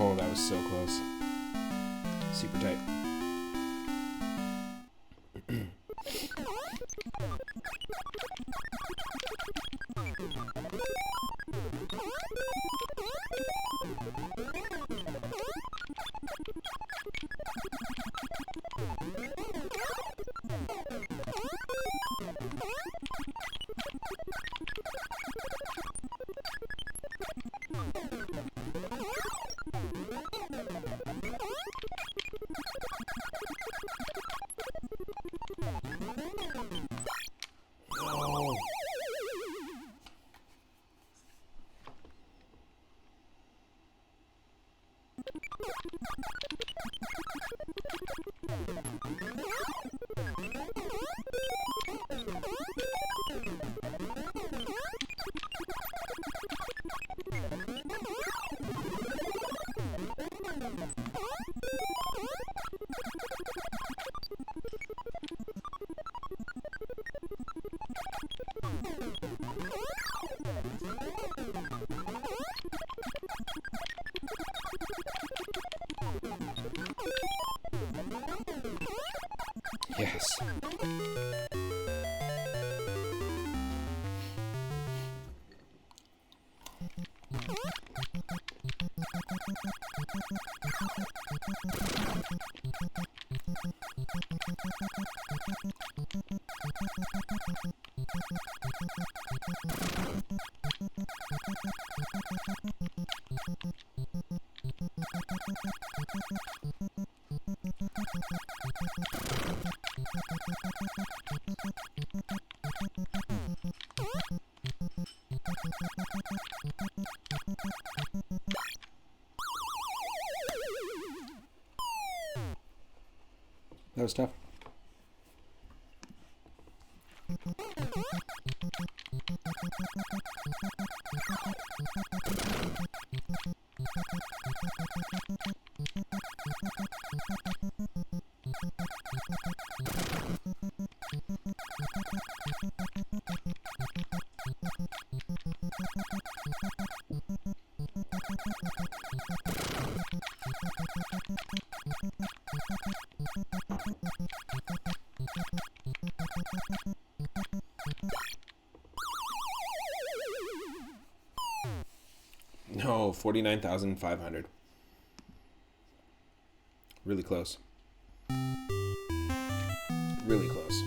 Oh, that was so close. Super tight. Yes. That was tough. No, 49,500. Really close. Really close.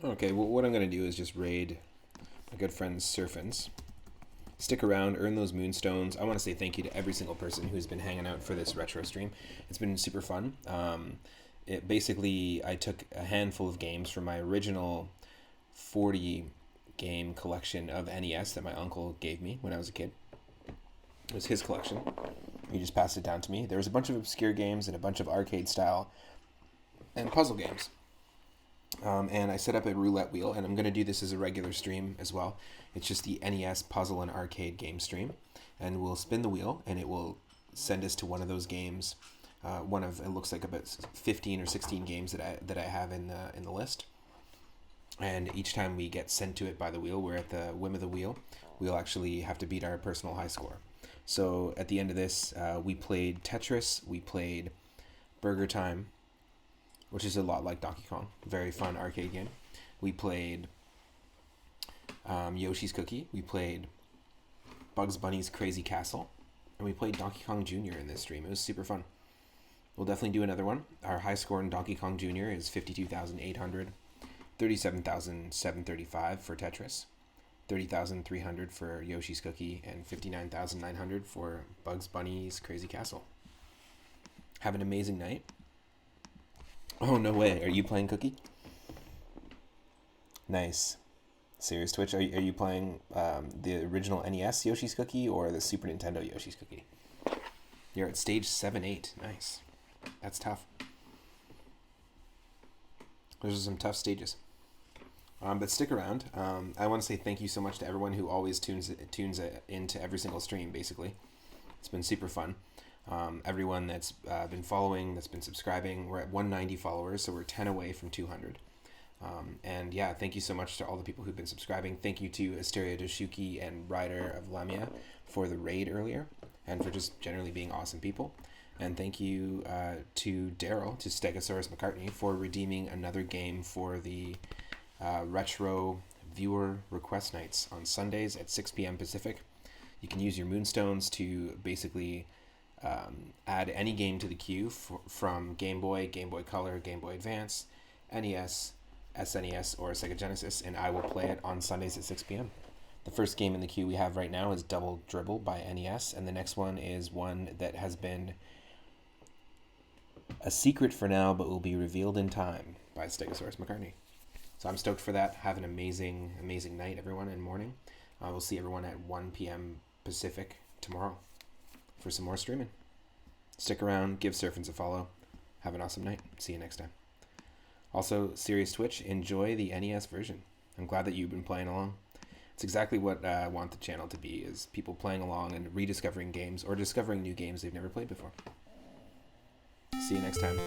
Okay, well, what I'm going to do is just raid my good friend Surfins. Stick around, earn those moonstones. I want to say thank you to every single person who's been hanging out for this retro stream. It's been super fun. Basically, I took a handful of games from my original 40 game collection of NES that my uncle gave me when I was a kid. It was his collection. He just passed it down to me. There was a bunch of obscure games and a bunch of arcade style and puzzle games. And I set up a roulette wheel, and I'm going to do this as a regular stream as well. It's just the NES puzzle and arcade game stream, and we'll spin the wheel, and it will send us to one of those games. It looks like about 15 or 16 games that I have in the list. And each time we get sent to it by the wheel, we're at the whim of the wheel. We'll actually have to beat our personal high score. So at the end of this, we played Tetris, we played Burger Time, which is a lot like Donkey Kong. Very fun arcade game. We played Yoshi's Cookie. We played Bugs Bunny's Crazy Castle. And we played Donkey Kong Jr. in this stream. It was super fun. We'll definitely do another one. Our high score in Donkey Kong Jr. is 52,800. 37,735 for Tetris. 30,300 for Yoshi's Cookie. And 59,900 for Bugs Bunny's Crazy Castle. Have an amazing night. Oh, no way. Are you playing Cookie? Nice. Serious Twitch. Are you playing the original NES Yoshi's Cookie or the Super Nintendo Yoshi's Cookie? You're at stage 7-8. Nice. That's tough. Those are some tough stages. But stick around. I want to say thank you so much to everyone who always tunes into every single stream, basically. It's been super fun. Everyone that's been following, that's been subscribing. We're at 190 followers, so we're 10 away from 200. And yeah, thank you so much to all the people who've been subscribing. Thank you to Asteria Doshuki and Ryder of Lamia for the raid earlier, and for just generally being awesome people. And thank you to Daryl, to Stegosaurus McCartney, for redeeming another game for the retro viewer request nights on Sundays at 6 p.m. Pacific. You can use your Moonstones to basically add any game to the queue from Game Boy, Game Boy Color, Game Boy Advance, NES, SNES, or Sega Genesis, and I will play it on Sundays at 6 p.m. The first game in the queue we have right now is Double Dribble by NES, and the next one is one that has been a secret for now, but will be revealed in time, by Stegosaurus McCartney. So I'm stoked for that. Have an amazing, amazing night, everyone, and morning. We'll see everyone at 1 p.m. Pacific tomorrow for some more streaming. Stick around, give Surfins a follow. Have an awesome night. See you next time. Also, Serious Twitch, enjoy the NES version. I'm glad that you've been playing along. It's exactly what I want the channel to be, is people playing along and rediscovering games or discovering new games they've never played before. See you next time.